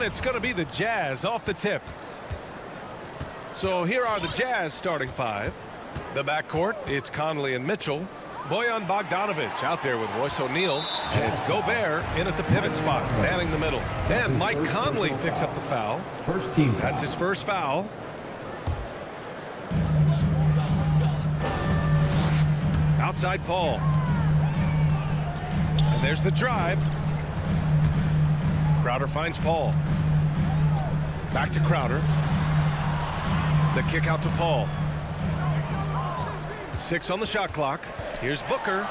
And it's going to be the Jazz off the tip. So here are the Jazz starting five. The backcourt, it's Conley and Mitchell. Bojan Bogdanovic out there with Royce O'Neal. And it's Gobert in at the pivot spot, manning the middle. And Mike Conley picks up the foul. First team. That's his first foul. Outside Paul. And there's the drive. Crowder finds Paul. Back to Crowder. The kick out to Paul. 6 on the shot clock. Here's Booker.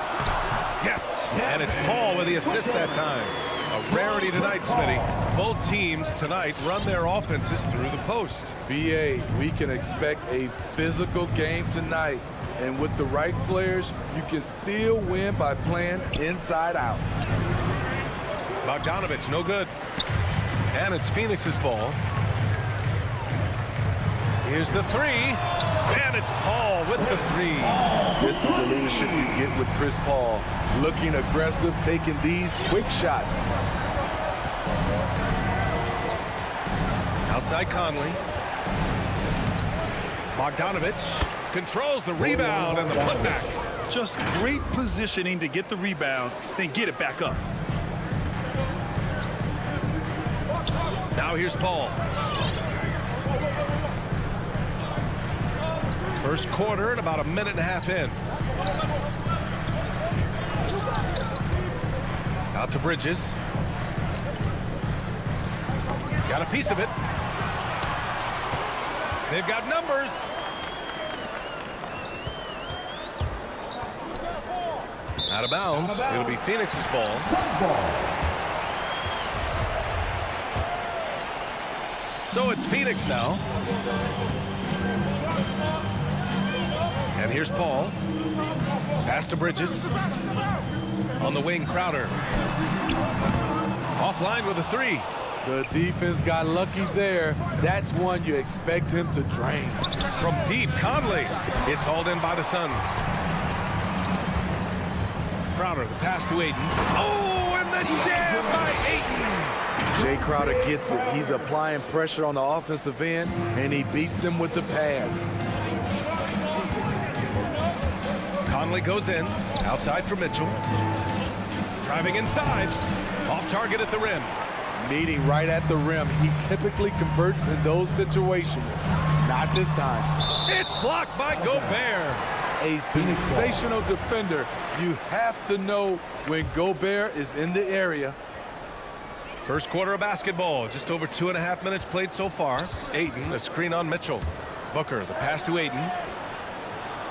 Yes! And it's Paul with the assist that time. A rarity tonight, Smitty. Both teams tonight run their offenses through the post. BA, we can expect a physical game tonight. And with the right players, you can still win by playing inside out. Bogdanovic, no good. And it's Phoenix's ball. Here's the three. And it's Paul with the three. This is the leadership you get with Chris Paul. Looking aggressive, taking these quick shots. Outside Conley. Bogdanovic controls the rebound and the putback. Just great positioning to get the rebound, then get it back up. Now here's Paul. First quarter and about a minute and a half in. Out to Bridges. Got a piece of it. They've got numbers. Out of bounds. It'll be Phoenix's ball. So it's Phoenix now. And here's Paul. Pass to Bridges. On the wing, Crowder. Offline with a three. The defense got lucky there. That's one you expect him to drain. From deep, Conley. It's hauled in by the Suns. Crowder, the pass to Ayton. Oh, and the jam by Ayton. Jay Crowder gets it. He's applying pressure on the offensive end, and he beats them with the pass. Conley goes in. Outside for Mitchell. Driving inside. Off target at the rim. Meeting right at the rim. He typically converts in those situations. Not this time. It's blocked by Gobert. A sensational defender. You have to know when Gobert is in the area. First quarter of basketball. Just over 2.5 minutes played so far. Ayton, a screen on Mitchell. Booker, the pass to Ayton.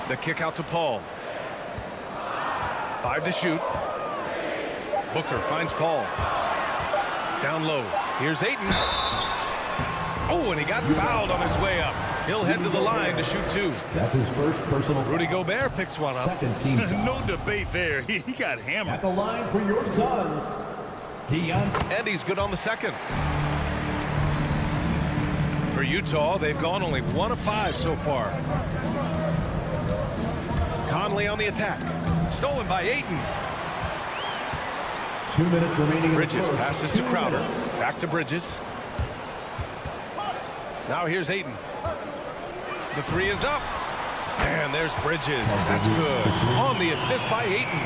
The kick out to Paul. 5 to shoot. Booker finds Paul. Down low. Here's Ayton. Oh, and he got fouled on his way up. He'll head to the line to shoot 2. That's his first personal. Rudy Gobert picks one up. Second team. No debate there. He got hammered. At the line for your Suns, DeAndre. And he's good on the second. For Utah, they've gone only 1 of 5 so far. Conley on the attack. Stolen by Ayton. 2 minutes remaining. Bridges passes to Crowder. Back to Bridges. Now here's Ayton. The three is up. And there's Bridges. That's good. On the assist by Ayton.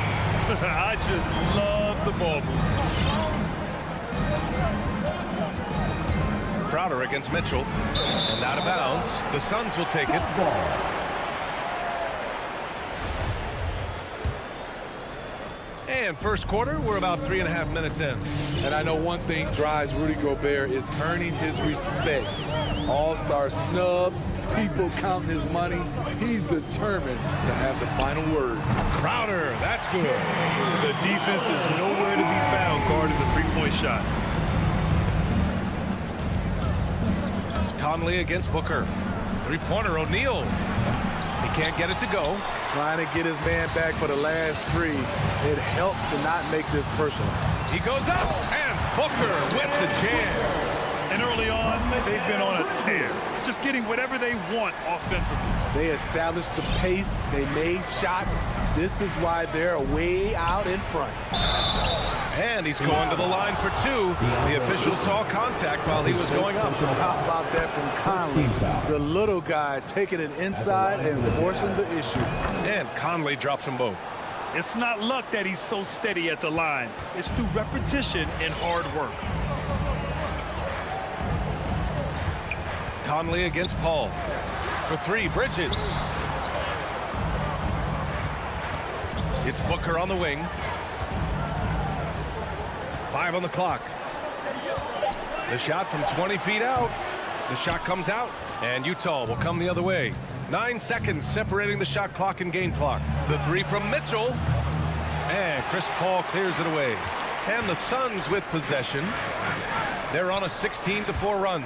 I just love the ball move. Crowder against Mitchell. And out of bounds. The Suns will take it. And first quarter, we're about 3.5 minutes in. And I know one thing drives Rudy Gobert is earning his respect. All-star snubs, people counting his money. He's determined to have the final word. Crowder, that's good. The defense is nowhere to be found guarding the three-point shot. Conley against Booker. Three-pointer, O'Neal. He can't get it to go. Trying to get his man back for the last 3. It helps to not make this personal. He goes up, and Booker with the jam. And early on, they've been on a tear, just getting whatever they want offensively. They established the pace. They made shots. This is why they're way out in front. And he's going to the line for two. The official saw contact while he was going up. How about that from Conley? The little guy taking it inside and forcing the issue. And Conley drops them both. It's not luck that he's so steady at the line. It's through repetition and hard work. Conley against Paul. For three, Bridges. It's Booker on the wing. 5 on the clock. The shot from 20 feet out. The shot comes out, and Utah will come the other way. 9 seconds separating the shot clock and game clock. The three from Mitchell. And Chris Paul clears it away. And the Suns with possession. They're on a 16-4 run.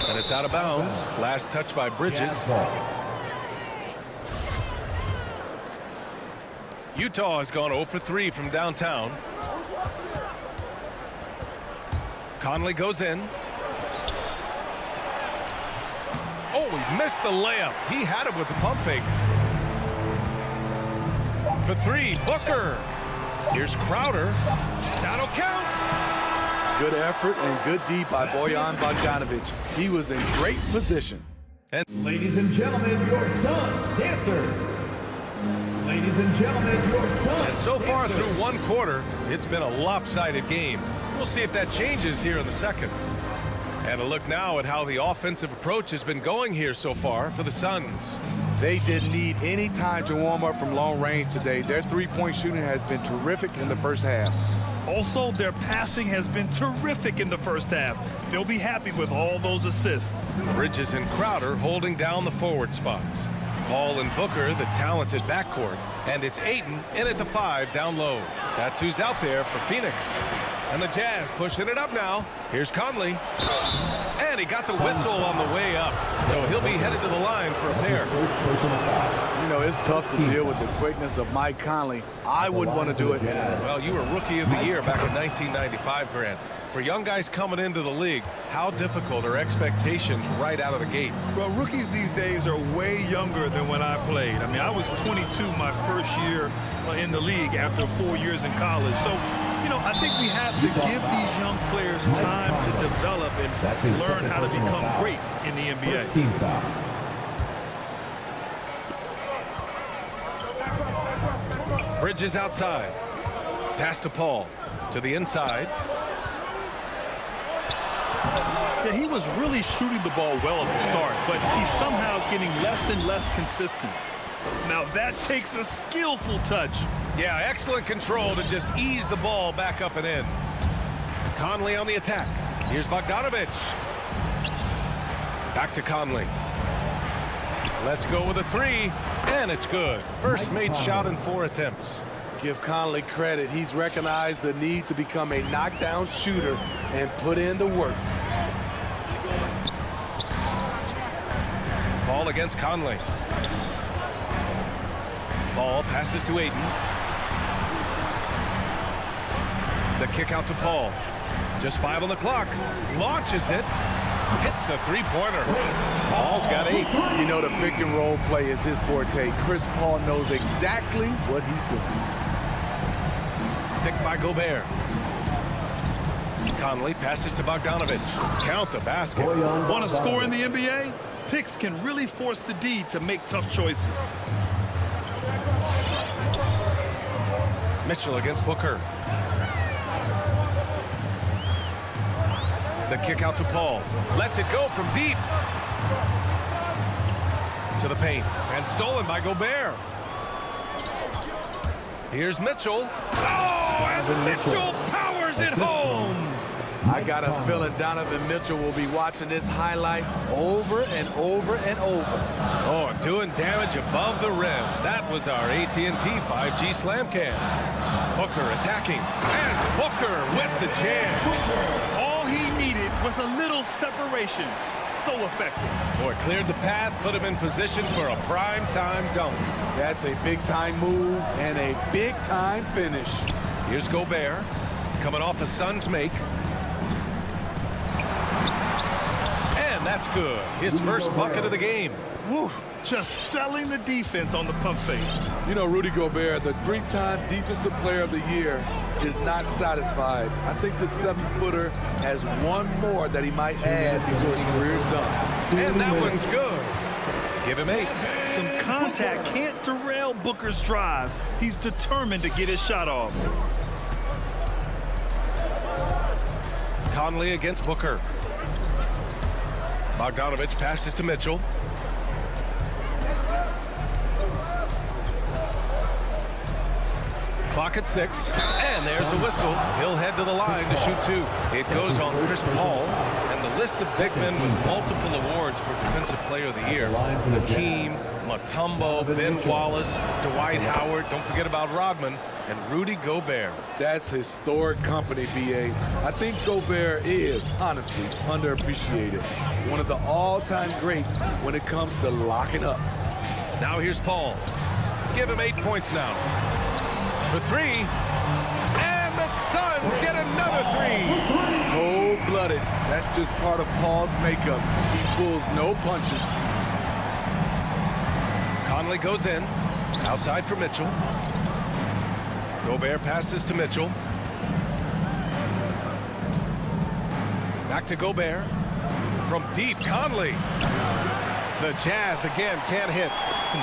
And it's out of bounds. Last touch by Bridges. Utah has gone 0 for 3 from downtown. Conley goes in. Oh, he missed the layup. He had it with the pump fake. For three, Booker. Here's Crowder. That'll count. Good effort and good D by Bojan Bogdanovic. He was in great position. And Ladies and gentlemen, your Suns dancer. Ladies and gentlemen, your Suns. And so far through one quarter, it's been a lopsided game. We'll see if that changes here in the second. And a look now at how the offensive approach has been going here so far for the Suns. They didn't need any time to warm up from long range today. Their three-point shooting has been terrific in the first half. Also, their passing has been terrific in the first half. They'll be happy with all those assists. Bridges and Crowder holding down the forward spots. Paul and Booker, the talented backcourt. And it's Ayton in at the 5 down low. That's who's out there for Phoenix. And the Jazz pushing it up now. Here's Conley. And he got the whistle on the way up. So he'll be headed to the line for a pair. You know, it's tough to deal with the quickness of Mike Conley. I wouldn't want to do it. Well, you were Rookie of the Year back in 1995, Grant. For young guys coming into the league, how difficult are expectations right out of the gate? Well, rookies these days are way younger than when I played. I mean, I was 22 my first year in the league after 4 years in college. So, you know, I think we have to give these young players time to develop and learn how to become great in the NBA. Team foul. Bridges outside. Pass to Paul. To the inside. Yeah, he was really shooting the ball well at the start, but he's somehow getting less and less consistent. Now that takes a skillful touch. Yeah, excellent control to just ease the ball back up and in. Conley on the attack. Here's Bogdanovic. Back to Conley. Let's go with a 3, and it's good. First made shot in 4 attempts. Give Conley credit. He's recognized the need to become a knockdown shooter and put in the work. Ball against Conley. Ball passes to Ayton. The kick out to Paul. Just 5 on the clock. Launches it. Hits the three-pointer. Paul's got 8. You know, the pick and roll play is his forte. Chris Paul knows exactly what he's doing. Picked by Gobert. Conley passes to Bogdanovic. Count the basket. Want to score in the NBA? Picks can really force the D to make tough choices. Mitchell against Booker. The kick out to Paul. Lets it go from deep. To the paint. And stolen by Gobert. Here's Mitchell. Oh, and Mitchell powers it home. I got a feeling Donovan Mitchell will be watching this highlight over and over and over. Oh, doing damage above the rim. That was our AT&T 5G Slam Cam. Booker attacking. And Booker with the jam. All he needed was a little separation. So effective. Boy, cleared the path, put him in position for a prime-time dunk. That's a big-time move and a big-time finish. Here's Gobert, coming off a Suns make. that's good. His first bucket of the game. Woo, just selling the defense on the pump fake. You know, Rudy Gobert, the 3-time Defensive Player of the Year, is not satisfied. I think the 7-footer has one more that he might add before his career's done. And that one's good. Give him 8. Some contact can't derail Booker's drive. He's determined to get his shot off. Conley against Booker. Bogdanovich passes to Mitchell. Clock at 6, and there's a whistle. He'll head to the line to shoot 2. It goes on Chris Paul, and the list of big men with multiple awards for Defensive Player of the Year. Hakeem, Mutombo, Ben Wallace, Dwight Howard, don't forget about Rodman, and Rudy Gobert. That's historic company, B.A. I think Gobert is, honestly, underappreciated. One of the all-time greats when it comes to locking up. Now here's Paul. Give him 8 points now. For 3, and the Suns get another 3. Cold-blooded. That's just part of Paul's makeup. He pulls no punches. Conley goes in, outside for Mitchell. Gobert passes to Mitchell. Back to Gobert. From deep, Conley. The Jazz again can't hit.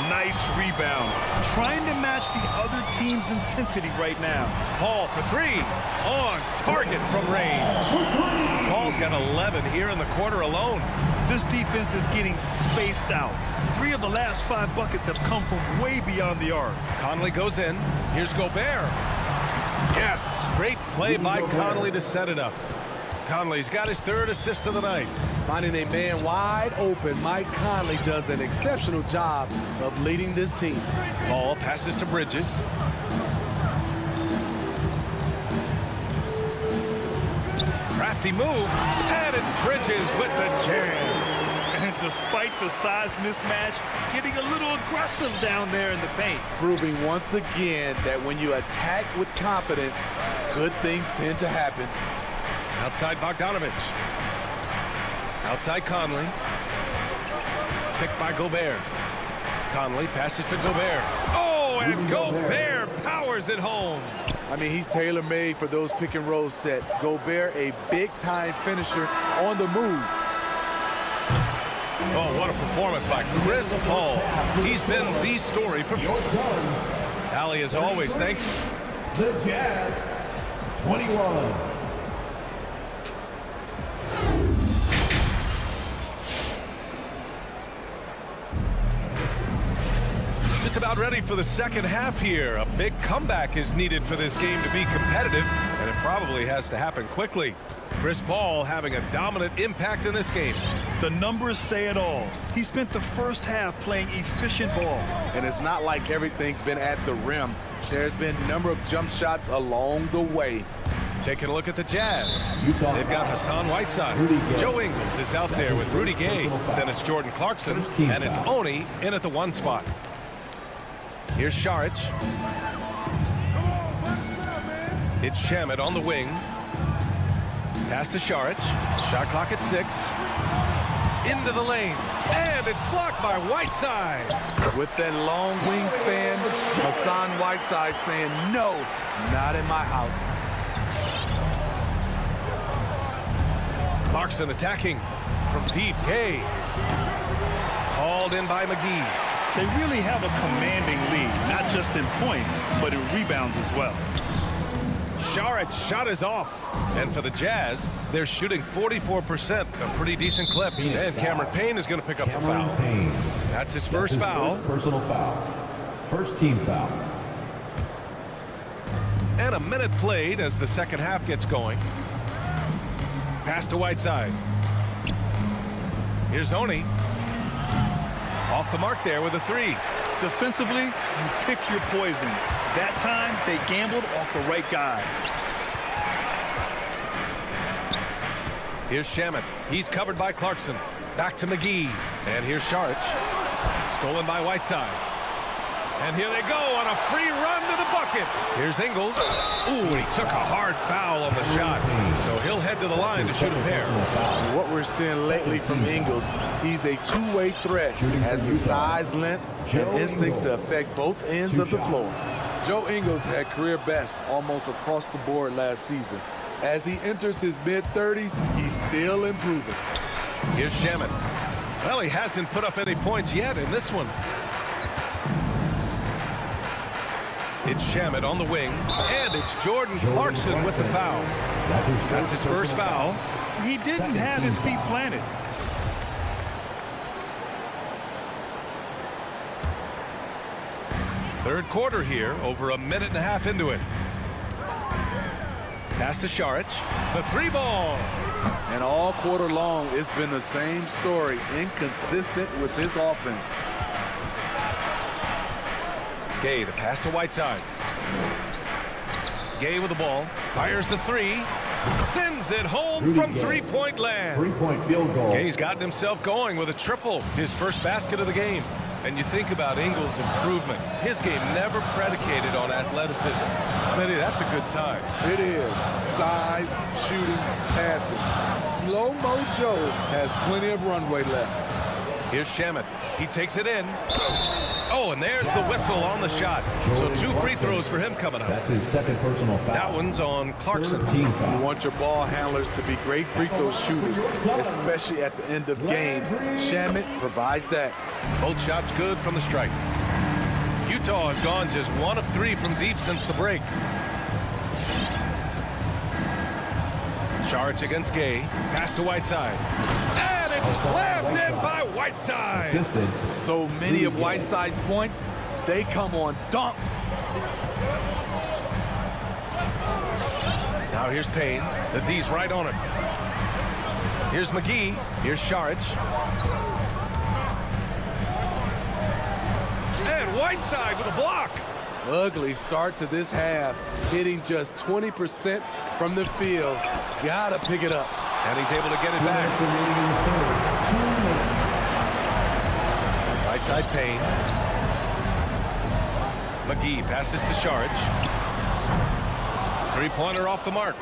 Nice rebound. Trying to match the other team's intensity right now. Paul for 3. On target from range. Paul's got 11 here in the quarter alone. This defense is getting spaced out. 3 of the last 5 buckets have come from way beyond the arc. Conley goes in. Here's Gobert. Yes, great play by Conley to set it up. Conley's got his 3rd assist of the night. Finding a man wide open, Mike Conley does an exceptional job of leading this team. Paul passes to Bridges. Crafty move, and it's Bridges with the jam. And despite the size mismatch, getting a little aggressive down there in the paint. Proving once again that when you attack with confidence, good things tend to happen. Outside Bogdanovich. Outside Conley. Picked by Gobert. Conley passes to Gobert. Oh, and Gobert powers it home. I mean, he's tailor-made for those pick-and-roll sets. Gobert, a big-time finisher on the move. Oh, what a performance by Chris Paul. He's been the story for Allie, as always, thanks. The Jazz, 21. Just about ready for the second half here. A big comeback is needed for this game to be competitive, and it probably has to happen quickly. Chris Paul having a dominant impact in this game. The numbers say it all. He spent the first half playing efficient ball. And it's not like everything's been at the rim. There's been a number of jump shots along the way. Taking a look at the Jazz. They've got Hassan Whiteside. Joe Ingles is out there with Rudy Gay. Then it's Jordan Clarkson, and it's Oni in at the 1 spot. Here's Saric. It's Shamet on the wing. Pass to Saric. Shot clock at 6. Into the lane. And it's blocked by Whiteside. With that long wingspan, Hassan Whiteside saying, no, not in my house. Clarkson attacking from deep. Gay. Hauled in by McGee. They really have a commanding lead, not just in points, but in rebounds as well. Saric shot is off. And for the Jazz, they're shooting 44%, a pretty decent clip. And Cameron Payne is going to pick up the foul. That's his first foul. Personal foul. First team foul. And a minute played as the second half gets going. Pass to Whiteside. Here's Oni. Off the mark there with a 3. Defensively, you pick your poison. That time, they gambled off the right guy. Here's Shamet. He's covered by Clarkson. Back to McGee. And here's Saric. Stolen by Whiteside. And here they go on a free run to the bucket. Here's Ingles. Ooh, and he took a hard foul on the shot. So he'll head to the line to shoot a pair. What we're seeing lately from Ingles, he's a two-way threat. Has the size, length, and instincts to affect both ends of the floor. Joe Ingles had career best almost across the board last season. As he enters his mid-30s, he's still improving. Here's Shamet. Well, he hasn't put up any points yet in this one. It's Shamet on the wing, and it's Jordan Clarkson with the foul. That's his first foul. He didn't have his feet planted. Third quarter here, over a minute and a half into it. Pass to Šarić. The three ball. And all quarter long, it's been the same story, inconsistent with his offense. Gay, the pass to Whiteside. Gay with the ball. Fires the three. Sends it home from three-point land. Three-point field goal. Gay's gotten himself going with a triple, his first basket of the game. And you think about Ingles' improvement. His game never predicated on athleticism. Smitty, that's a good sign. It is. Size, shooting, passing. Slow-mo Joe has plenty of runway left. Here's Shamet. He takes it in. Oh, and there's the whistle on the shot. So 2 free throws for him coming up. That's his second personal foul. That one's on Clarkson. You want your ball handlers to be great free throw shooters, especially at the end of games. Shamet provides that. Both shots good from the stripe. Utah has gone just 1 of 3 from deep since the break. Šarić against Gay. Pass to Whiteside. And it's slammed in by Whiteside. Assisted. So many of Whiteside's points, they come on dunks. Now here's Payne. The D's right on it. Here's McGee. Here's Šarić. And Whiteside with a block. Ugly start to this half, hitting just 20% from the field. Gotta pick it up. And he's able to get it back. Right side Payne. McGee passes to Šarić. Three-pointer off the mark.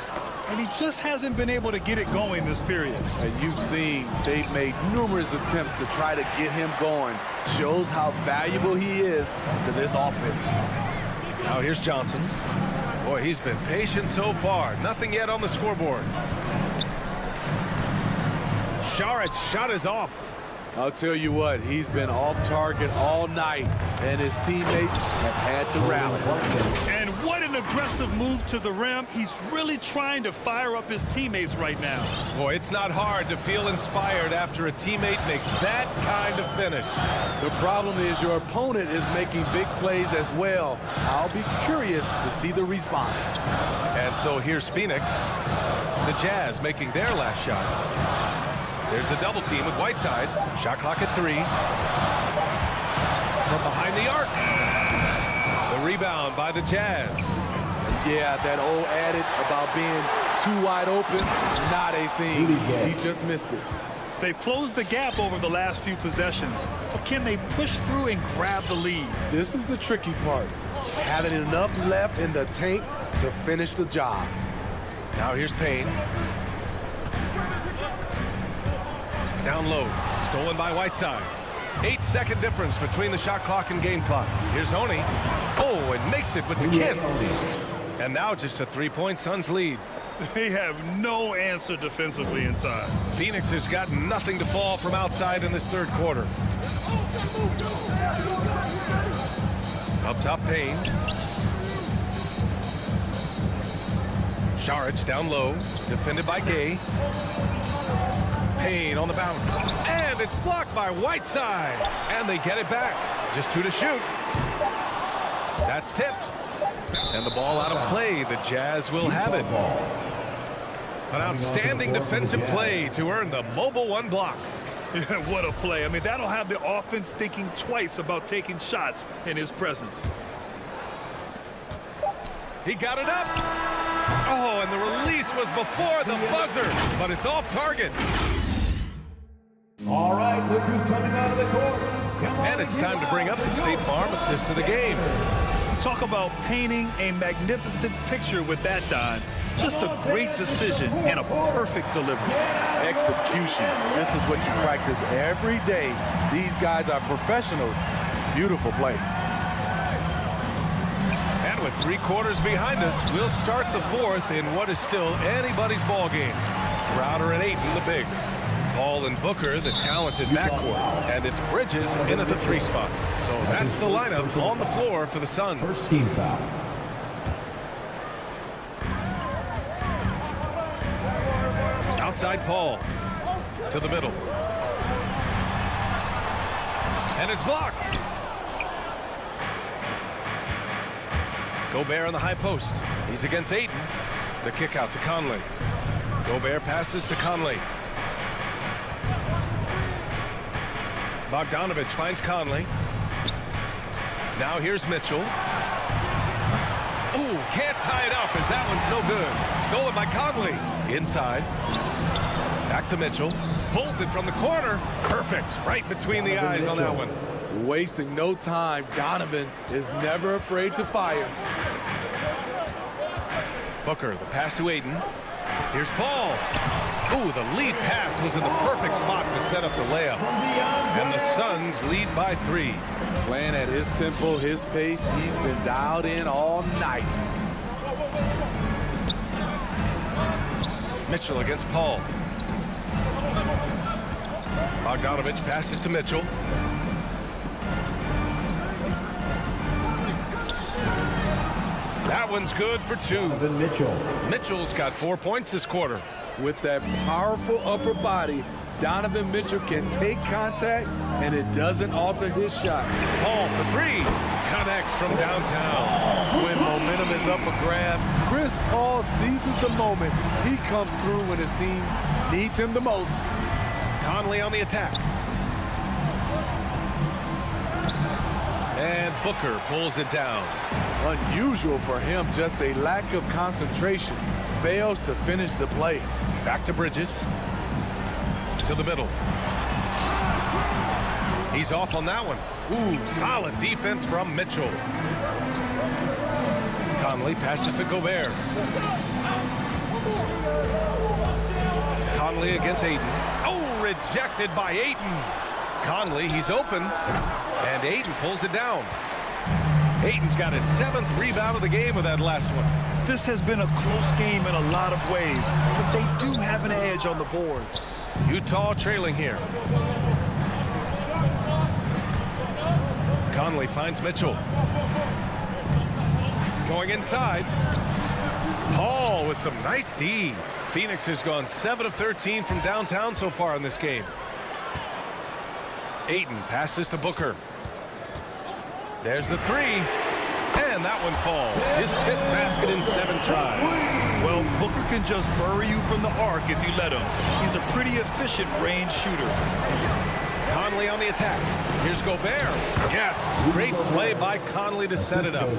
And he just hasn't been able to get it going this period. And you've seen they've made numerous attempts to try to get him going. Shows how valuable he is to this offense. Now here's Johnson. Boy, he's been patient so far. Nothing yet on the scoreboard. Šarić shot is off. I'll tell you what, he's been off target all night, and his teammates have had to rally. And what an aggressive move to the rim. He's really trying to fire up his teammates right now. Boy, it's not hard to feel inspired after a teammate makes that kind of finish. The problem is your opponent is making big plays as well. I'll be curious to see the response. And so here's Phoenix. The Jazz making their last shot. There's the double team with Whiteside. Shot clock at 3. From behind the arc. The rebound by the Jazz. Yeah, that old adage about being too wide open, not a thing. He just missed it. They've closed the gap over the last few possessions. But can they push through and grab the lead? This is the tricky part. Having enough left in the tank to finish the job. Now here's Payne. Down low, stolen by Whiteside. 8-second difference between the shot clock and game clock. Here's Oni. Oh, and makes it with the kiss. And now just a 3-point Suns lead. They have no answer defensively inside. Phoenix has got nothing to fall from outside in this third quarter. Up top, Payne. Šarić down low, defended by Gay. Payne on the bounce, and it's blocked by Whiteside, and they get it back. Just 2 to shoot. That's tipped, and the ball out of play. The Jazz will have it. An outstanding defensive play to earn the mobile 1 block. Yeah, what a play. I mean, that'll have the offense thinking twice about taking shots in his presence. He got it up. Oh, and the release was before the buzzer, but it's off target. All right, look who's coming out of the court. And it's time to bring up the State Farm assist of the game. Talk about painting a magnificent picture with that, Don. Just a great decision and a perfect delivery. Execution. This is what you practice every day. These guys are professionals. Beautiful play. And with 3 quarters behind us, we'll start the 4th in what is still anybody's ball game. Crowder and Ayton, the bigs. Paul and Booker, the talented backcourt. And it's Bridges in at the 3 spot. So that's the lineup on the floor for the Suns. First team foul. Outside Paul. To the middle. And it's blocked. Gobert on the high post. He's against Ayton. The kick out to Conley. Gobert passes to Conley. Bogdanovich finds Conley. Now here's Mitchell. Ooh, can't tie it up as that one's no good. Stolen by Conley. Inside. Back to Mitchell. Pulls it from the corner. Perfect. Right between the eyes on that one. Wasting no time. Donovan is never afraid to fire. Booker, the pass to Ayton. Here's Paul. Ooh, the lead pass was in the perfect spot to set up the layup. And the Suns lead by 3. Playing at his tempo, his pace. He's been dialed in all night. Mitchell against Paul. Bogdanovich passes to Mitchell. That one's good for 2. Donovan Mitchell. Mitchell's got 4 points this quarter. With that powerful upper body, Donovan Mitchell can take contact, and it doesn't alter his shot. Paul for 3. Connects from downtown. When momentum is up for grabs, Chris Paul seizes the moment. He comes through when his team needs him the most. Conley on the attack. And Booker pulls it down. Unusual for him, just a lack of concentration. Fails to finish the play. Back to Bridges. To the middle. He's off on that one. Ooh, solid defense from Mitchell. Conley passes to Gobert. Conley against Ayton. Oh, rejected by Ayton. Conley, he's open. And Ayton pulls it down. Ayton's got his 7th rebound of the game with that last one. This has been a close game in a lot of ways, but they do have an edge on the boards. Utah trailing here. Conley finds Mitchell. Going inside. Paul with some nice D. Phoenix has gone 7 of 13 from downtown so far in this game. Ayton passes to Booker. There's the 3. And that one falls. His 5th basket in 7 tries. Well, Booker can just bury you from the arc if you let him. He's a pretty efficient range shooter. Conley on the attack. Here's Gobert. Yes, great play by Conley to set it up.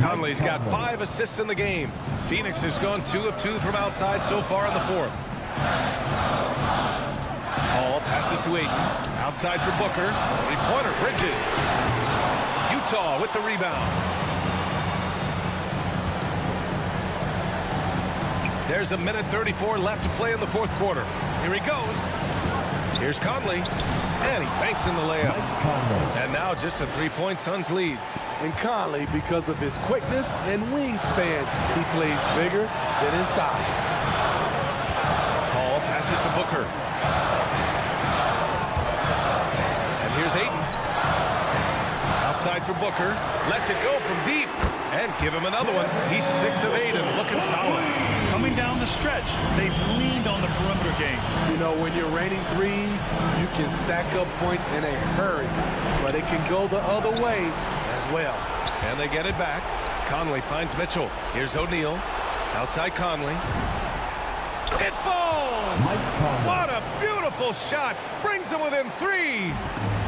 Conley's got 5 assists in the game. Phoenix has gone 2 of 2 from outside so far in the 4th. Paul passes to Ayton. Outside for Booker. 3-pointer, Bridges. Utah with the rebound. There's a minute 34 left to play in the 4th quarter. Here he goes. Here's Conley. And he banks in the layup. And now just a 3-point Suns lead. And Conley, because of his quickness and wingspan, he plays bigger than his size. Paul passes to Booker. And here's Ayton. Outside for Booker. Lets it go from deep. And give him another one. He's 6 of 8 and looking solid. Coming down the stretch, they've leaned on the perimeter game. You know, when you're raining threes, you can stack up points in a hurry. But it can go the other way as well. And they get it back. Conley finds Mitchell. Here's O'Neal. Outside Conley. It falls! What a beautiful shot. Brings them within 3.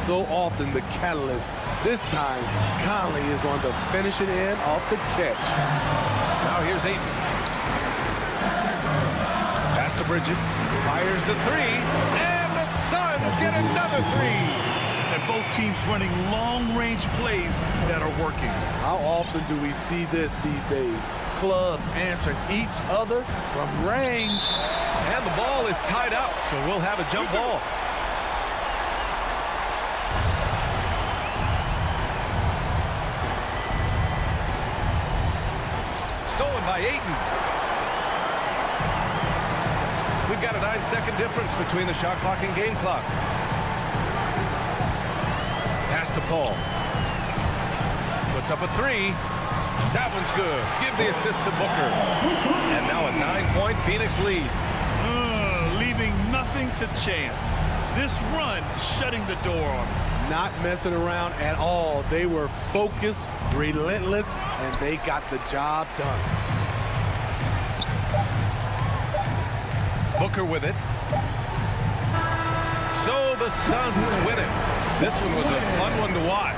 So often the catalyst. This time, Conley is on the finishing end off the catch. Now here's Ayton. Pass to Bridges. Fires the 3. And the Suns get another 3. And both teams running long-range plays that are working. How often do we see this these days? Clubs answering each other from range. And the ball is tied up, so we'll have a jump ball. Stolen by Ayton. We've got a 9-second difference between the shot clock and game clock. Pass to Paul. Puts up a three. That one's good. Give the assist to Booker. And now a 9-point Phoenix lead. Leaving nothing to chance. This run shutting the door on them. Not messing around at all. They were focused, relentless, and they got the job done. Booker with it. So the Suns win it. This one was a fun one to watch.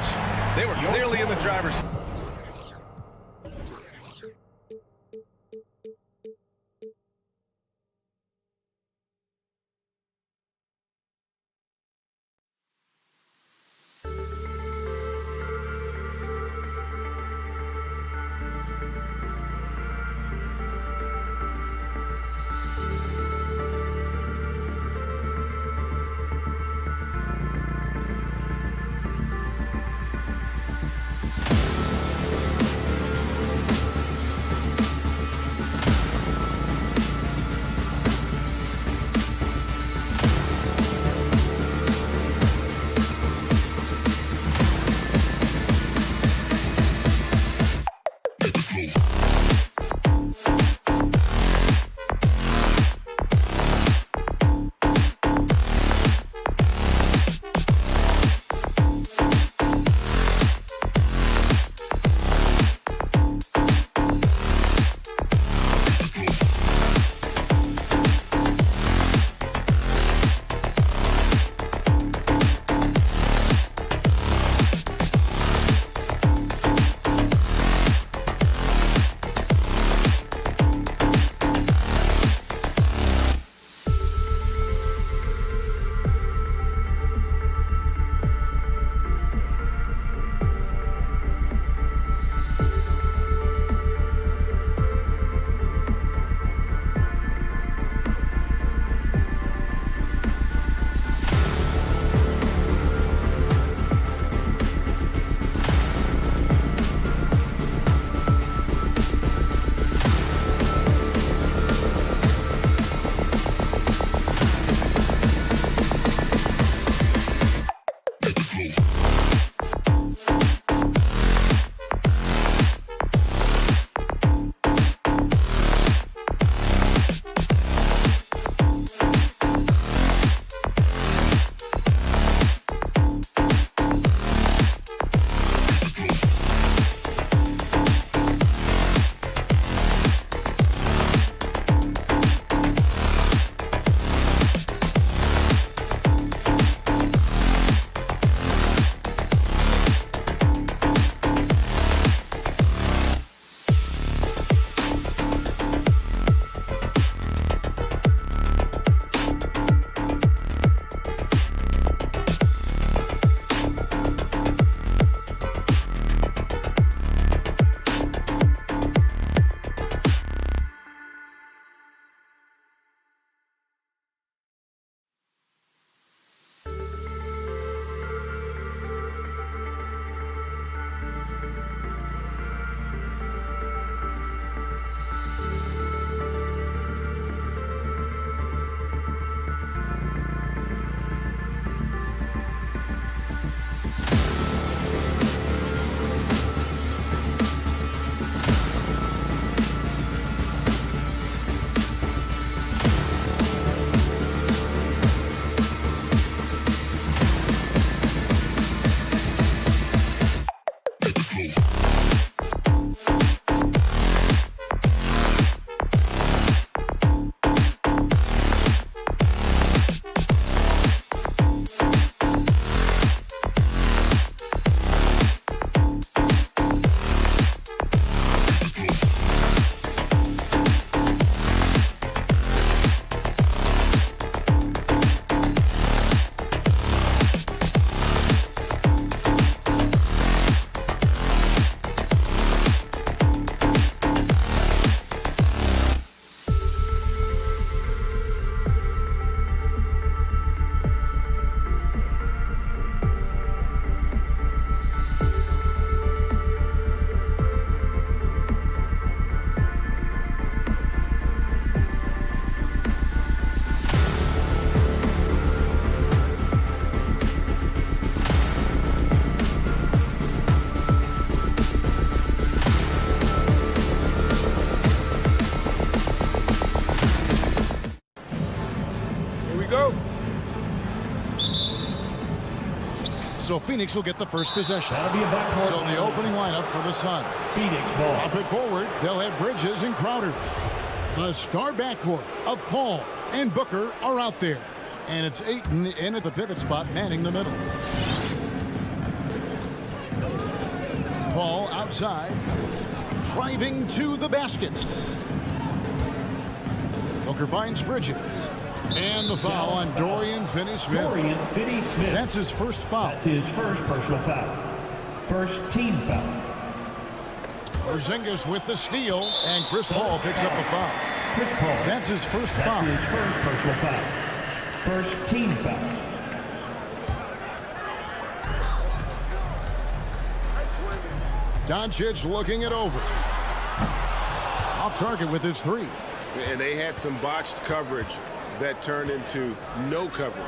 They were clearly in the driver's seat. Phoenix will get the first possession. That'll be a backcourt. So the opening lineup for the Suns. Phoenix ball. Up it forward, they'll have Bridges and Crowder. The star backcourt of Paul and Booker are out there. And it's Ayton in at the pivot spot, manning the middle. Paul outside, driving to the basket. Booker finds Bridges. And the foul on Dorian Finney-Smith. Dorian Finney-Smith. That's his first foul. That's his first personal foul. First team foul. Porzingis with the steal, and Chris Paul picks up the foul. Chris Paul. That's his first foul. That's his first personal foul. First team foul. Doncic looking it over. Off target with his three. And they had some botched coverage that turned into no coverage.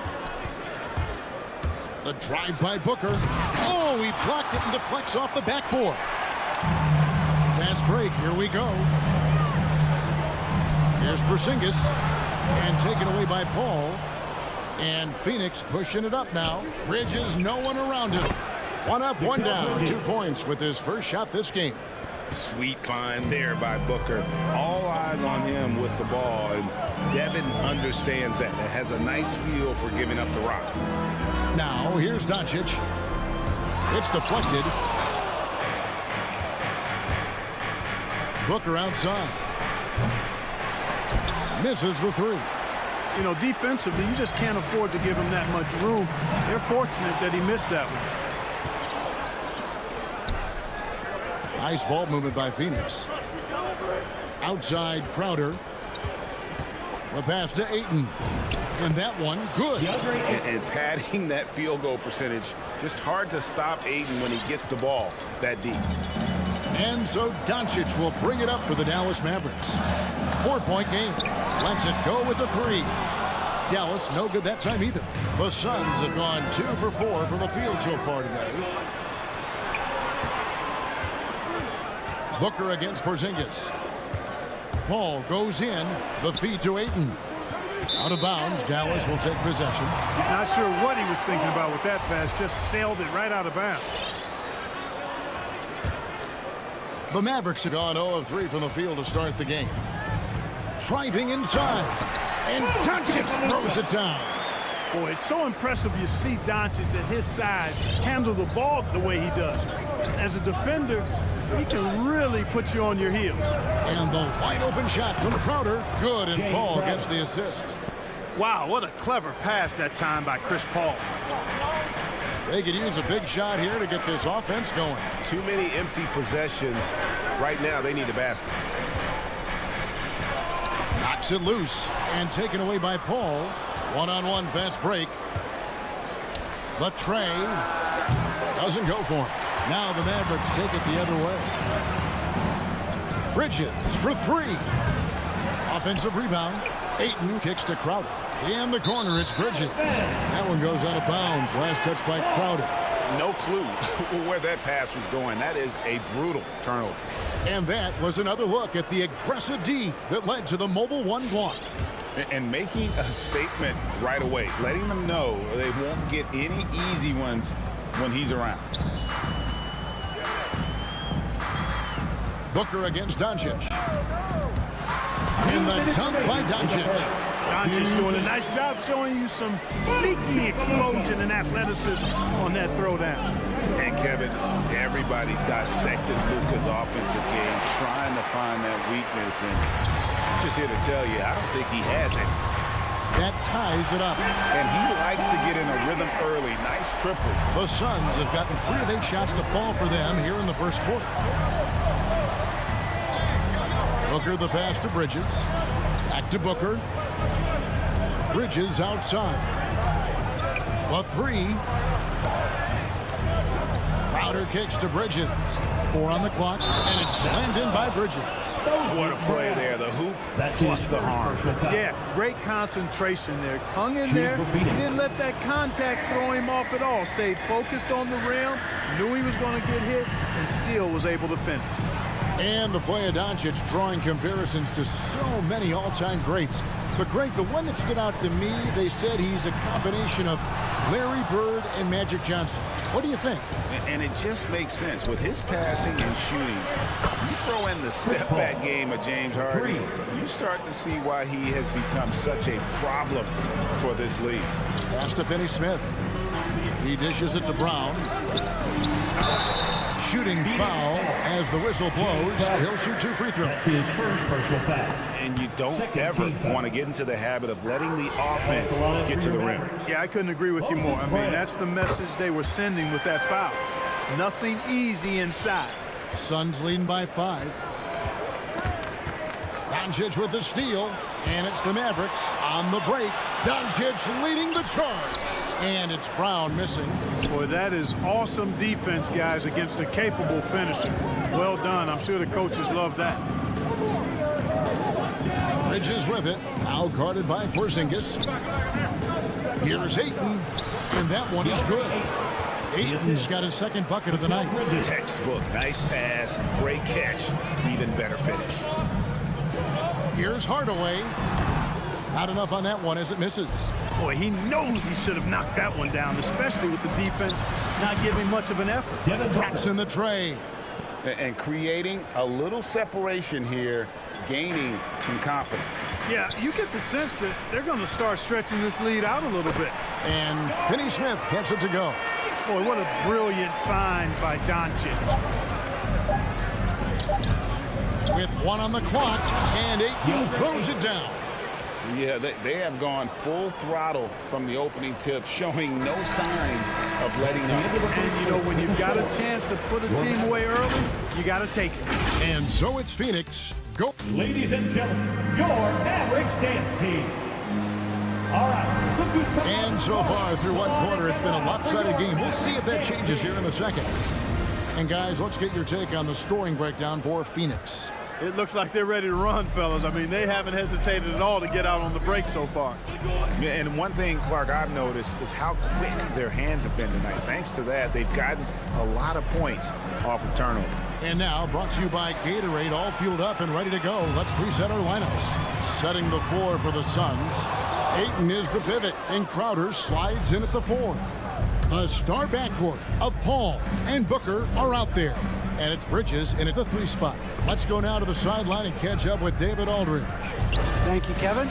The drive by Booker. Oh, he blocked it and deflects off the backboard. Fast break, here we go. Here's Porzingis, and taken away by Paul. And Phoenix pushing it up now. Bridges, no one around him. One up, one down. 2 points with his first shot this game. Sweet find there by Booker. All eyes on him with the ball, and Devin understands that. That has a nice feel for giving up the rock. Now, here's Doncic. It's deflected. Booker outside. Misses the three. You know, defensively, you just can't afford to give him that much room. They're fortunate that he missed that one. Nice ball movement by Phoenix. Outside Crowder. The pass to Ayton. And that one, good. And padding that field goal percentage, just hard to stop Ayton when he gets the ball that deep. And so Doncic will bring it up for the Dallas Mavericks. 4-point game. Lets it go with a three. Dallas, no good that time either. The Suns have gone 2 for 4 from the field so far today. Booker against Porzingis. Paul goes in. The feed to Ayton. Out of bounds. Dallas will take possession. Not sure what he was thinking about with that pass. Just sailed it right out of bounds. The Mavericks have gone 0 of 3 from the field to start the game. Driving inside. And Doncic throws it down. Boy, it's so impressive you see Doncic at his size handle the ball the way he does. As a defender, he can really put you on your heel. And the wide open shot from Crowder. Good, and Paul gets the assist. Wow, what a clever pass that time by Chris Paul. They could use a big shot here to get this offense going. Too many empty possessions. Right now, they need a basket. Knocks it loose and taken away by Paul. One-on-one fast break. But Trey doesn't go for him. Now the Mavericks take it the other way. Bridges for three. Offensive rebound. Ayton kicks to Crowder. In the corner, it's Bridges. That one goes out of bounds. Last touch by Crowder. No clue where that pass was going. That is a brutal turnover. And that was another look at the aggressive D that led to the Mobile One block. And making a statement right away, letting them know they won't get any easy ones when he's around. Booker against Doncic. And the dunk by Doncic. Doncic doing a nice job showing you some sneaky explosion and athleticism on that throwdown. And Kevin, everybody's dissected Luka's offensive game, trying to find that weakness. And I'm just here to tell you, I don't think he has it. That ties it up. And he likes to get in a rhythm early. Nice triple. The Suns have gotten 3 of 8 shots to fall for them here in the first quarter. Booker the pass to Bridges. Back to Booker. Bridges outside. The three. Crowder kicks to Bridges. 4 on the clock, and it's slammed in by Bridges. What a play there. The hoop plus the harm. Yeah, great concentration there. Hung in there. He didn't let that contact throw him off at all. Stayed focused on the rim. Knew he was going to get hit, and still was able to finish. And the play of Doncic drawing comparisons to so many all-time greats. But Greg, the one that stood out to me, they said he's a combination of Larry Bird and Magic Johnson. What do you think? And it just makes sense. With his passing and shooting, you throw in the step-back game of James Harden, you start to see why he has become such a problem for this league. Pass to Finney-Smith. He dishes it to Brown. Shooting foul as the whistle blows. He'll shoot 2 free throws. His first personal foul. And you don't ever want to get into the habit of letting the offense get to the rim. Yeah, I couldn't agree with you more. I mean, that's the message they were sending with that foul. Nothing easy inside. Suns leading by 5. Doncic with the steal, and it's the Mavericks on the break. Doncic leading the charge, and it's Brown missing. Boy, that is awesome defense, guys, against a capable finisher. Well done. I'm sure the coaches love that. Bridges with it, now guarded by Porzingis. Here's Ayton, and that one is good. Ayton's got his second bucket of the night. Textbook, nice pass, great catch, even better finish. Here's Hardaway. Not enough on that one as it misses. Boy, he knows he should have knocked that one down, especially with the defense not giving much of an effort. Drops in the tray. And creating a little separation here, gaining some confidence. Yeah, you get the sense that they're going to start stretching this lead out a little bit. And Finney-Smith gets it to go. Boy, what a brilliant find by Doncic. With 1 on the clock, and Ayton throws it down. Yeah, they have gone full throttle from the opening tip, showing no signs of letting up. And, you know, when you've got a chance to put a team away early, you got to take it. And so it's Phoenix. Go. Ladies and gentlemen, your Mavericks dance team. All right. And so far through one quarter, it's been a lopsided game. We'll see if that changes here in the second. And guys, let's get your take on the scoring breakdown for Phoenix. It looks like they're ready to run, fellas. I mean, they haven't hesitated at all to get out on the break so far. Yeah, and one thing, Clark, I've noticed is how quick their hands have been tonight. Thanks to that, they've gotten a lot of points off of turnover. And now, brought to you by Gatorade, all fueled up and ready to go. Let's reset our lineups. Setting the floor for the Suns. Ayton is the pivot, and Crowder slides in at the 4. A star backcourt of Paul and Booker are out there. And it's Bridges in at the 3 spot. Let's go now to the sideline and catch up with David Aldridge. Thank you, Kevin.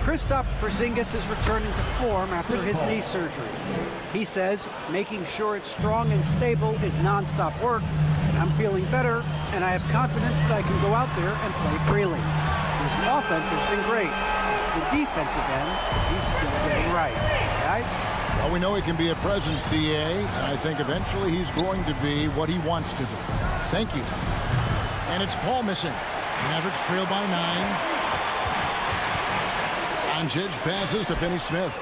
Kristaps Porzingis is returning to form after his knee surgery. He says making sure it's strong and stable is nonstop work, and I'm feeling better, and I have confidence that I can go out there and play freely. His offense has been great. It's the defensive end he's still getting right. Guys? Well, we know he can be a presence, DA, and I think eventually he's going to be what he wants to be. Thank you. And it's Paul missing. Mavericks trail by 9. Doncic passes to Finney-Smith.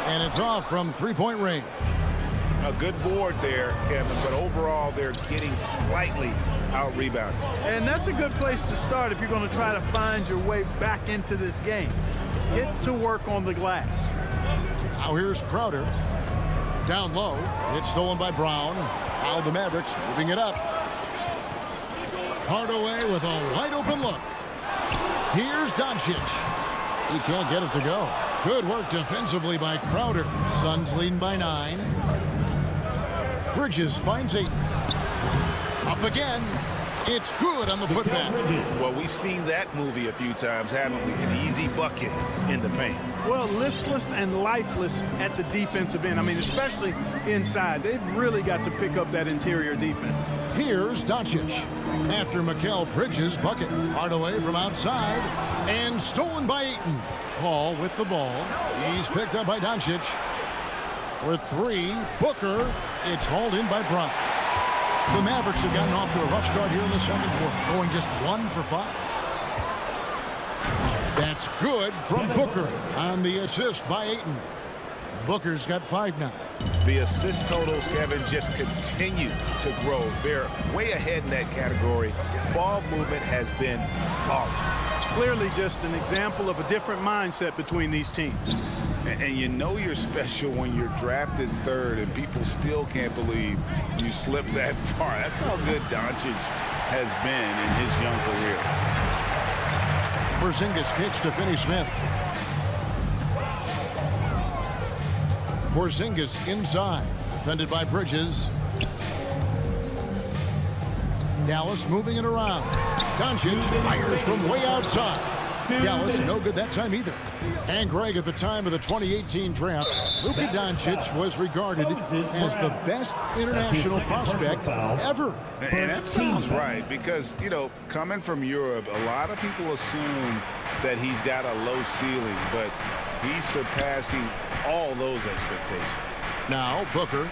And it's off from 3-point range. A good board there, Kevin, but overall they're getting slightly out-rebounded. And that's a good place to start if you're going to try to find your way back into this game. Get to work on the glass. Now here's Crowder. Down low. It's stolen by Brown. Now the Mavericks moving it up. Hardaway with a wide open look. Here's Doncic. He can't get it to go. Good work defensively by Crowder. Suns leading by 9. Bridges finds 8. Up again. It's good on the putback. Well, we've seen that movie a few times, haven't we? An easy bucket in the paint. Well, listless and lifeless at the defensive end. I mean, especially inside. They've really got to pick up that interior defense. Here's Doncic. After Mikal Bridges' bucket. Hardaway from outside. And stolen by Ayton. Paul with the ball. He's picked up by Doncic. For 3, Booker. It's hauled in by Brown. The Mavericks have gotten off to a rough start here in the second quarter, going just 1 for 5. That's good from Booker on the assist by Ayton. Booker's got 5 now. The assist totals, Kevin, just continue to grow. They're way ahead in that category. Ball movement has been flawless. Clearly just an example of a different mindset between these teams. And you know you're special when you're drafted 3rd and people still can't believe you slipped that far. That's how good Doncic has been in his young career. Porzingis kicks to Finney-Smith. Porzingis inside. defended by Bridges. Dallas moving it around. Doncic fires from way outside. Dallas no good that time either. And Greg, at the time of the 2018 draft, Luka Doncic was regarded as the best international prospect ever. And that sounds right because, you know, coming from Europe, a lot of people assume that he's got a low ceiling, but he's surpassing all those expectations. Now Booker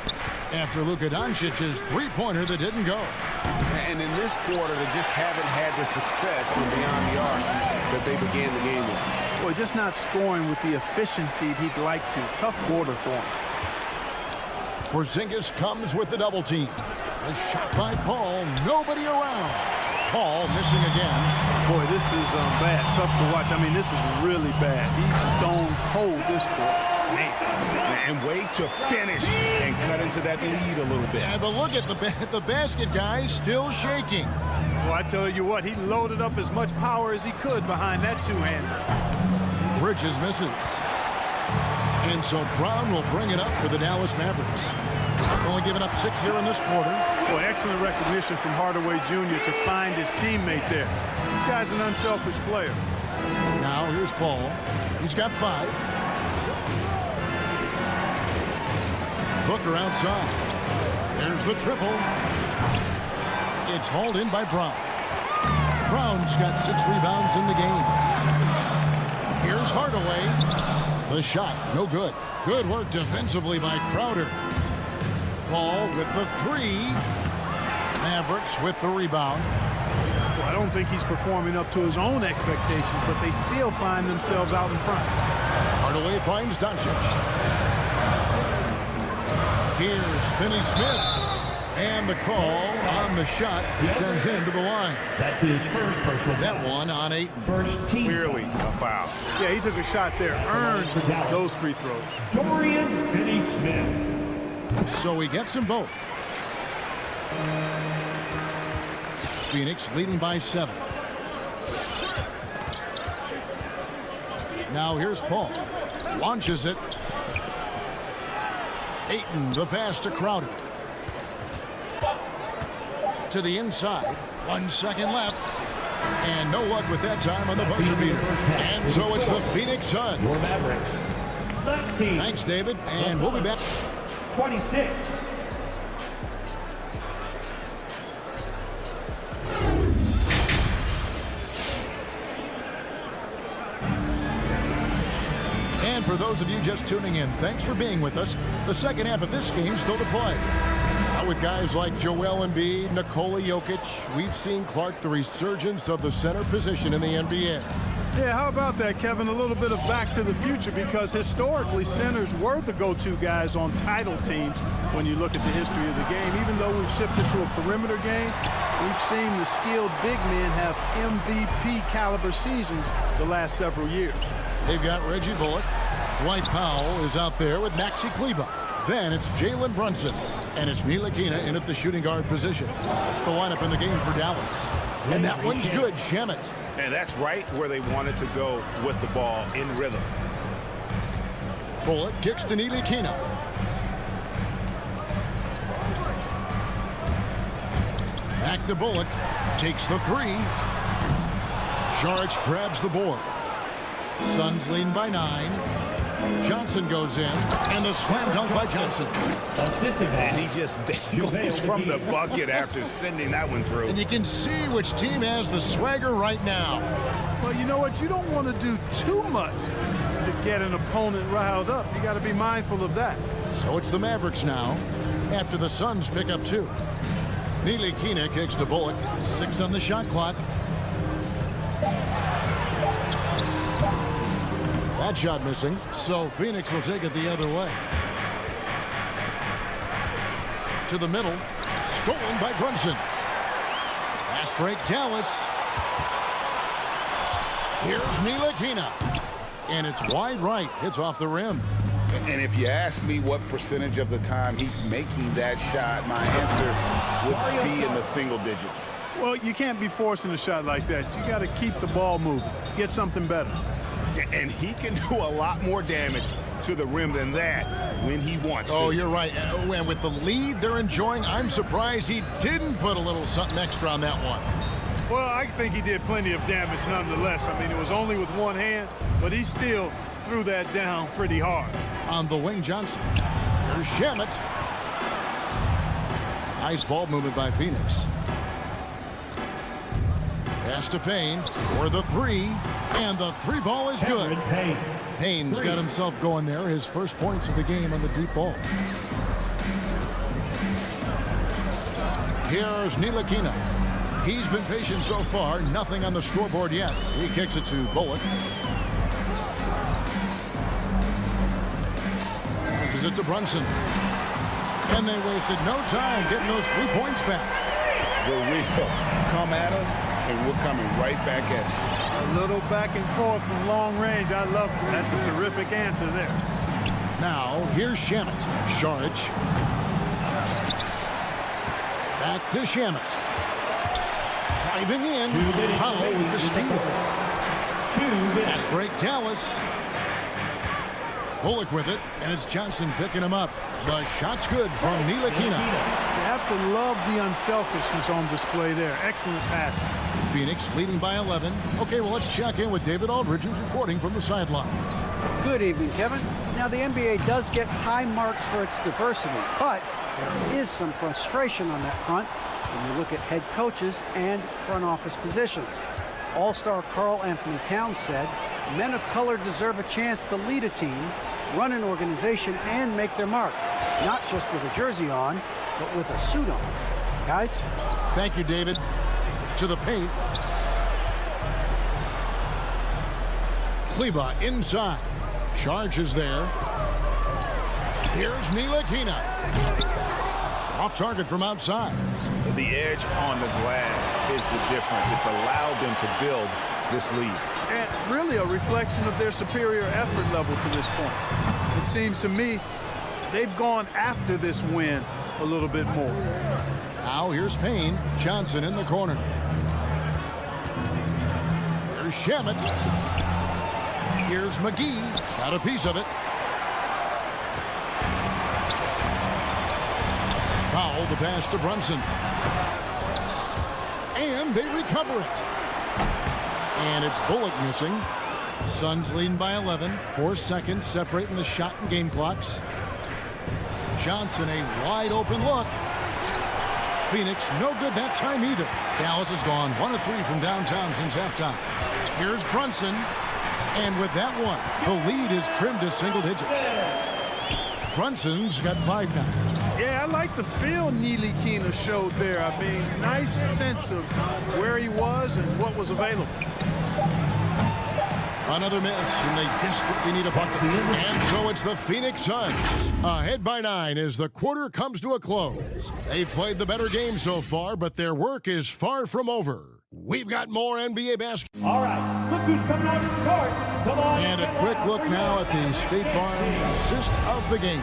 after Luka Doncic's three-pointer that didn't go. And in this quarter, they just haven't had the success from beyond the arc that they began the game with. Well, just not scoring with the efficiency he'd like to. Tough quarter for him. Porzingis comes with the double team. A shot by Paul. Nobody around. Paul missing again. Boy, this is bad. Tough to watch. I mean, this is really bad. He's stone cold this quarter. And wait to finish and cut into that lead a little bit. Yeah, but look at the basket guy still shaking. Well, I tell you what, he loaded up as much power as he could behind that two-hander. Bridges misses. And so Brown will bring it up for the Dallas Mavericks. Only giving up 6 here in this quarter. Boy, excellent recognition from Hardaway Jr. to find his teammate there. This guy's an unselfish player. Now here's Paul. He's got 5. Booker outside. There's the triple. It's hauled in by Brown. Brown's got 6 rebounds in the game. Here's Hardaway. The shot, no good. Good work defensively by Crowder. Paul with the 3. Mavericks with the rebound. Well, I don't think he's performing up to his own expectations, but they still find themselves out in front. Hardaway finds Doncic. Here's Finney-Smith. And the call on the shot he sends into the line. That's his first personal. That one on 8. First team. Clearly a foul. Yeah, he took a shot there, earned those free throws. Dorian Finney-Smith. So he gets them both. Phoenix leading by 7. Now here's Paul. Launches it. Ayton, the pass to Crowder. To the inside. 1 second left. And no luck with that time on the buzzer beater. And so it's the Phoenix Suns. Your Mavericks. 19. Thanks, David. And we'll be back. 26. And for those of you just tuning in, thanks for being with us. The second half of this game still to play. Now with guys like Joel Embiid, Nikola Jokic, we've seen, Clark, the resurgence of the center position in the NBA. Yeah, how about that, Kevin? A little bit of back to the future, because historically centers were the go-to guys on title teams when you look at the history of the game. Even though we've shifted to a perimeter game, we've seen the skilled big men have MVP caliber seasons the last several years. They've got Reggie Bullock. Dwight Powell is out there with Maxi Kleber. Then it's Jalen Brunson. And it's Ntilikina in at the shooting guard position. That's the lineup in the game for Dallas. And that one's good, Shamet. And that's right where they wanted to go with the ball in rhythm. Bullock kicks to Ntilikina. Back to Bullock. Takes the 3. Saric grabs the board. Suns leading by 9. Johnson goes in, and the slam dunk by Johnson. And he just goes from the bucket after sending that one through. And you can see which team has the swagger right now. Well, you know what? You don't want to do too much to get an opponent riled up. You got to be mindful of that. So it's the Mavericks now, after the Suns pick up 2. Ntilikina kicks to Bullock. 6 on the shot clock. That shot missing, so Phoenix will take it the other way. To the middle, stolen by Brunson. Fast break, Dallas. Here's Ntilikina, and it's wide right. It's off the rim. And if you ask me what percentage of the time he's making that shot, my answer would be in the single digits. Well, you can't be forcing a shot like that. You got to keep the ball moving. Get something better. And he can do a lot more damage to the rim than that when he wants to. Oh, you're right. And with the lead they're enjoying, I'm surprised he didn't put a little something extra on that one. Well, I think he did plenty of damage nonetheless. I mean, it was only with one hand, but he still threw that down pretty hard. On the wing, Johnson. Here's Shamet. Nice ball movement by Phoenix. Pass to Payne for the three, and the three ball is good. Payne's got himself going there, his first points of the game on the deep ball. Here's Ntilikina. He's been patient so far, nothing on the scoreboard yet. He kicks it to Bullock. Passes it to Brunson. And they wasted no time getting those 3 points back. The real come at us, and we're coming right back at you. A little back and forth from long range. I love it. That's a terrific answer there. Now, here's Shamet. Saric. Back to Shamet. Driving in. Powell with the steal. Fast break, Dallas. Bullock with it, and it's Johnson picking him up. The shot's good from Ntilikina. You have to love the unselfishness on display there. Excellent passing. Phoenix leading by 11. Okay, well, let's check in with David Aldridge, who's reporting from the sidelines. Good evening, Kevin. Now, the NBA does get high marks for its diversity, but there is some frustration on that front when you look at head coaches and front office positions. All-star Karl Anthony Towns said, men of color deserve a chance to lead a team, run an organization, and make their mark. Not just with a jersey on, but with a suit on. Guys? Thank you, David. To the paint. Kleba inside. Charges there. Here's Ntilikina. Off target from outside. The edge on the glass is the difference. It's allowed them to build this lead. And really a reflection of their superior effort level to this point. It seems to me they've gone after this win a little bit more. Now here's Payne. Johnson in the corner. Here's Shamet. Here's McGee. Got a piece of it. Powell, the pass to Brunson. And they recover it. And it's Bullock missing. Suns leading by 11. 4 seconds separating the shot and game clocks. Johnson, a wide open look. Phoenix, no good that time either. Dallas has gone 1 of 3 from downtown since halftime. Here's Brunson. And with that one, the lead is trimmed to single digits. Brunson's got 5 now. Yeah, I like the feel Ntilikina showed there. I mean, nice sense of where he was and what was available. Another miss, and they desperately need a bucket. And so it's the Phoenix Suns, ahead by 9 as the quarter comes to a close. They've played the better game so far, but their work is far from over. We've got more NBA basketball. All right, look who's coming out to start. Come on. And a quick look now at the State Farm assist of the game.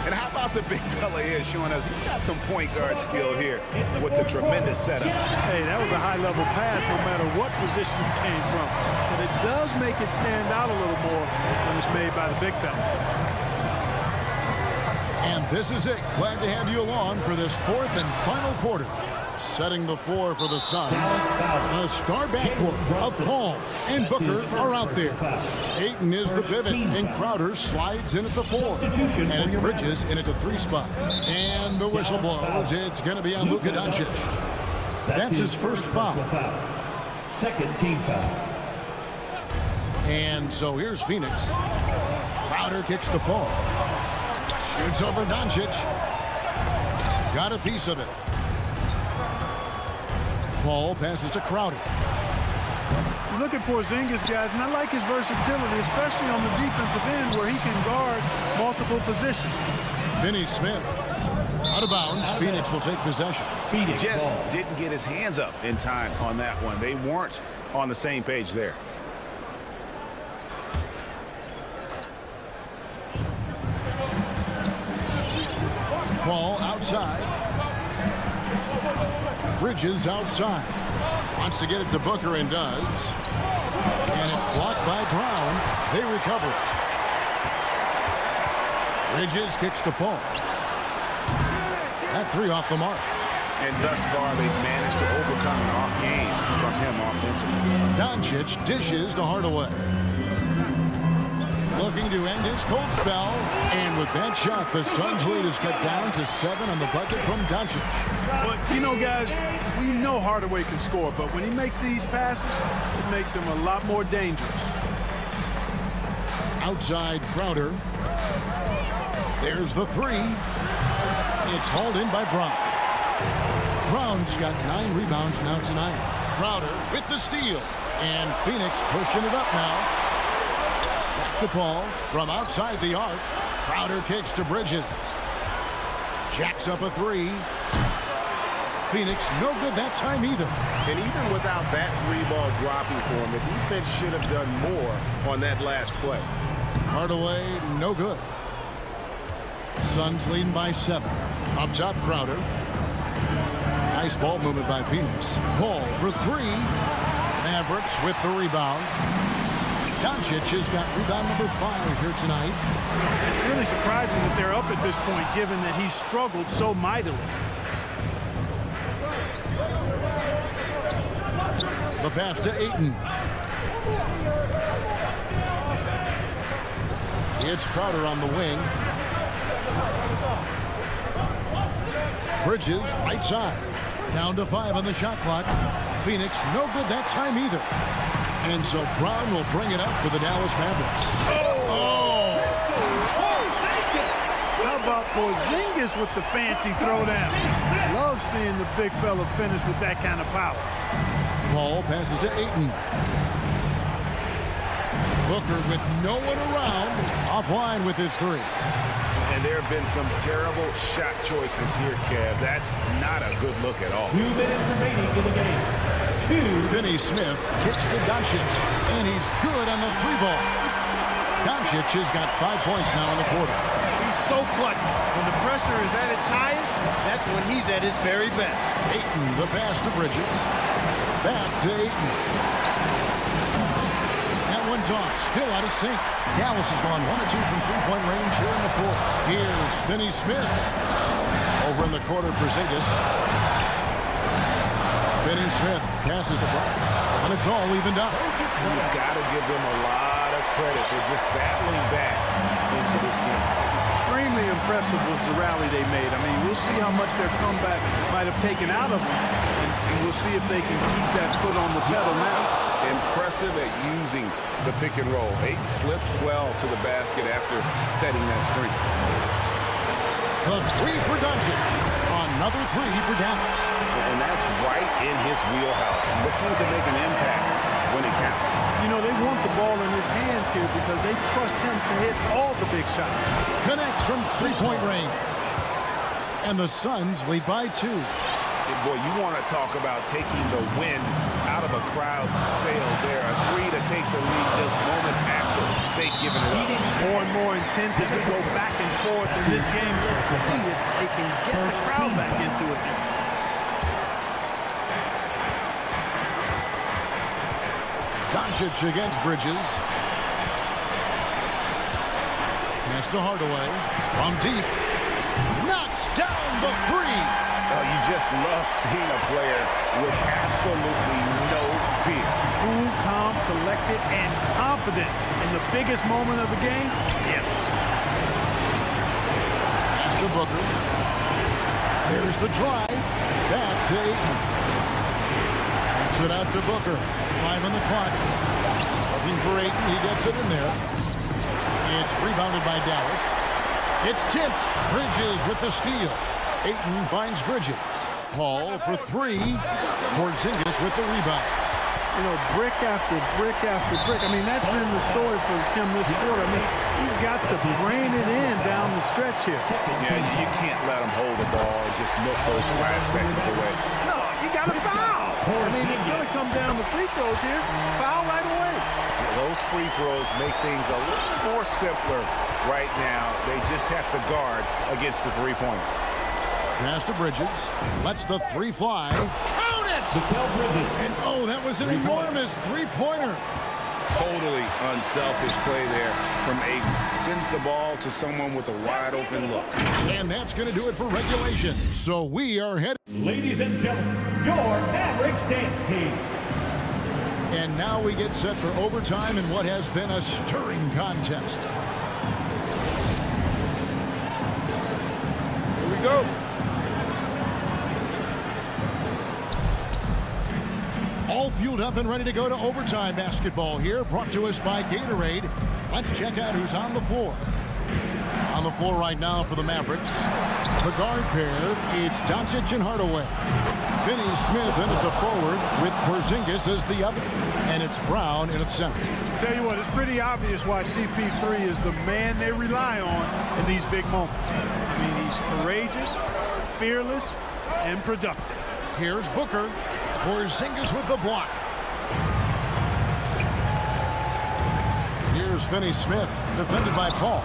And how about the big fella here showing us he's got some point guard skill here with the tremendous setup. Hey, that was a high-level pass no matter what position it came from. But it does make it stand out a little more when it's made by the big fella. And this is it. Glad to have you along for this 4th and final quarter. Setting the floor for the Suns. The star backcourt of Paul and Booker are out there. Ayton is the pivot, and Crowder slides in at the 4. And it's Bridges in at the 3 spot. And the whistle blows. It's going to be on Luka Doncic. That's his first foul. Second team foul. And so here's Phoenix. Crowder kicks to Paul. Shoots over Doncic. Got a piece of it. Paul passes to Crowder. You look at Porzingis, guys, and I like his versatility, especially on the defensive end where he can guard multiple positions. Finney Smith. Out of bounds. Phoenix will take possession. He just didn't get his hands up in time on that one. They weren't on the same page there. Paul outside. Bridges outside. Wants to get it to Booker and does. And it's blocked by Brown. They recover it. Bridges kicks to Paul. That three off the mark. And thus far, they've managed to overcome an off game from him offensively. Doncic dishes to Hardaway. Looking to end his cold spell. And with that shot, the Suns' lead is cut down to 7 on the bucket from Doncic. But, you know, guys, we know Hardaway can score, but when he makes these passes, it makes him a lot more dangerous. Outside Crowder. There's the three. It's hauled in by Brown. Brown's got 9 rebounds now tonight. Crowder with the steal. And Phoenix pushing it up now. Back the ball from outside the arc. Crowder kicks to Bridges. Jacks up a three. Phoenix no good that time either. And even without that three ball dropping for him, the defense should have done more on that last play. Hardaway no good. Suns leading by 7. Up top Crowder. Nice ball movement by Phoenix. Paul for three. Mavericks with the rebound. Doncic has got rebound number 5 here tonight. It's really surprising that they're up at this point, given that he struggled so mightily. The pass to Ayton. It's Crowder on the wing. Bridges right side. Down to 5 on the shot clock. Phoenix no good that time either. And so Brown will bring it up for the Dallas Mavericks. Oh! How about Porzingis with the fancy throwdown? Love seeing the big fella finish with that kind of power. Paul passes to Ayton. Booker with no one around. Offline with his three. And there have been some terrible shot choices here, Kev. That's not a good look at all. 2 minutes remaining in the game. Finney Smith kicks to Doncic. And he's good on the three ball. Doncic has got 5 points now in the quarter. He's so clutch. When the pressure is at its highest, that's when he's at his very best. Ayton, the pass to Bridges. Back to Ayton. That one's off. Still out of sync. Dallas has gone 1 of 2 from three-point range here in the fourth. Here's Finney Smith. Over in the corner, Porzingis. Finney Smith passes the ball. And it's all evened up. You've got to give them a lot of credit for just battling back into this game. Extremely impressive was the rally they made. I mean, we'll see how much their comeback might have taken out of them. And we'll see if they can keep that foot on the pedal now. Impressive at using the pick and roll. Ayton slips well to the basket after setting that screen. The three for Doncic. Another three for Dallas. And that's right in his wheelhouse. Looking to make an impact when it counts. You know, they want the ball in his hands here because they trust him to hit all the big shots. Connects from three-point range. And the Suns lead by 2. And boy, you want to talk about taking the wind out of a crowd's sails there. A three to take the lead just moments after they've given it up. More and more intense as we go back and forth in this game. Let's see if they can get the crowd back into it. Doncic against Bridges. Pass to Hardaway. From deep. Knocks down the three. Oh, you just love seeing a player with absolutely no fear. Cool, calm, collected, and confident in the biggest moment of the game. Yes. Pass to Booker. There's the drive. Back to Ayton. Gets it out to Booker. 5 on the clock. Looking for Ayton. He gets it in there. It's rebounded by Dallas. It's tipped. Bridges with the steal. Ayton finds Bridges. Paul for three. Porzingis with the rebound. You know, brick after brick after brick. I mean, that's been the story for him this quarter. I mean, he's got to brain it in down the stretch here. Yeah, you can't let him hold the ball and just milk those last seconds away. No, you got to foul. I mean, it's going to come down to free throws here. Foul right away. Those free throws make things a little more simpler right now. They just have to guard against the three-pointer. Pass to Bridges. Lets the three fly. Count it! And oh, that was an enormous three-pointer. totally unselfish play there from Ayton. Sends the ball to someone with a wide open look. And that's going to do it for regulation. So we are headed. Ladies and gentlemen, your Mavericks dance team. And now we get set for overtime in what has been a stirring contest. Here we go. All fueled up and ready to go to overtime basketball here, brought to us by Gatorade. Let's check out who's on the floor. On the floor right now for the Mavericks, the guard pair, it's Doncic and Hardaway. Finney Smith in at the forward with Porzingis as the other. And it's Brown in at center. Tell you what, it's pretty obvious why CP3 is the man they rely on in these big moments. I mean, he's courageous, fearless, and productive. Here's Booker. Porzingis with the block. Here's Finney Smith, defended by Paul.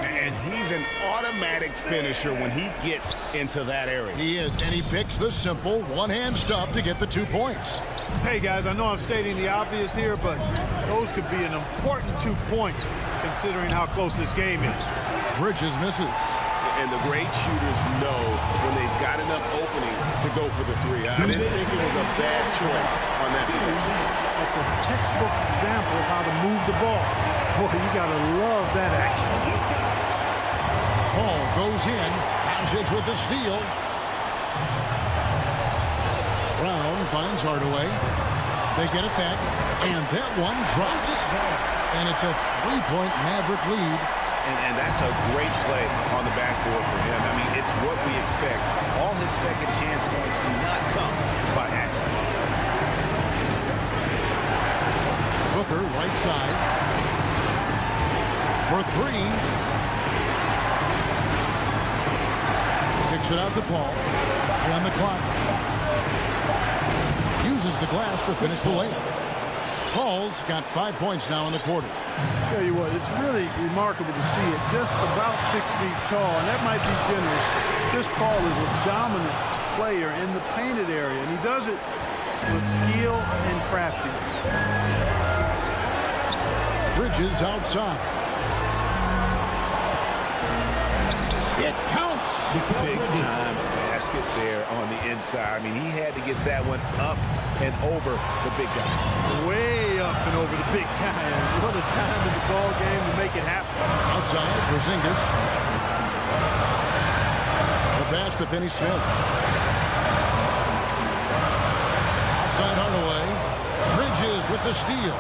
And he's an automatic finisher when he gets into that area. He is, and he picks the simple one-hand stuff to get the 2 points. Hey, guys, I know I'm stating the obvious here, but those could be an important 2 points considering how close this game is. Bridges misses. And the great shooters know when they've got enough opening to go for the three. I didn't think it was a bad choice on that possession. That's a textbook example of how to move the ball. Boy, you got to love that action. Paul goes in. Doncic with the steal. Brown finds Hardaway. They get it back, and that one drops. And it's a 3-point Maverick lead. And that's a great play on the backboard for him. I mean, it's what we expect. All his second chance points do not come by accident. Booker, right side. For 3. Kicks it out to Paul. On the clock. Uses the glass to finish the layup. Paul's got 5 points now in the quarter. Tell you what, it's really remarkable to see it. Just about 6 feet tall, and that might be generous. Chris Paul is a dominant player in the painted area, and he does it with skill and craftiness. Bridges outside. It counts. Big time basket there on the inside. I mean, he had to get that one up and over the big guy. Way up and over the big guy. And what a time in the ball game to make it happen. Outside, Porzingis. The pass to Finney Smith. Outside Hardaway. Bridges with the steal.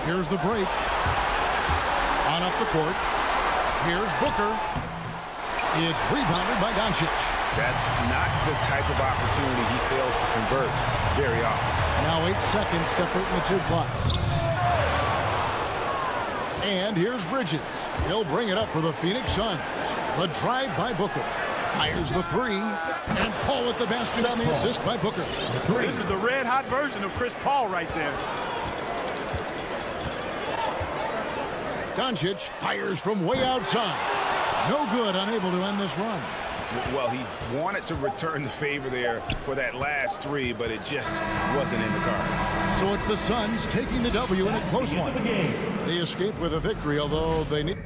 Here's the break. On up the court. Here's Booker. It's rebounded by Doncic. That's not the type of opportunity he fails to convert very often. Now 8 seconds separating the 2 clocks. And here's Bridges. He'll bring it up for the Phoenix Suns. The drive by Booker. Fires the 3. And Paul at the basket on the assist by Booker. This is the red-hot version of Chris Paul right there. Doncic fires from way outside. No good, unable to end this run. Well, he wanted to return the favor there for that last 3, but it just wasn't in the cards. So it's the Suns taking the W in a close one. They escape with a victory, although they need...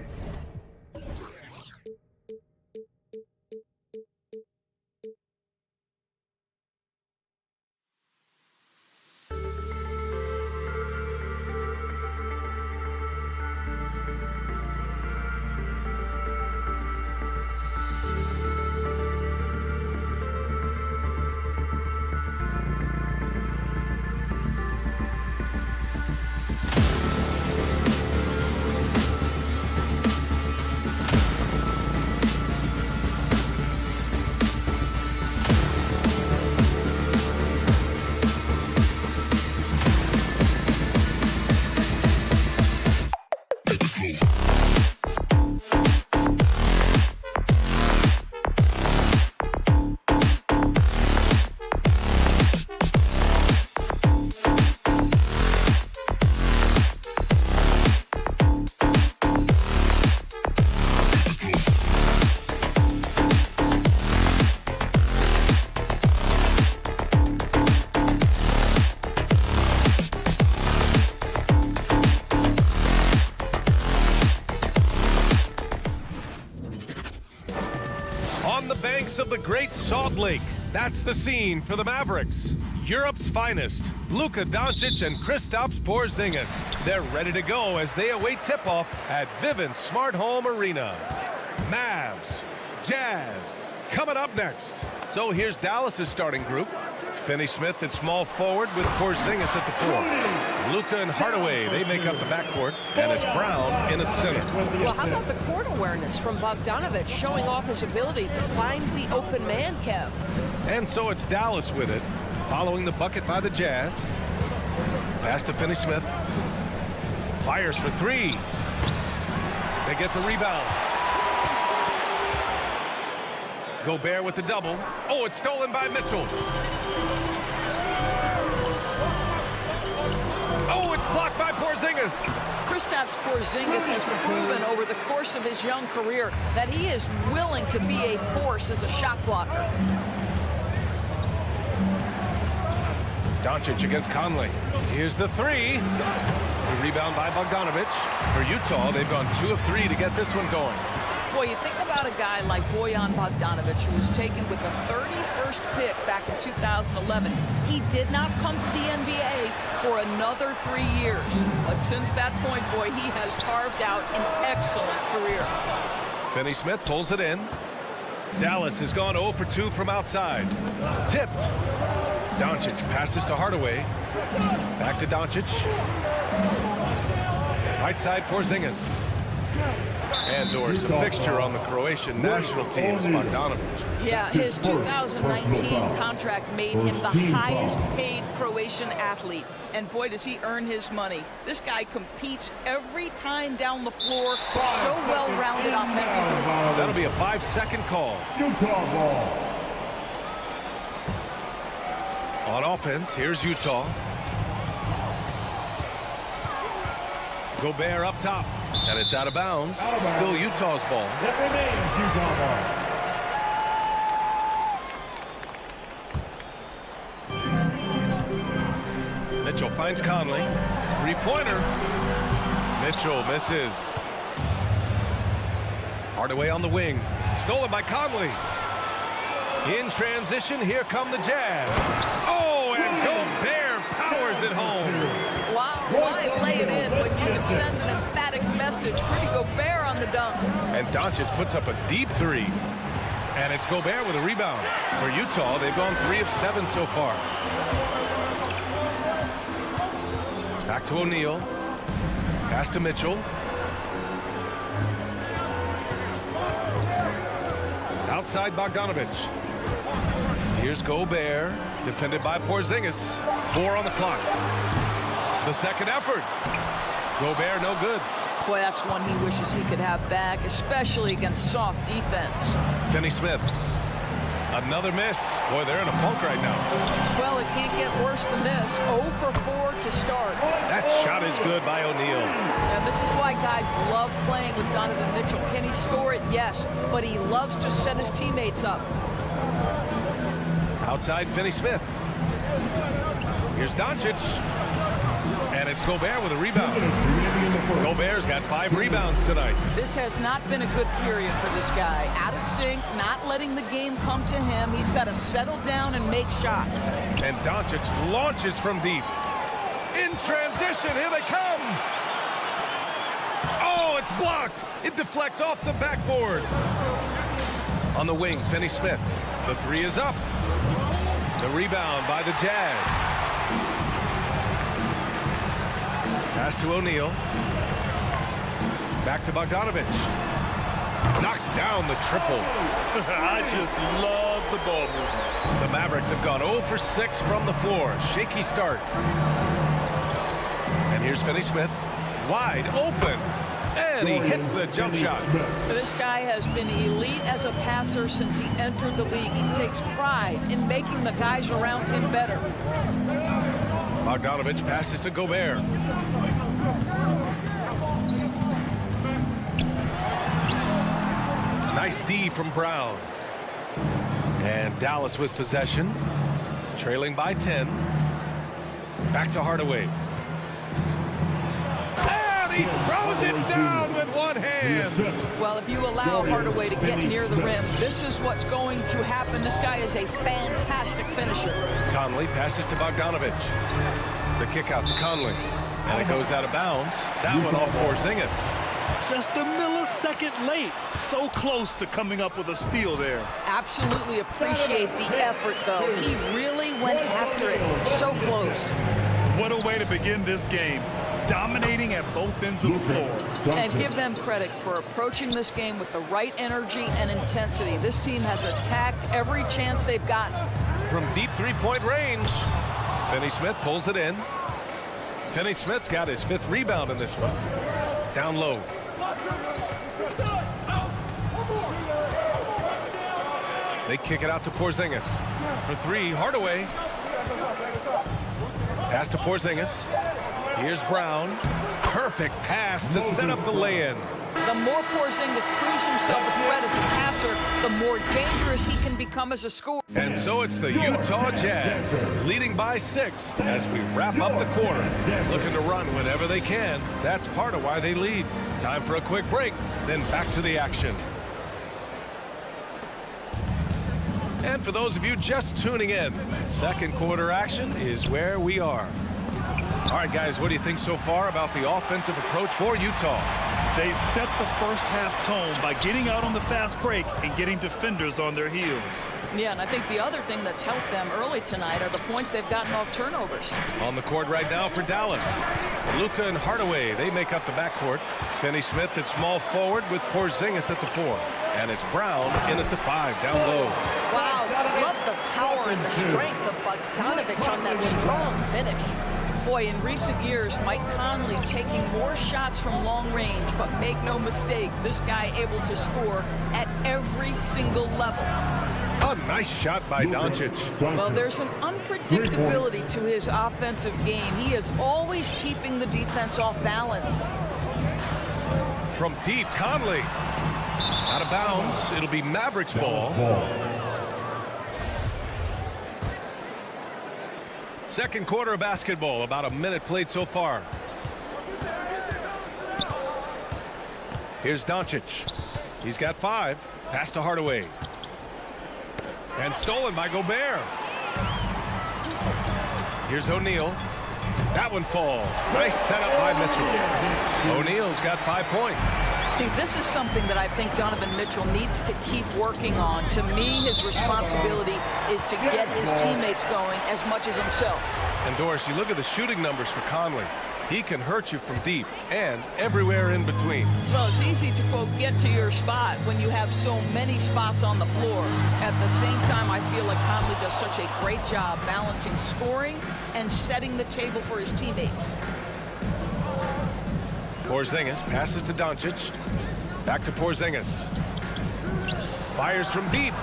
of the Great Salt Lake. That's the scene for the Mavericks. Europe's finest, Luka Doncic and Kristaps Porzingis. They're ready to go as they await tip-off at Vivint Smart Home Arena. Mavs, Jazz, coming up next. So here's Dallas's starting group. Finney-Smith at small forward with Porzingis at the 4. Luka and Hardaway, they make up the backcourt, and it's Brown in at the center. Well, how about the court awareness from Bogdanovic showing off his ability to find the open man, Kev? And so it's Dallas with it, following the bucket by the Jazz. Pass to Finney-Smith. Fires for 3. They get the rebound. Gobert with the double. Oh, it's stolen by Mitchell. Oh, it's blocked by Porzingis. Kristaps Porzingis has proven over the course of his young career that he is willing to be a force as a shot blocker. Doncic against Conley. Here's the 3. The rebound by Bogdanovic. For Utah, they've gone 2 of 3 to get this one going. Boy, you think about a guy like Bojan Bogdanovic, who was taken with the 31st pick back in 2011. He did not come to the NBA for another 3 years. But since that point, boy, he has carved out an excellent career. Finney-Smith pulls it in. Dallas has gone 0 for 2 from outside. Tipped. Doncic passes to Hardaway. Back to Doncic. Right side, Porzingis. Andor's a fixture on the Croatian national team is Bogdanovic. Yeah, his 2019 contract made him the highest paid Croatian athlete. And boy, does he earn his money. This guy competes every time down the floor. So well-rounded offensively. That'll be a 5-second call. Utah ball. On offense, here's Utah. Gobert up top. And it's out of bounds. Still Utah's ball. That remains Utah ball. Mitchell finds Conley. 3-pointer. Mitchell misses. Hardaway on the wing. Stolen by Conley. In transition, here come the Jazz. Oh, and Gobert powers it home. Wow, why lay it in when you can send an emphatic message? Rudy Gobert on the dunk. And Doncic puts up a deep 3. And it's Gobert with a rebound. For Utah, they've gone 3 of 7 so far. Back to O'Neal. Pass to Mitchell. Outside Bogdanovic. Here's Gobert, defended by Porzingis. 4 on the clock. The second effort. Gobert no good. Boy, that's one he wishes he could have back, especially against soft defense. Finney-Smith. Another miss. Boy, they're in a funk right now. Well, it can't get worse than this. 0 for 4 to start. That shot is good by O'Neal. And this is why guys love playing with Donovan Mitchell. Can he score it? Yes. But he loves to set his teammates up. Outside Finney-Smith. Here's Doncic. And it's Gobert with a rebound. Gobert's got 5 rebounds tonight. This has not been a good period for this guy. Out of sync, not letting the game come to him. He's got to settle down and make shots. And Doncic launches from deep. In transition, here they come. Oh, it's blocked. It deflects off the backboard. On the wing, Finney-Smith. The 3 is up. The rebound by the Jazz. Pass to O'Neal. Back to Bogdanovic. Knocks down the triple. I just love the ball movement. The Mavericks have gone 0 for 6 from the floor. Shaky start. And here's Finney-Smith. Wide open. And he hits the jump shot. This guy has been elite as a passer since he entered the league. He takes pride in making the guys around him better. Bogdanovic passes to Gobert. Nice D from Brown. And Dallas with possession. Trailing by 10. Back to Hardaway. And he throws it down with one hand. Well, if you allow Hardaway to get near the rim, this is what's going to happen. This guy is a fantastic finisher. Conley passes to Bogdanovic. The kick out to Conley. And it goes out of bounds. That one off Porzingis. Just a millisecond late. So close to coming up with a steal there. Absolutely appreciate the effort, though. He really went after it. So close. What a way to begin this game. Dominating at both ends of the floor. And give them credit for approaching this game with the right energy and intensity. This team has attacked every chance they've gotten. From deep three-point range, Finney-Smith pulls it in. Finney-Smith's got his 5th rebound in this one. Down low. They kick it out to Porzingis. For 3, Hardaway. Pass to Porzingis. Here's Brown. Perfect pass to set up the lay-in. The more Porzingis proves himself a threat as a passer, the more dangerous he can become as a scorer. And so it's the Utah Jazz leading by 6 as we wrap up the quarter. Looking to run whenever they can. That's part of why they lead. Time for a quick break, then back to the action. And for those of you just tuning in, second quarter action is where we are. All right, guys, what do you think so far about the offensive approach for Utah? They set the first half tone by getting out on the fast break and getting defenders on their heels. Yeah, and I think the other thing that's helped them early tonight are the points they've gotten off turnovers. On the court right now for Dallas. Luka and Hardaway, they make up the backcourt. Finney-Smith at small forward with Porzingis at the 4. And it's Brown in at the 5, down low. Wow, love the power and the strength of Bogdanovic on that strong finish. Boy, in recent years, Mike Conley taking more shots from long range, but make no mistake, this guy able to score at every single level. A nice shot by Doncic. Well, there's an unpredictability to his offensive game. He is always keeping the defense off balance. From deep, Conley. Out of bounds, it'll be Mavericks ball. Second quarter of basketball, about a minute played so far. Here's Doncic. He's got 5. Pass to Hardaway. And stolen by Gobert. Here's O'Neal. That one falls. Nice setup by Mitchell. O'Neal's got 5 points. See, this is something that I think Donovan Mitchell needs to keep working on. To me, his responsibility is to get his teammates going as much as himself. And Doris, you look at the shooting numbers for Conley. He can hurt you from deep and everywhere in between. Well, it's easy to, quote, get to your spot when you have so many spots on the floor. At the same time, I feel like Conley does such a great job balancing scoring and setting the table for his teammates. Porzingis passes to Doncic. Back to Porzingis. Fires from deep.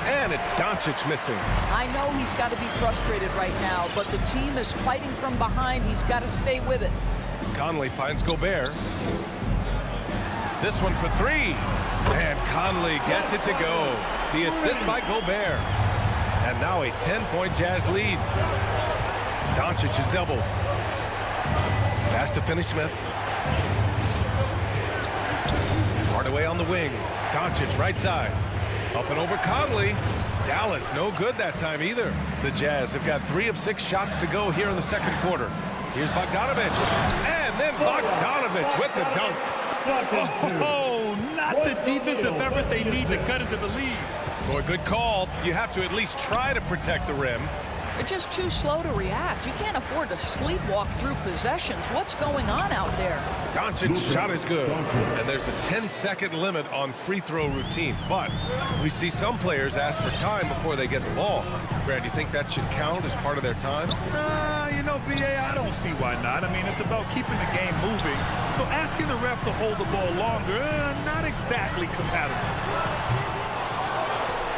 And it's Doncic missing. I know he's got to be frustrated right now, but the team is fighting from behind. He's got to stay with it. Conley finds Gobert. This one for 3. And Conley gets it to go. The assist by Gobert. And now a 10-point Jazz lead. Doncic is doubled. Pass to Finney-Smith. Hardaway on the wing. Doncic right side. Up and over Conley. Dallas no good that time either. The Jazz have got 3 of 6 shots to go here in the second quarter. Here's Bogdanovic. And then Bogdanovic with the dunk. Oh, not the defensive effort they need to cut into the lead. Boy, good call. You have to at least try to protect the rim. They're just too slow to react. You can't afford to sleepwalk through possessions. What's going on out there? Doncic's shot is good. And there's a 10-second limit on free throw routines. But we see some players ask for time before they get the ball. Brad, do you think that should count as part of their time? You know, B.A., I don't see why not. I mean, it's about keeping the game moving. So asking the ref to hold the ball longer, not exactly compatible.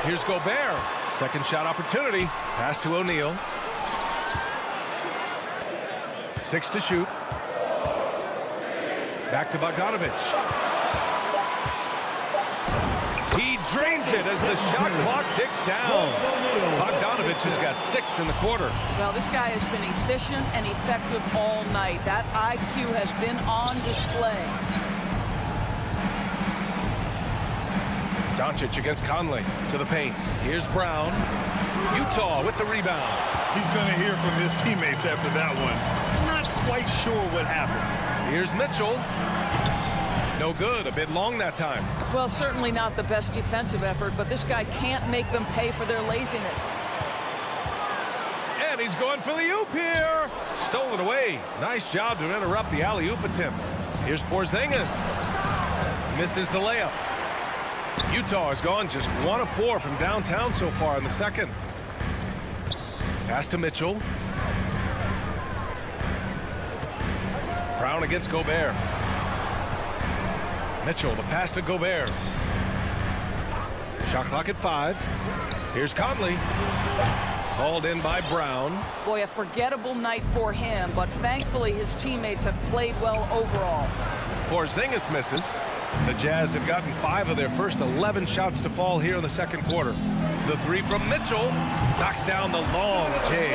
Here's Gobert. Second shot opportunity. Pass to O'Neal. 6 to shoot. Back to Bogdanovic. He drains it as the shot clock ticks down. Bogdanovich has got 6 in the quarter. Well, this guy has been efficient and effective all night. That IQ has been on display. Doncic against Conley to the paint. Here's Brown. Utah with the rebound. He's going to hear from his teammates after that one. Not quite sure what happened. Here's Mitchell. No good. A bit long that time. Well, certainly not the best defensive effort, but this guy can't make them pay for their laziness. And he's going for the oop here. Stolen away. Nice job to interrupt the alley-oop attempt. Here's Porzingis. Misses the layup. Utah has gone just 1 of 4 from downtown so far in the second. Pass to Mitchell. Brown against Gobert. Mitchell, the pass to Gobert. Shot clock at 5. Here's Conley. Called in by Brown. Boy, a forgettable night for him, but thankfully his teammates have played well overall. Porzingis misses. The Jazz have gotten 5 of their first 11 shots to fall here in the second quarter. The 3 from Mitchell knocks down the long J.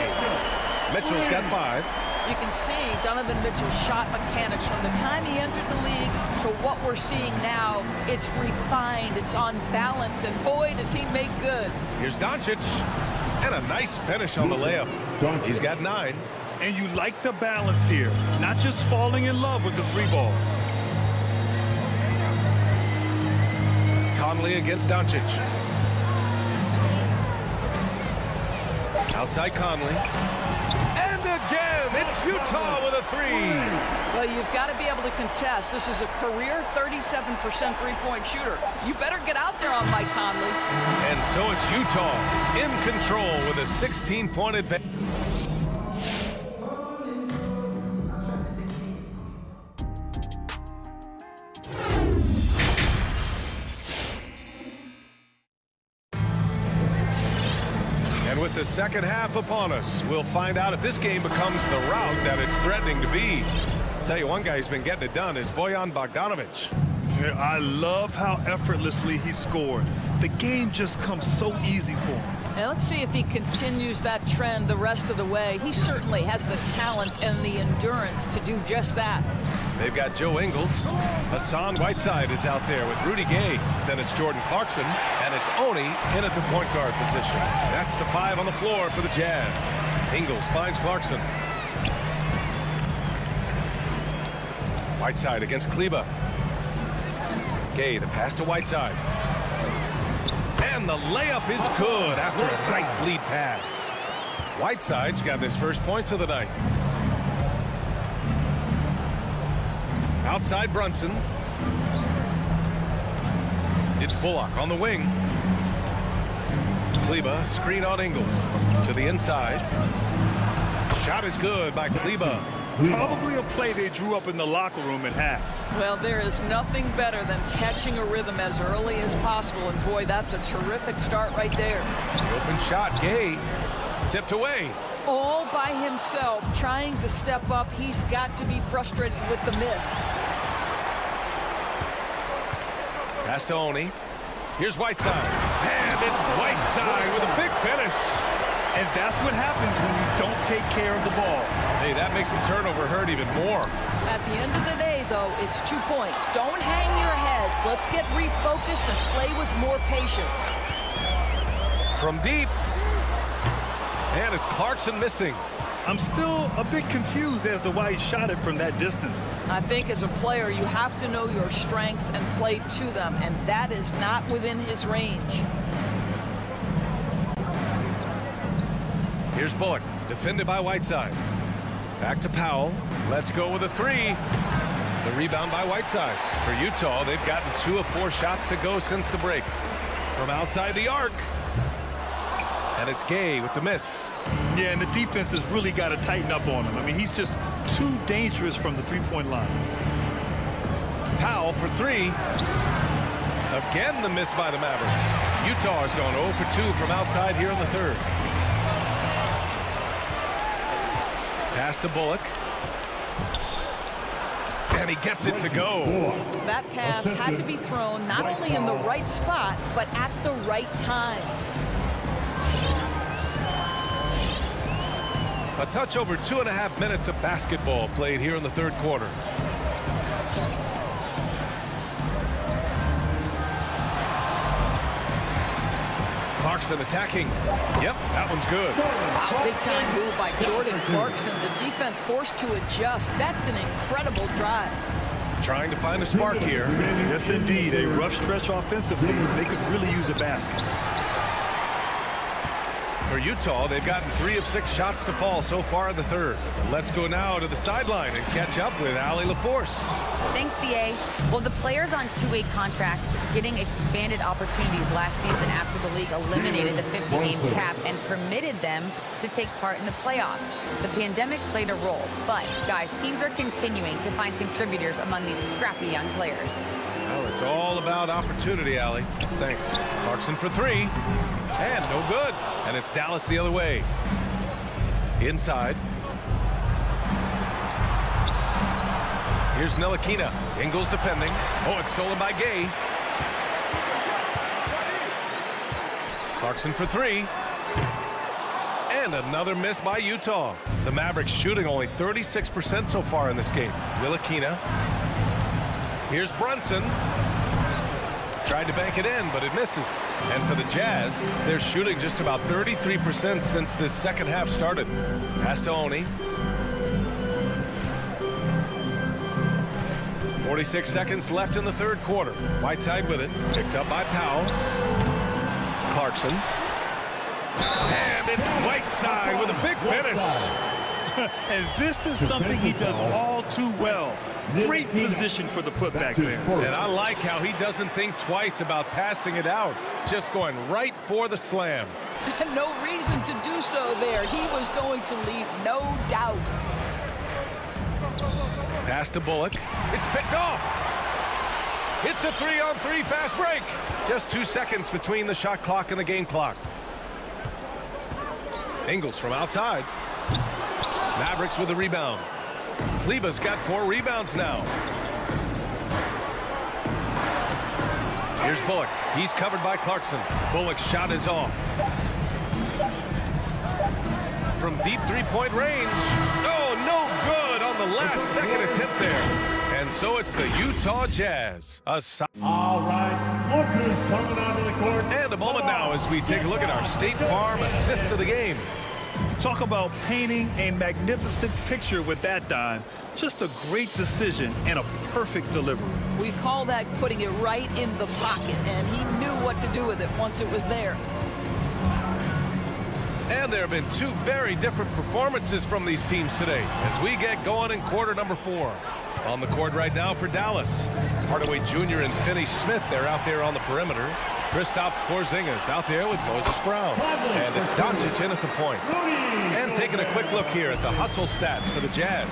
Mitchell's got 5. You can see Donovan Mitchell's shot mechanics from the time he entered the league to what we're seeing now. It's refined, it's on balance, and boy, does he make good. Here's Doncic, and a nice finish on the layup. He's got 9. And you like the balance here, not just falling in love with the 3 ball. Conley against Doncic. Outside Conley. And again, it's Utah with a 3. Well, you've got to be able to contest. This is a career 37% three-point shooter. You better get out there on Mike Conley. And so it's Utah in control with a 16-point advantage. With the second half upon us, we'll find out if this game becomes the rout that it's threatening to be. I'll tell you, one guy who's been getting it done is Bojan Bogdanovich. I love how effortlessly he scored. The game just comes so easy for him. Now let's see if he continues that trend the rest of the way. He certainly has the talent and the endurance to do just that. They've got Joe Ingles. Hassan Whiteside is out there with Rudy Gay. Then it's Jordan Clarkson. And it's Oni in at the point guard position. That's the 5 on the floor for the Jazz. Ingles finds Clarkson. Whiteside against Kleba. Gay, the pass to Whiteside. And the layup is good after a nice lead pass. Whiteside's got his first points of the night. Outside Brunson. It's Bullock on the wing. Kleba, screen on Ingles. To the inside. Shot is good by Kleba. Probably a play they drew up in the locker room at half. Well, there is nothing better than catching a rhythm as early as possible. And boy, that's a terrific start right there. The open shot, Gay. Tipped away. All by himself, trying to step up. He's got to be frustrated with the miss. Pass to Oni. Here's Whiteside. And it's Whiteside with a big finish. And that's what happens when you don't take care of the ball. Hey, that makes the turnover hurt even more. At the end of the day, though, it's 2 points. Don't hang your heads. Let's get refocused and play with more patience. From deep. And it's Clarkson missing. I'm still a bit confused as to why he shot it from that distance. I think as a player, you have to know your strengths and play to them, and that is not within his range. Here's Bullock, defended by Whiteside. Back to Powell. Let's go with a 3. The rebound by Whiteside. For Utah, they've gotten 2 of 4 shots to go since the break. From outside the arc. And it's Gay with the miss. Yeah, and the defense has really got to tighten up on him. I mean, he's just too dangerous from the three-point line. Powell for 3. Again, the miss by the Mavericks. Utah has gone 0 for 2 from outside here in the third. Pass to Bullock. And he gets it to go. That pass had to be thrown not only in the right spot, but at the right time. A touch over 2.5 minutes of basketball played here in the third quarter. Clarkson attacking. Yep, that one's good. Wow, big time move by Jordan Clarkson. The defense forced to adjust. That's an incredible drive. Trying to find a spark here. Yes, indeed. A rough stretch offensively. They could really use a basket. For Utah, they've gotten 3 of 6 shots to fall so far in the third. Let's go now to the sideline and catch up with Allie LaForce. Thanks, BA. Well, the players on two-way contracts getting expanded opportunities last season after the league eliminated the 50-game cap and permitted them to take part in the playoffs. The pandemic played a role, but, guys, teams are continuing to find contributors among these scrappy young players. Well, it's all about opportunity, Allie. Thanks. Clarkson for 3. And no good. And it's Dallas the other way. Inside. Here's Ntilikina. Ingles defending. Oh, it's stolen by Gay. Clarkson for 3. And another miss by Utah. The Mavericks shooting only 36% so far in this game. Ntilikina. Here's Brunson. Tried to bank it in, but it misses. And for the Jazz, they're shooting just about 33% since this second half started. Pass to Oni. 46 seconds left in the third quarter. Whiteside with it. Picked up by Powell. Clarkson. And it's Whiteside with a big finish. And this is something he does all too well. Great position for the putback there. And I like how he doesn't think twice about passing it out. Just going right for the slam. No reason to do so there. He was going to leave, no doubt. Pass to Bullock. It's picked off. It's a 3-on-3 fast break. Just 2 seconds between the shot clock and the game clock. Ingles from outside. Mavericks with the rebound. Kleba's got 4 rebounds now. Here's Bullock. He's covered by Clarkson. Bullock's shot is off. From deep three-point range. Oh, no good on the last second attempt there. And so it's the Utah Jazz. All right, lookers coming onto the court. And a moment now as we take a look at our State Farm assist of the game. Talk about painting a magnificent picture with that dime. Just a great decision and a perfect delivery. We call that putting it right in the pocket, and he knew what to do with it once it was there. And there have been 2 very different performances from these teams today as we get going in quarter number 4. On the court right now for Dallas. Hardaway Jr. and Finney Smith, they're out there on the perimeter. Kristaps Porzingis out there with Moses Brown. And it's Doncic in at the point. And taking a quick look here at the hustle stats for the Jazz.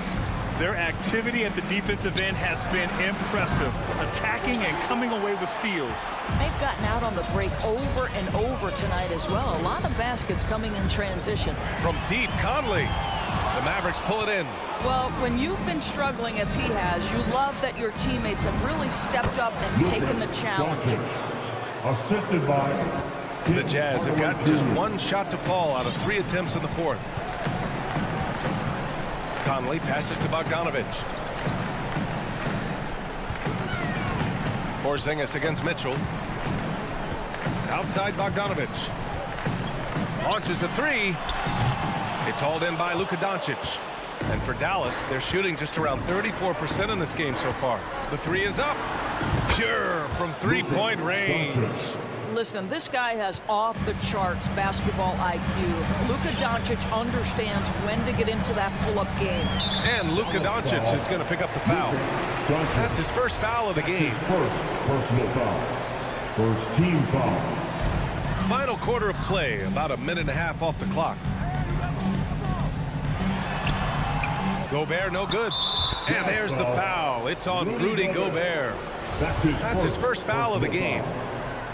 Their activity at the defensive end has been impressive, attacking and coming away with steals. They've gotten out on the break over and over tonight as well. A lot of baskets coming in transition. From deep, Conley. The Mavericks pull it in. Well, when you've been struggling as he has, you love that your teammates have really stepped up and taken the challenge. Assisted by the Jazz have gotten just 1 shot to fall out of 3 attempts in the fourth. Conley passes to Bogdanovic. Porzingis against Mitchell. Outside Bogdanovic. Launches a 3. It's hauled in by Luka Doncic. And for Dallas, they're shooting just around 34% in this game so far. The 3 is up. Pure from three-point range. Listen, this guy has off-the-charts basketball IQ. Luka Doncic understands when to get into that pull-up game. And Luka Doncic is going to pick up the foul. That's his first foul of the game. First personal foul. First team foul. Final quarter of play, about a minute and a half off the clock. Gobert, no good. And there's the foul. It's on Rudy Gobert. That's his first foul of the game.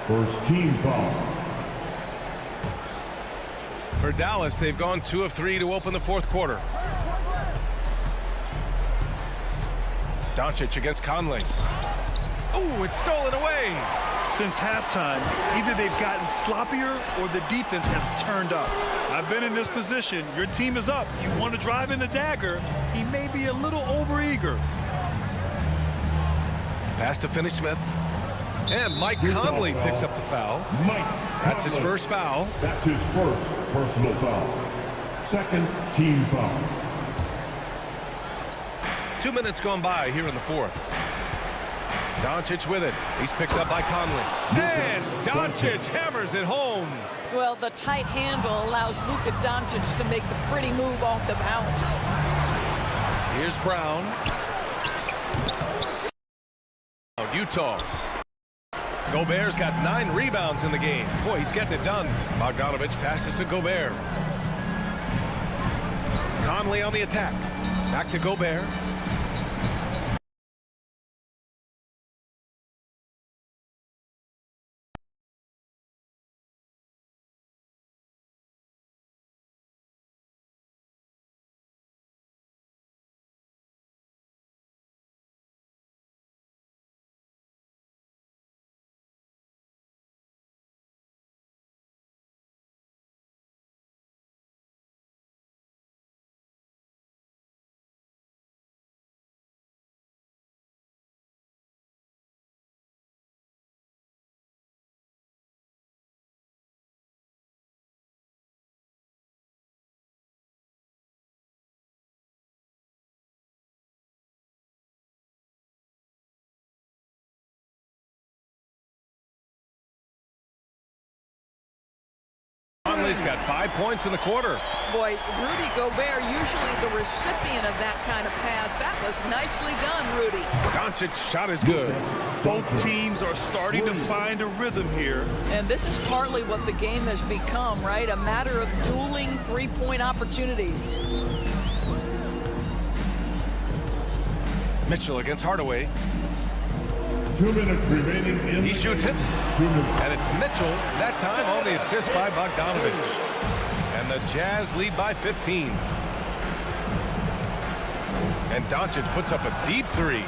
First team foul. For Dallas, they've gone 2 of 3 to open the fourth quarter. Doncic against Conley. Ooh, it's stolen away. Since halftime, either they've gotten sloppier or the defense has turned up. I've been in this position. Your team is up. You want to drive in the dagger. He may be a little overeager. Pass to Finney-Smith. And Mike Conley picks up the foul. That's his first foul. That's his first personal foul. Second team foul. 2 minutes gone by here in the fourth. Doncic with it. He's picked up by Conley. And Doncic hammers it home. Well, the tight handle allows Luka Doncic to make the pretty move off the bounce. Here's Brown. Utah. Gobert's got 9 rebounds in the game. Boy, he's getting it done. Bogdanovich passes to Gobert. Conley on the attack. Back to Gobert. Conley's got 5 points in the quarter. Boy, Rudy Gobert, usually the recipient of that kind of pass. That was nicely done, Rudy. Doncic shot is good. Both teams are starting to find a rhythm here. And this is partly what the game has become, right? A matter of dueling three-point opportunities. Mitchell against Hardaway. 2 minutes remaining in He shoots it. And it's Mitchell, that time on the assist by Bogdanovich. And the Jazz lead by 15. And Doncic puts up a deep three.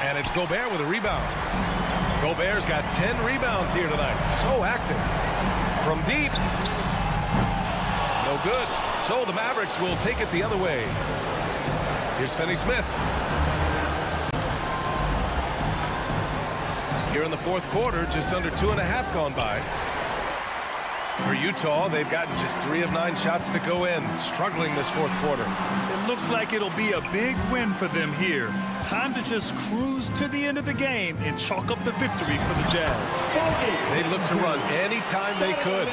And it's Gobert with a rebound. Gobert's got 10 rebounds here tonight. So active. From deep. No good. So the Mavericks will take it the other way. Here's Finney-Smith. Here in the fourth quarter, just under 2.5 gone by. For Utah, they've gotten just 3 of 9 shots to go in. Struggling this fourth quarter. It looks like it'll be a big win for them here. Time to just cruise to the end of the game and chalk up the victory for the Jazz. They look to run anytime they could.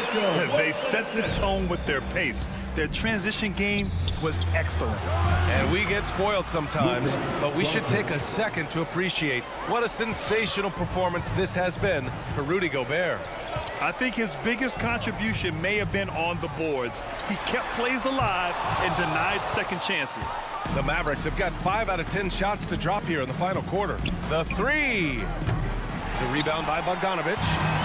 They set the tone with their pace. Their transition game was excellent. And we get spoiled sometimes, but we should take a second to appreciate what a sensational performance this has been for Rudy Gobert. I think his biggest contribution may have been on the boards. He kept plays alive and denied second chances. The Mavericks have got 5 out of 10 shots to drop here in the final quarter. The three. The rebound by Bogdanovich.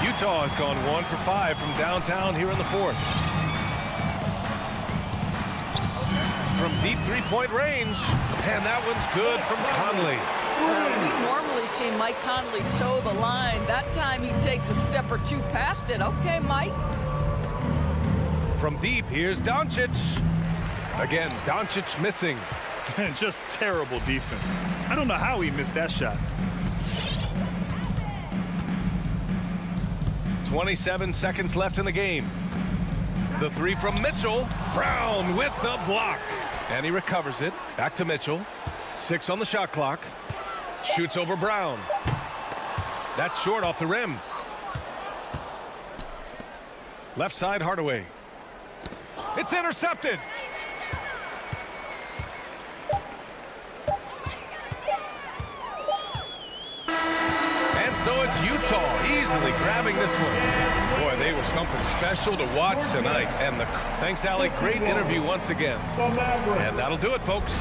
Utah has gone 1 for 5 from downtown here in the fourth. From deep three-point range. And that one's good from Conley. We normally see Mike Conley toe the line. That time he takes a step or two past it. Okay, Mike. From deep, here's Doncic. Again, Doncic missing. Just terrible defense. I don't know how he missed that shot. 27 seconds left in the game. The three from Mitchell. Brown with the block. And he recovers it. Back to Mitchell. 6 on the shot clock. Shoots over Brown. That's short off the rim. Left side, Hardaway. It's intercepted. And so it's Utah easily grabbing this one. Boy, they were something special to watch tonight. And thanks, Allie. Great interview once again. And that'll do it, folks.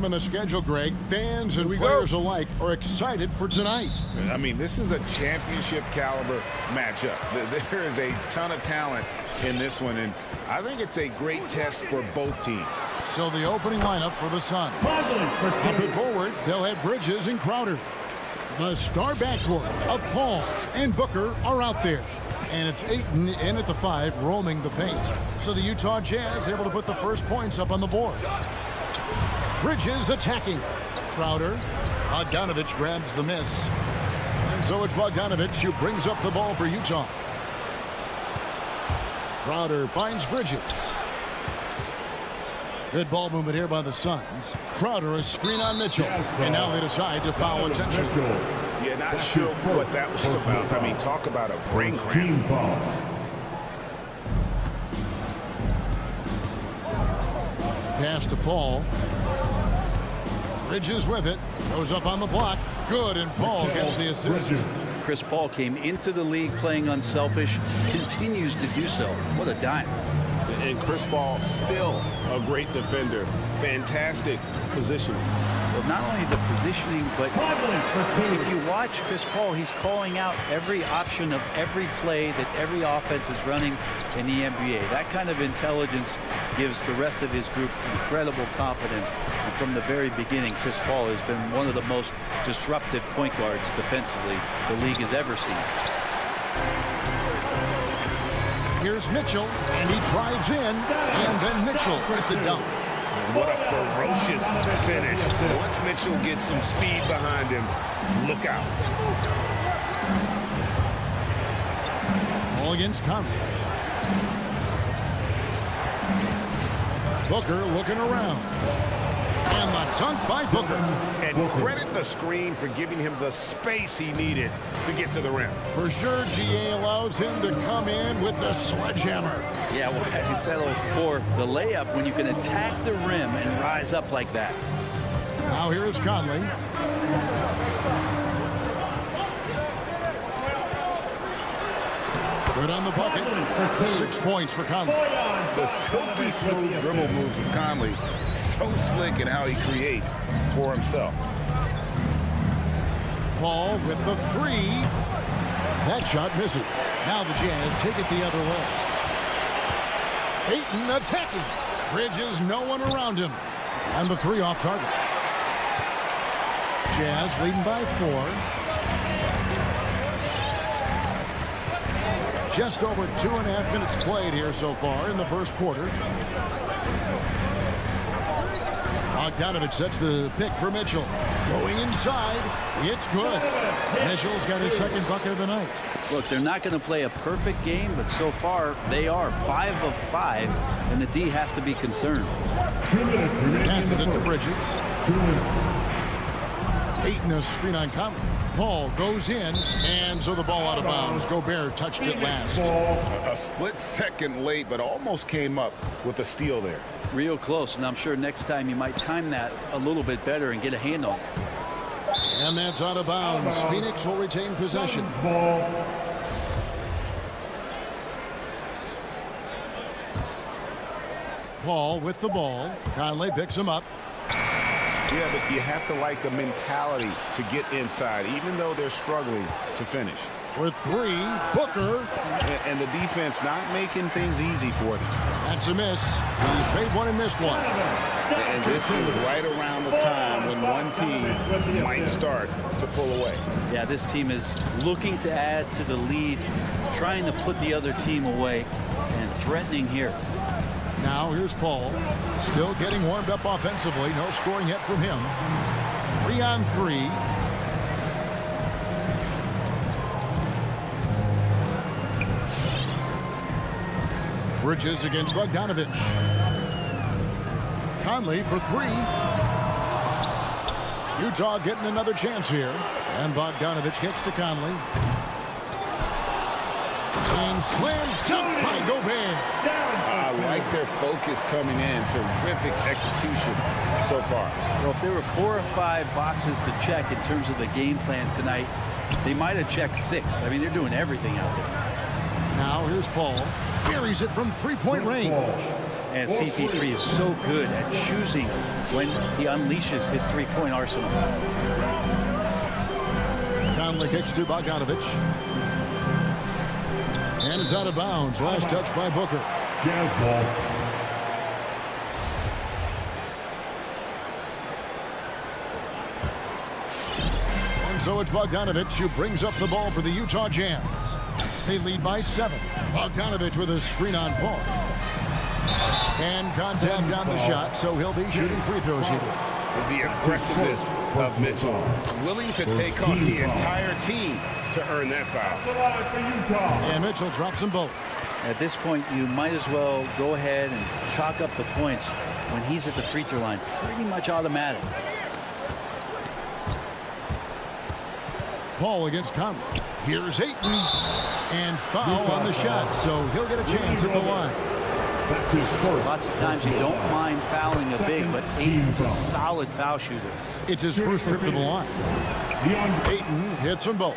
On the schedule, Greg, fans and players alike are excited for tonight. I mean, this is a championship caliber matchup. There is a ton of talent in this one, and I think it's a great test for both teams. So the opening lineup for the Suns. Up and forward, they'll have Bridges and Crowder. The star backcourt of Paul and Booker are out there. And it's Ayton in at the 5, roaming the paint. So the Utah Jazz able to put the first points up on the board. Bridges attacking. Crowder. Bogdanovich grabs the miss. And so it's Bogdanovich who brings up the ball for Utah. Crowder finds Bridges. Good ball movement here by the Suns. Crowder, a screen on Mitchell. And now they decide to foul intentionally. Yeah, not sure what that was about. I mean, talk about a brain cramp. Pass to Paul. Bridges with it. Goes up on the block. Good, and Paul gets the assist. Chris Paul came into the league playing unselfish, continues to do so. What a dime. And Chris Paul still a great defender. Fantastic positioning. Well, not only the positioning, but if you watch Chris Paul, he's calling out every option of every play that every offense is running in the NBA. That kind of intelligence gives the rest of his group incredible confidence. And from the very beginning, Chris Paul has been one of the most disruptive point guards defensively the league has ever seen. Here's Mitchell, and he drives in, and then Mitchell with the dunk. What a ferocious finish. Once Mitchell gets some speed behind him, look out. All against Conley. Booker looking around. And the dunk by Booker. And credit the screen for giving him the space he needed to get to the rim. For sure, GA allows him to come in with the sledgehammer. Yeah, well, I settled for the layup when you can attack the rim and rise up like that. Now here's Conley. Good on the bucket. 6 points for Conley. The silky smooth dribble moves of Conley. So slick in how he creates for himself. Paul with the 3. That shot misses. Now the Jazz take it the other way. Ayton attacking. Bridges, no one around him. And the 3 off target. Jazz leading by 4. Just over 2.5 minutes played here so far in the first quarter. Bogdanovich sets the pick for Mitchell. Going inside. It's good. Mitchell's got his second bucket of the night. Look, they're not going to play a perfect game, but so far they are 5 of 5, and the D has to be concerned. Passes it to Bridges. Ayton a screen on Conley. Paul goes in, and so the ball out of bounds. Gobert touched it last. A split second late, but almost came up with a steal there. Real close, and I'm sure next time you might time that a little bit better and get a hand on it. And that's out of bounds. Phoenix will retain possession. Paul with the ball. Conley picks him up. Yeah, but you have to like the mentality to get inside, even though they're struggling to finish. For 3, Booker. And the defense not making things easy for them. That's a miss. He's made one and missed one. And this is right around the time when one team might start to pull away. Yeah, this team is looking to add to the lead, trying to put the other team away, and threatening here. Now here's Paul. Still getting warmed up offensively. No scoring yet from him. 3 on 3. Bridges against Bogdanovich. Conley for 3. Utah getting another chance here. And Bogdanovich gets to Conley. And slam dunk by Gobert. I like their focus coming in. Terrific execution so far. Well, if there were 4 or 5 boxes to check in terms of the game plan tonight, they might have checked 6. I mean, they're doing everything out there. Now here's Paul. Buries it from 3-point range. And CP3 is so good at choosing when he unleashes his 3-point arsenal. Conley kicks to Bogdanovich. And it's out of bounds. Last touch by Booker. Jazz ball. And so it's Bogdanovich who brings up the ball for the Utah Jazz. They lead by 7. Bogdanovich with a screen on Paul. And contact on the shot, so he'll be shooting free throws here. The aggressiveness of Mitchell, willing to take on the entire team to earn that foul. And Mitchell drops them both. At this point, you might as well go ahead and chalk up the points when he's at the free throw line. Pretty much automatic. Paul against Conley. Here's Ayton. And foul on the shot, so he'll get a chance at the line. Lots of times you don't mind fouling a big, but Ayton's a solid foul shooter. It's his first trip to the line. Ayton hits them both.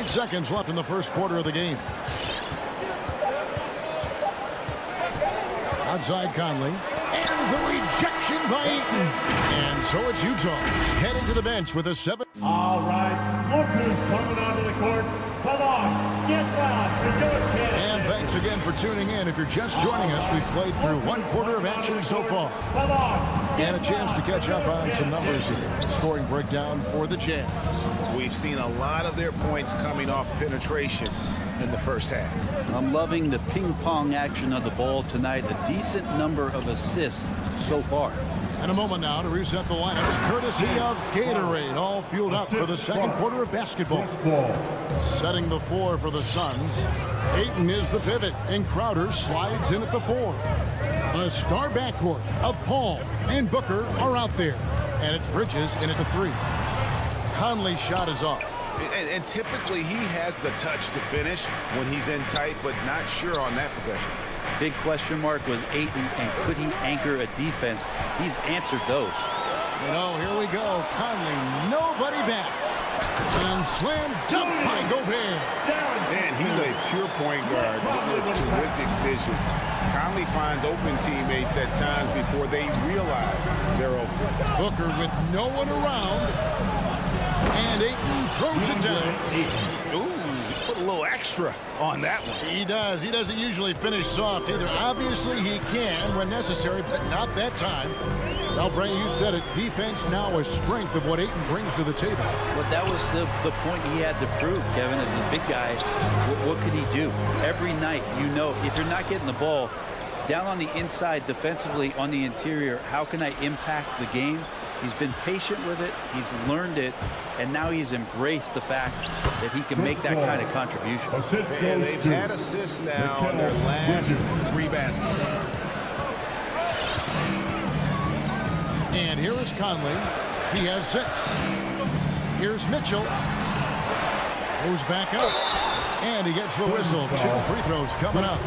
8 seconds left in the first quarter of the game. Outside Conley. And the rejection by Ayton. And so it's Utah heading to the bench with a 7. All right, look who's coming onto the court. Come on, get loud for your kid. And thanks again for tuning in. If you're just joining us, we've played through 1 quarter of action so far. Come on. And a chance to catch up on some numbers here. Scoring breakdown for the Jazz. We've seen a lot of their points coming off penetration in the first half. I'm loving the ping pong action of the ball tonight. A decent number of assists so far. And a moment now to reset the lineups, courtesy of Gatorade, all fueled up for the second quarter of basketball. Setting the floor for the Suns, Ayton is the pivot, and Crowder slides in at the 4. The star backcourt of Paul and Booker are out there, and it's Bridges in at the 3. Conley's shot is off. And typically he has the touch to finish when he's in tight, but not sure on that possession. Big question mark was Ayton, and could he anchor a defense? He's answered those. You know, here we go. Conley, nobody back. And slam dunk by Gobert. Man, he's a pure point guard with terrific vision. Conley finds open teammates at times before they realize they're open. Booker with no one around. And Ayton throws it down. Ooh, put a little extra on that one. He does. He doesn't usually finish soft either. Obviously, he can when necessary, but not that time. Well, Brent, you said it. Defense now a strength of what Ayton brings to the table. But that was the point he had to prove, Kevin, as a big guy. What could he do? Every night, you know, if you're not getting the ball down on the inside defensively on the interior, how can I impact the game? He's been patient with it. He's learned it. And now he's embraced the fact that he can make that kind of contribution. And they've had assists now on their last 3 baskets. And here is Conley. He has 6. Here's Mitchell. Goes back up. And he gets the whistle. 2 free throws coming up.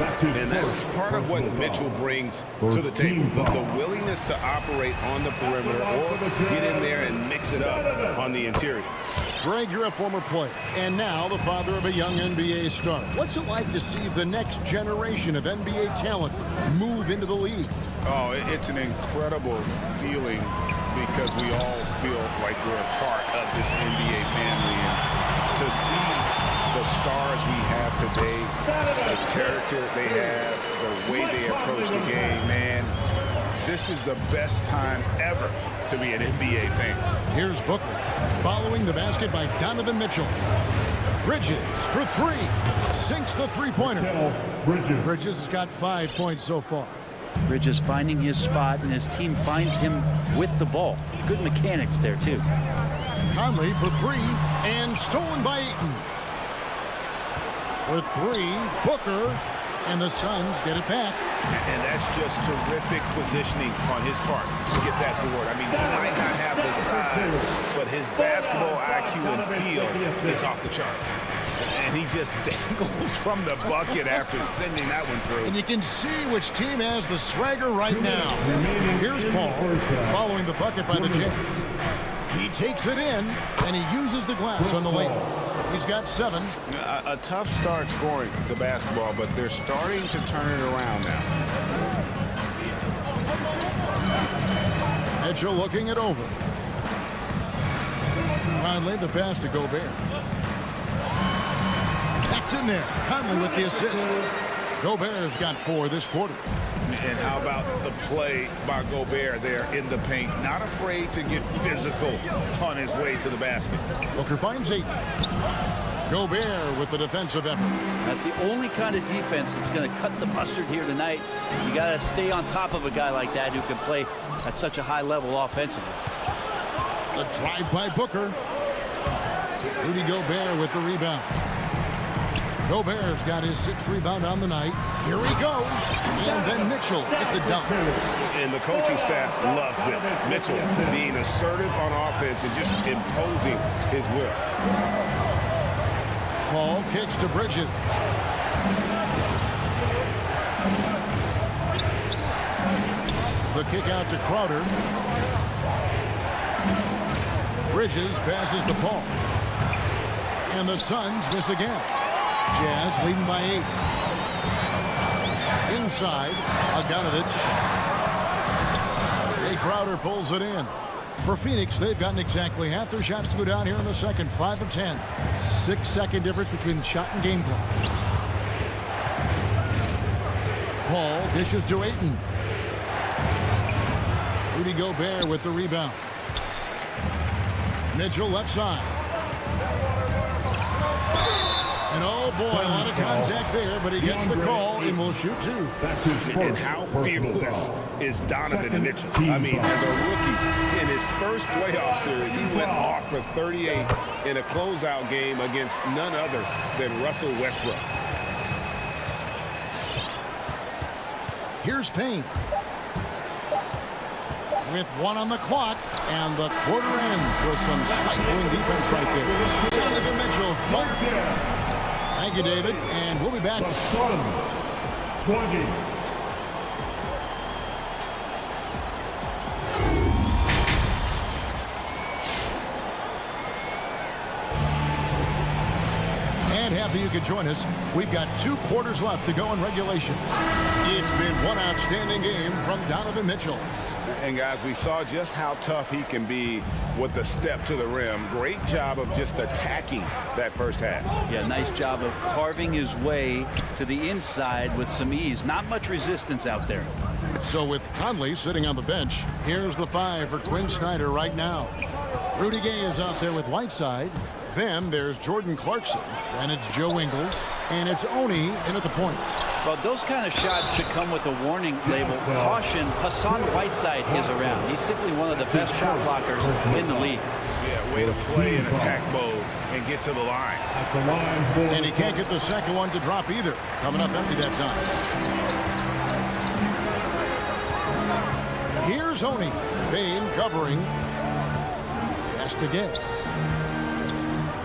And that's part of what Mitchell brings to the table. The willingness to operate on the perimeter or get in there and mix it up on the interior. Greg, you're a former player and now the father of a young NBA star. What's it like to see the next generation of NBA talent move into the league? Oh, it's an incredible feeling because we all feel like we're a part of this NBA family. And to see the stars we have today, the character they have, the way they approach the game, man, this is the best time ever to be an NBA fan. Here's Booker, following the basket by Donovan Mitchell. Bridges for 3, sinks the three-pointer. Bridges has got 5 points so far. Bridges finding his spot, and his team finds him with the ball. Good mechanics there, too. Conley for 3, and stolen by Ayton. For 3, Booker, and the Suns get it back. And that's just terrific positioning on his part to get that board. I mean, he might not have the size, but his basketball IQ and feel is off the charts. And he just dangles from the bucket after sending that one through. And you can see which team has the swagger right now. Here's Paul, following the bucket by the Jazz. He takes it in, and he uses the glass on the lane. He's got 7. A tough start scoring the basketball, but they're starting to turn it around now. Mitchell looking it over. Conley the pass to Gobert. That's in there. Conley with the assist. Gobert's got 4 this quarter. And how about the play by Gobert there in the paint? Not afraid to get physical on his way to the basket. Booker finds 8. Gobert with the defensive effort. That's the only kind of defense that's going to cut the mustard here tonight. You got to stay on top of a guy like that who can play at such a high level offensively. The drive by Booker. Rudy Gobert with the rebound. Gobert's got his 6th rebound on the night. Here he goes. And then Mitchell with the dunk. And the coaching staff loves this. Mitchell being assertive on offense and just imposing his will. Paul kicks to Bridges. The kick out to Crowder. Bridges passes to Paul. And the Suns miss again. Jazz leading by 8. Inside, Bogdanovich. Jay Crowder pulls it in. For Phoenix, they've gotten exactly half their shots to go down here in the second. 5 of 10. 6-second difference between the shot and game clock. Paul dishes to Ayton. Rudy Gobert with the rebound. Mitchell left side. And oh boy, a lot of contact there, but he gets the call and will shoot 2. And how fearless is Donovan Mitchell? I mean, as a rookie, in his first playoff series, he went off for 38 in a closeout game against none other than Russell Westbrook. Here's Payne. With 1 on the clock, and the quarter ends with some stifling defense right there. Donovan Mitchell. Thank you, David, and we'll be back. 20. And happy you could join us. We've got 2 quarters left to go in regulation. It's been one outstanding game from Donovan Mitchell. And guys, we saw just how tough he can be with the step to the rim. Great job of just attacking that first half. Yeah, nice job of carving his way to the inside with some ease. Not much resistance out there. So with Conley sitting on the bench, here's the 5 for Quinn Snyder right now. Rudy Gay is out there with Whiteside. Then there's Jordan Clarkson. And it's Joe Ingles. And it's Oni in at the point. Well, those kind of shots should come with a warning label. Caution, Hassan Whiteside is around. He's simply one of the best shot blockers in the league. Yeah, way to play in attack mode and get to the line. And he can't get the second one to drop either. Coming up empty that time. Here's Oni. Payne covering. Has to get.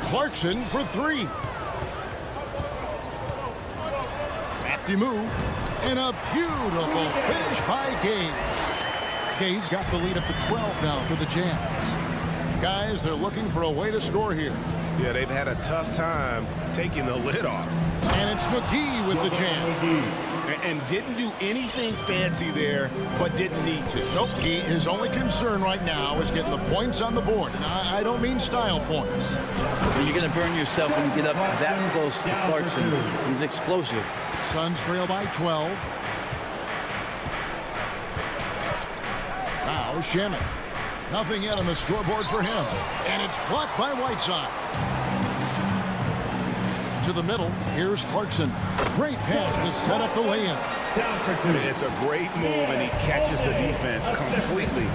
Clarkson for 3. Crafty move. And a beautiful finish by Gay. Gay's got the lead up to 12 now for the Jazz. Guys, they're looking for a way to score here. Yeah, they've had a tough time taking the lid off. And it's McGee with the jam. And didn't do anything fancy there, but didn't need to. Nope, his only concern right now is getting the points on the board. And I don't mean style points. You're going to burn yourself when you get up that close to Clarkson. He's explosive. Suns trail by 12. Now Shamet. Nothing yet on the scoreboard for him. And it's blocked by Whiteside. To the middle, here's Clarkson. Great pass to set up the lay-in. It's a great move, and he catches the defense completely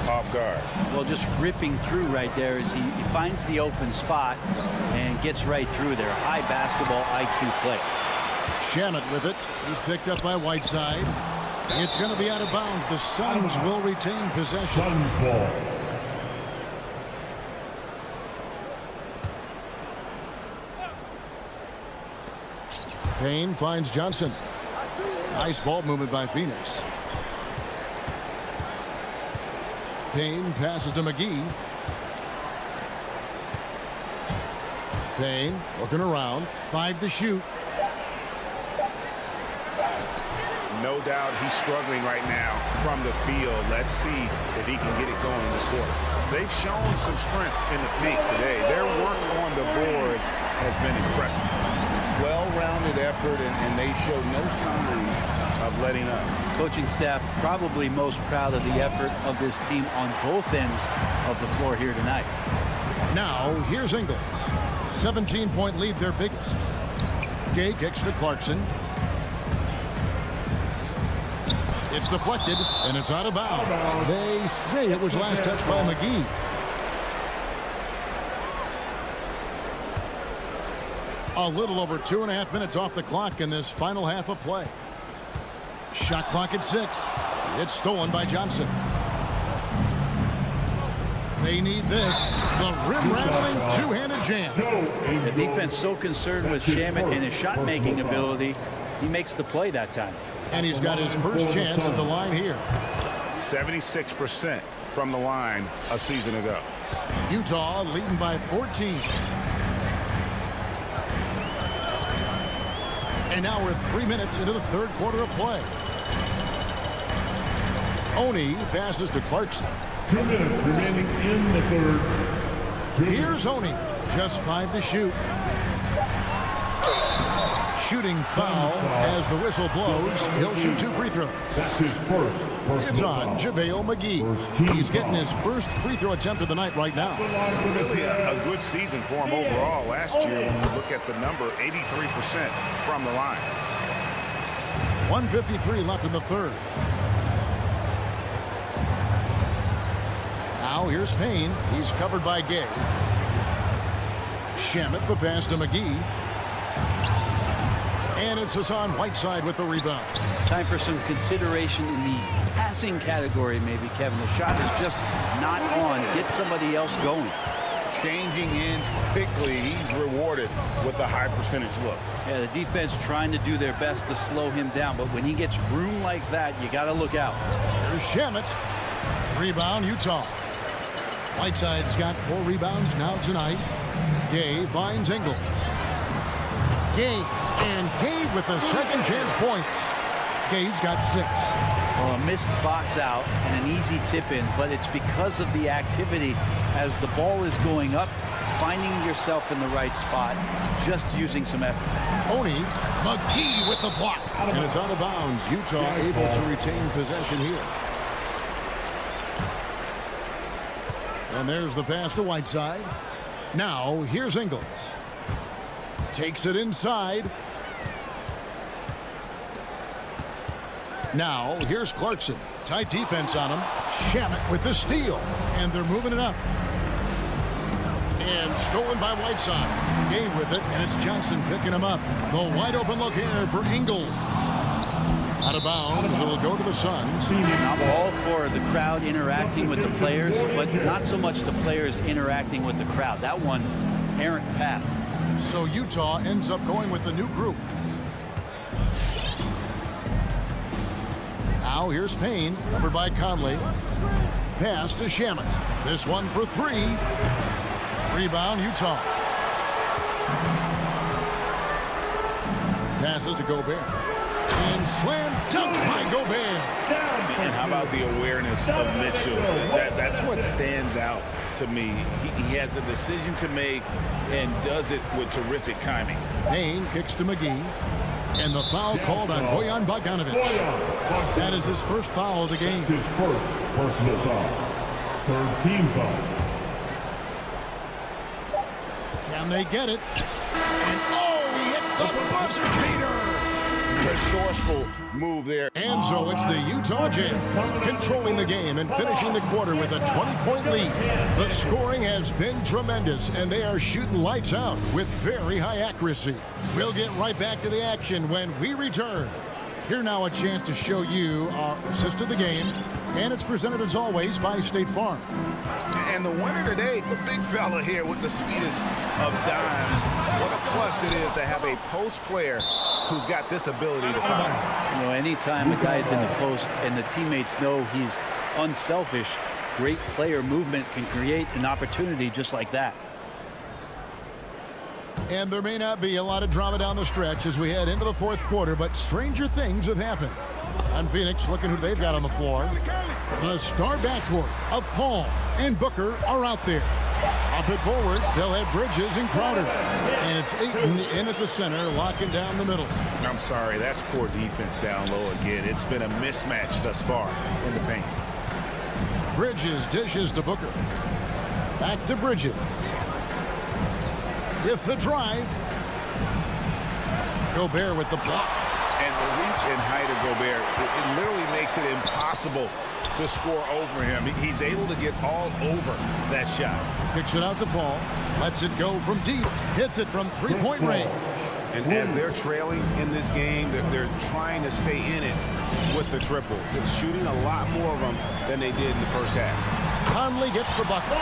off guard. Well, just ripping through right there as he finds the open spot and gets right through there. High basketball IQ play. Shamet with it. He's picked up by Whiteside. It's going to be out of bounds. The Suns will retain possession. Suns ball. Payne finds Johnson. Nice ball movement by Phoenix. Payne passes to McGee. Payne looking around. 5 to shoot. No doubt he's struggling right now from the field. Let's see if he can get it going this quarter. They've shown some strength in the paint today. Their work on the boards has been impressive. well-rounded effort, and they show no signs of letting up. Coaching staff probably most proud of the effort of this team on both ends of the floor here tonight. Now, here's Ingles. 17-point lead, their biggest. Gay kicks to Clarkson. It's deflected, and it's out of bounds. They say it was last touched by McGee. A little over 2.5 minutes off the clock in this final half of play. Shot clock at 6. It's stolen by Johnson. They need this. The rim-rattling two-handed jam. The defense so concerned with Shamet and his shot-making ability, he makes the play that time. And he's got his first chance at the line here. 76% from the line a season ago. Utah leading by 14. And now we're 3 minutes into the third quarter of play. Oni passes to Clarkson. 2 minutes remaining in the third. Here's Oni. Just 5 to shoot. Shooting foul as the whistle blows. He'll shoot 2 free throws. That's his first. It's on JaVale McGee. He's getting his first free throw attempt of the night right now. Really a good season for him overall. Last year, when you look at the number, 83% from the line. 1:53 left in the third. Now here's Payne. He's covered by Gay. Shamet the pass to McGee. And it's Hassan Whiteside with the rebound. Time for some consideration in the passing category, maybe, Kevin. The shot is just not on. Get somebody else going. Changing ends quickly. He's rewarded with a high percentage look. Yeah, the defense trying to do their best to slow him down, but when he gets room like that, you got to look out. There's Shamet. Rebound, Utah. Whiteside's got 4 rebounds now tonight. Gay finds Ingles. Gay, and Gay with the second chance points. Gay's got 6. Well, a missed box out and an easy tip in, but it's because of the activity as the ball is going up, finding yourself in the right spot, just using some effort. Oni, McGee with the block. And it's out of bounds. Utah able to retain possession here. And there's the pass to Whiteside. Now, here's Ingles. Takes it inside. Now, here's Clarkson. Tight defense on him. Shamet with the steal. And they're moving it up. And stolen by Whiteside. Gay with it, and it's Johnson picking him up. The wide open look here for Ingles. Out of bounds, it'll go to the Suns. I'm all for the crowd interacting with the players, but not so much the players interacting with the crowd. That one, errant pass. So Utah ends up going with the new group. Now here's Payne, covered by Conley. Pass to Shamet. This one for 3. Rebound, Utah. Passes to Gobert. And slam dunk by Gobert. And how about the awareness of Mitchell? That's what stands out to me. He has a decision to make and does it with terrific timing. Payne kicks to McGee. And the foul called on Bojan Bogdanovic. That is his first foul of the game. His first personal foul. 3rd team foul. Can they get it? And he hits the buzzer beater. Resourceful move there. And so it's the Utah Jazz controlling the game and finishing the quarter with a 20-point lead. The scoring has been tremendous, and they are shooting lights out with very high accuracy. We'll get right back to the action when we return. Here now a chance to show you our assist of the game, and it's presented as always by State Farm. And the winner today, the big fella here with the sweetest of dimes. What a plus it is to have a post player who's got this ability to find. You know, anytime a guy's in the post and the teammates know he's unselfish, great player movement can create an opportunity just like that. And there may not be a lot of drama down the stretch as we head into the fourth quarter, but stranger things have happened. On Phoenix, looking who they've got on the floor. The star backcourt of Paul and Booker are out there. Up it forward, they'll have Bridges and Crowder. And it's Ayton in at the center, locking down the middle. I'm sorry, that's poor defense down low again. It's been a mismatch thus far in the paint. Bridges dishes to Booker. Back to Bridges. With the drive. Gobert with the block. And the reach and height of Gobert, it literally makes it impossible to score over him. He's able to get all over that shot. Kicks it out to Paul. Lets it go from deep. Hits it from three-point range. And as they're trailing in this game, they're trying to stay in it with the triple. They're shooting a lot more of them than they did in the first half. Conley gets the bucket.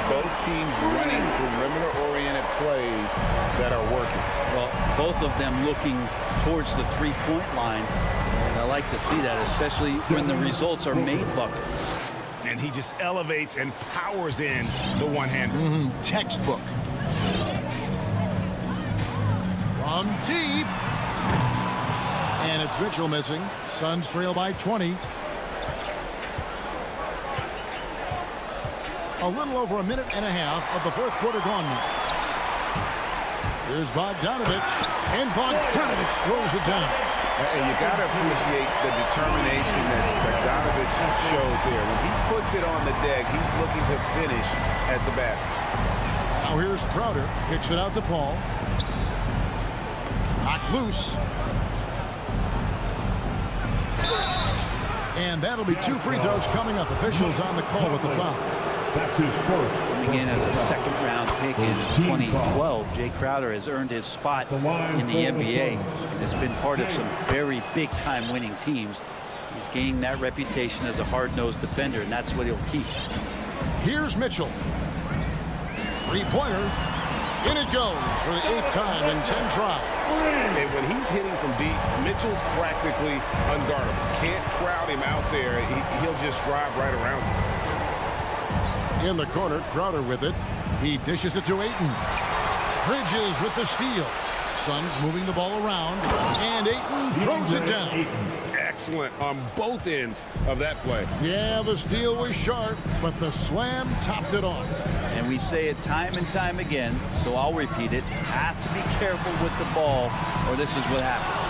Both teams running perimeter-oriented plays that are working. Well, both of them looking towards the three-point line. And I like to see that, especially when the results are made buckets. And he just elevates and powers in the one-hander. Textbook. From deep. And it's Mitchell missing. Suns trail by 20. A little over a minute and a half of the fourth quarter gone now. Here's Bogdanovich. And Bogdanovich throws it down. And you got to appreciate the determination that Bogdanovich showed there. When he puts it on the deck, he's looking to finish at the basket. Now here's Crowder. Kicks it out to Paul. Knocked loose. And that'll be 2 free throws coming up. Officials on the call with the foul. That's his first. Coming in as a second-round pick in 2012, Jay Crowder has earned his spot in the NBA and has been part of some very big-time winning teams. He's gaining that reputation as a hard-nosed defender, and that's what he'll keep. Here's Mitchell. Three-pointer. In it goes for the 8th time in 10 tries. And when he's hitting from deep, Mitchell's practically unguardable. Can't crowd him out there. He'll just drive right around him. In the corner, Crowder with it. He dishes it to Ayton. Bridges with the steal. Suns moving the ball around. And Ayton throws it down. Excellent on both ends of that play. Yeah, the steal was sharp, but the slam topped it off. And we say it time and time again, so I'll repeat it. Have to be careful with the ball, or this is what happens.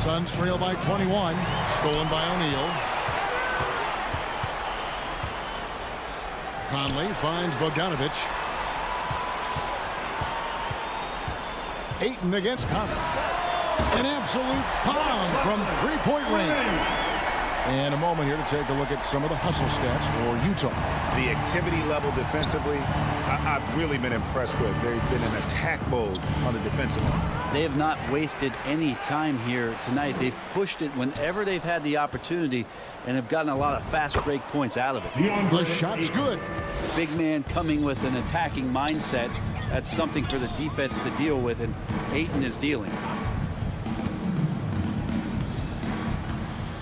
Suns trail by 21. Stolen by O'Neal. Conley finds Bogdanovich. Ayton against Conley. An absolute bomb from three-point range. And a moment here to take a look at some of the hustle stats for Utah. The activity level defensively, I've really been impressed with. They've been in attack mode on the defensive end. They have not wasted any time here tonight. They've pushed it whenever they've had the opportunity and have gotten a lot of fast break points out of it. The shot's good. Big man coming with an attacking mindset. That's something for the defense to deal with, and Ayton is dealing.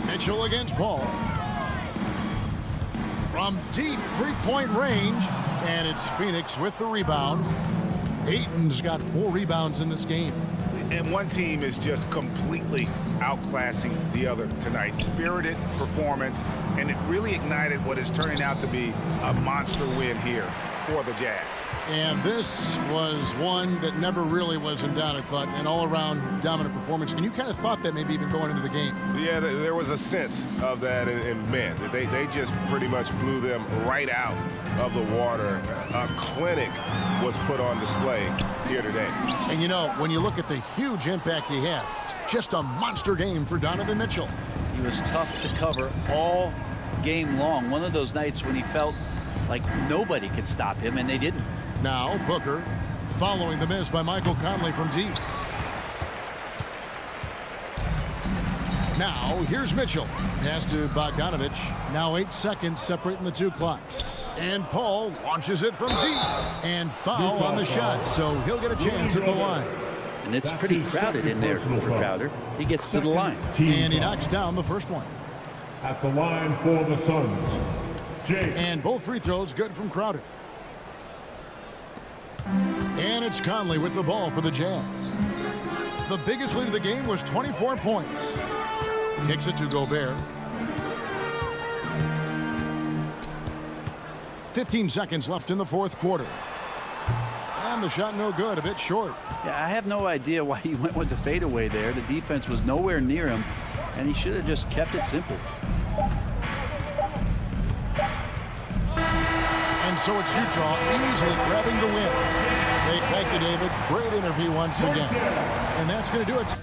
Mitchell against Paul. From deep three-point range, and it's Phoenix with the rebound. Ayton's got 4 rebounds in this game. And one team is just completely outclassing the other tonight. Spirited performance, and it really ignited what is turning out to be a monster win here for the Jazz. And this was one that never really was in doubt, I thought, an all-around dominant performance. And you kind of thought that maybe even going into the game. Yeah, there was a sense of that, and man, they just pretty much blew them right out of the water. A clinic was put on display here today. And you know, when you look at the huge impact he had, just a monster game for Donovan Mitchell. He was tough to cover all game long. One of those nights when he felt like nobody could stop him, and they didn't. Now Booker following the miss by Michael Conley from deep. Now here's Mitchell. Pass to Bogdanovich. Now 8 seconds separating the 2 clocks. And Paul launches it from deep. And foul on the shot, so he'll get a chance at the line. And it's pretty crowded in there for Crowder. He gets to the line. And he knocks down the first one. At the line for the Suns, Jay. And both free throws good from Crowder. And it's Conley with the ball for the Jazz. The biggest lead of the game was 24 points. Kicks it to Gobert. 15 seconds left in the fourth quarter. And the shot no good, a bit short. Yeah, I have no idea why he went with the fadeaway there. The defense was nowhere near him, and he should have just kept it simple. And so it's Utah easily grabbing the win. Hey, thank you, David. Great interview once again. And that's going to do it.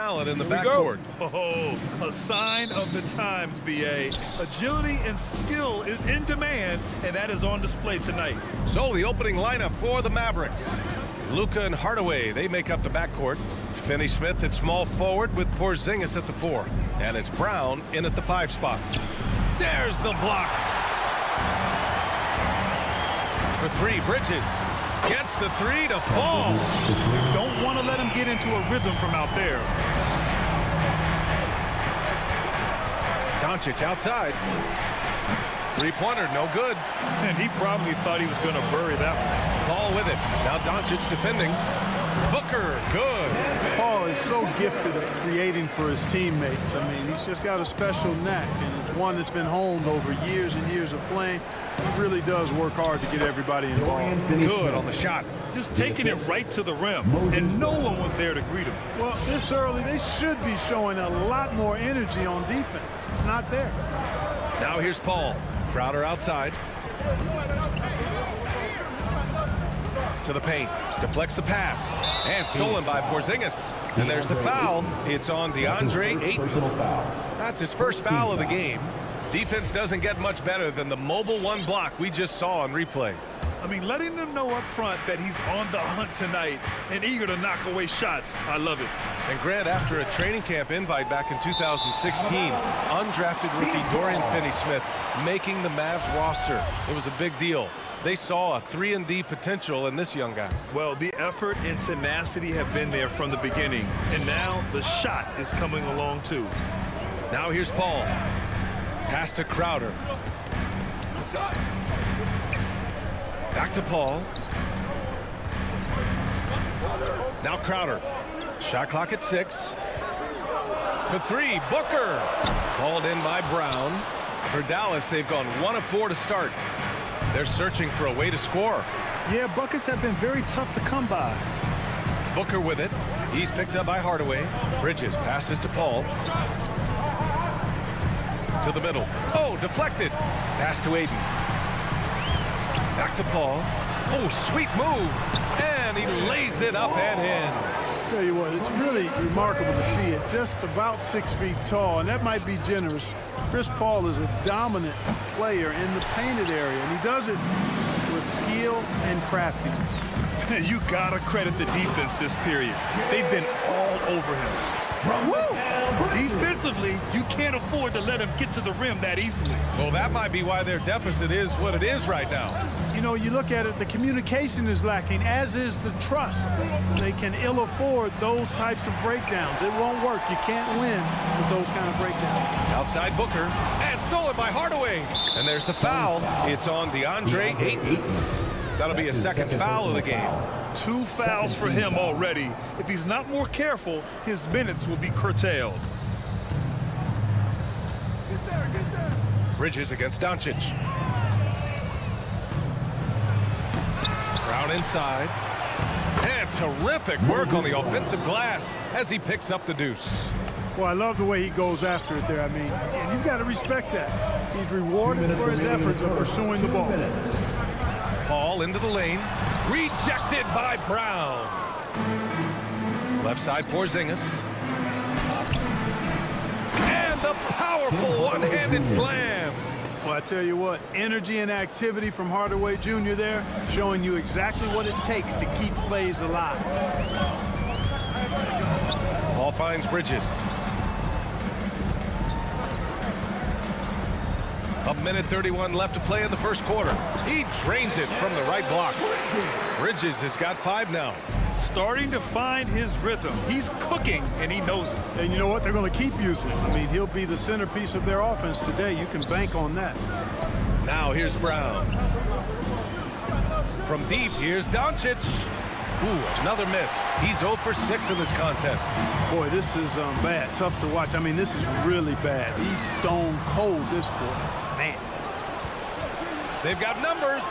talent in the backcourt. Oh, a sign of the times, B.A. Agility and skill is in demand, and that is on display tonight. So the opening lineup for the Mavericks. Luka and Hardaway, they make up the backcourt. Finney-Smith at small forward with Porzingis at the 4. And it's Brown in at the 5 spot. There's the block. For 3, Bridges. Gets the 3 to fall. Don't want to let him get into a rhythm from out there. Doncic outside. 3-pointer, no good. And he probably thought he was going to bury that one. Paul with it. Now Doncic defending. Booker, good. Paul is so gifted at creating for his teammates. I mean, he's just got a special knack, and it's one that's been honed over years and years of playing. He really does work hard to get everybody involved. Good on the shot. Just taking it right to the rim, and no one was there to greet him. Well, this early, they should be showing a lot more energy on defense. It's not there. Now here's Paul. Crowder outside. To the paint. Deflects the pass. And stolen by Porzingis. And there's the foul. It's on DeAndre Ayton. That's his first foul of the game. Defense doesn't get much better than the mobile 1 block we just saw on replay. I mean, letting them know up front that he's on the hunt tonight and eager to knock away shots. I love it. And Grant, after a training camp invite back in 2016, undrafted rookie Dorian Finney-Smith making the Mavs roster. It was a big deal. They saw a 3-and-D potential in this young guy. Well, the effort and tenacity have been there from the beginning, and now the shot is coming along too. Now here's Paul. Pass to Crowder. Back to Paul. Now Crowder. Shot clock at 6. For 3, Booker. Called in by Brown. For Dallas, they've gone 1 of 4 to start. They're searching for a way to score. Yeah, buckets have been very tough to come by. Booker with it. He's picked up by Hardaway. Bridges passes to Paul. To the middle. Oh, deflected. Pass to Ayton. Back to Paul. Oh, sweet move. And he lays it up and in. Tell you what, it's really remarkable to see it. Just about 6 feet tall, and that might be generous. Chris Paul is a dominant player in the painted area, and he does it with skill and craftiness. You gotta credit the defense this period. They've been all over him. Defensively, you can't afford to let him get to the rim that easily. Well, that might be why their deficit is what it is right now. You know, you look at it, the communication is lacking, as is the trust. They can ill afford those types of breakdowns. It won't work. You can't win with those kind of breakdowns. Outside Booker, and stolen by Hardaway. And there's the foul. It's on DeAndre Ayton. That'll be a second foul of the game. 2 fouls for him already. If he's not more careful, his minutes will be curtailed. Bridges against Doncic. Brown inside. And terrific work on the offensive glass as he picks up the deuce. Well, I love the way he goes after it there. I mean, and you've got to respect that. He's rewarded for his efforts of pursuing the ball. Paul into the lane. Rejected by Brown. Left side Porzingis. And the powerful one-handed slam. Well, I tell you what, energy and activity from Hardaway Jr. there, showing you exactly what it takes to keep plays alive. Paul finds Bridges. A minute 31 left to play in the first quarter. He drains it from the right block. Bridges has got 5 now. Starting to find his rhythm. He's cooking, and he knows it. And you know what? They're going to keep using it. I mean, he'll be the centerpiece of their offense today. You can bank on that. Now here's Brown. From deep, here's Doncic. Ooh, another miss. He's 0 for 6 in this contest. Boy, this is bad. Tough to watch. I mean, this is really bad. He's stone cold this quarter. Man. They've got numbers.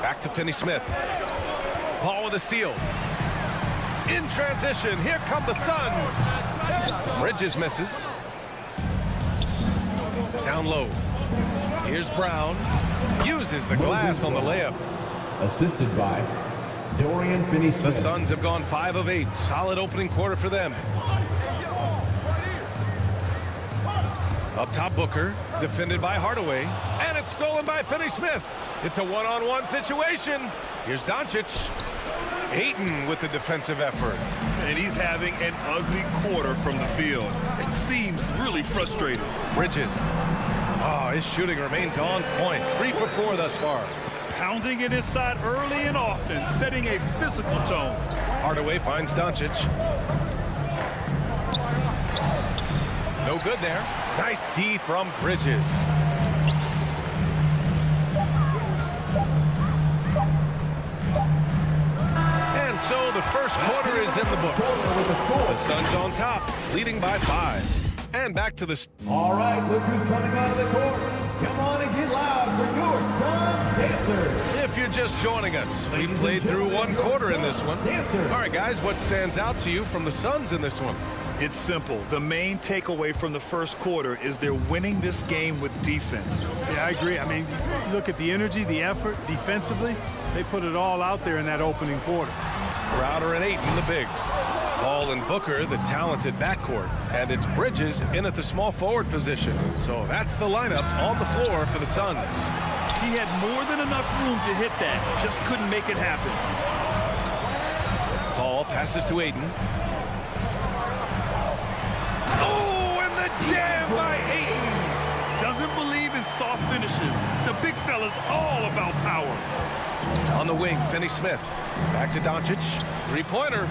Back to Finney-Smith. Paul with a steal. In transition, here come the Suns. Bridges misses. Down low. Here's Brown. Uses the glass on the layup. Assisted by Dorian Finney-Smith. The Suns have gone 5 of 8. Solid opening quarter for them. Up top, Booker, defended by Hardaway, and it's stolen by Finney-Smith. It's a one-on-one situation. Here's Doncic. Ayton with the defensive effort. And he's having an ugly quarter from the field. It seems really frustrating. Bridges. Oh, his shooting remains on point. 3 for 4 thus far. Pounding it inside early and often, setting a physical tone. Hardaway finds Doncic. No good there. Nice D from Bridges. And so the first quarter is in the books. The Suns on top, leading by 5. And back to the... All right, look who's coming out of the court. Come on and get loud for your Suns Dancers. If you're just joining us, we played through one quarter in this one. All right, guys, what stands out to you from the Suns in this one? It's simple. The main takeaway from the first quarter is they're winning this game with defense. Yeah, I agree. I mean, look at the energy, the effort defensively. They put it all out there in that opening quarter. Crowder and Ayton, the bigs. Paul and Booker, the talented backcourt. And it's Bridges in at the small forward position. So that's the lineup on the floor for the Suns. He had more than enough room to hit that. Just couldn't make it happen. Paul passes to Ayton. Oh, and the jam by Ayton. Doesn't believe in soft finishes. The big fella's all about power. On the wing, Finney-Smith. Back to Doncic. Three-pointer.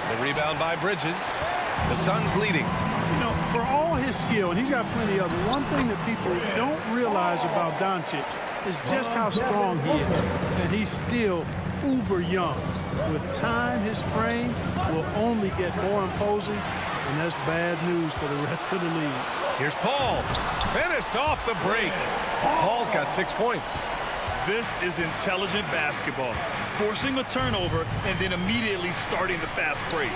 The rebound by Bridges. The Suns leading. You know, for all his skill, and he's got plenty of it, one thing that people don't realize about Doncic is just how strong he is. And he's still uber young. With time, his frame will only get more imposing, and that's bad news for the rest of the league. Here's Paul. Finished off the break. Paul's got 6 points. This is intelligent basketball. Forcing a turnover and then immediately starting the fast break.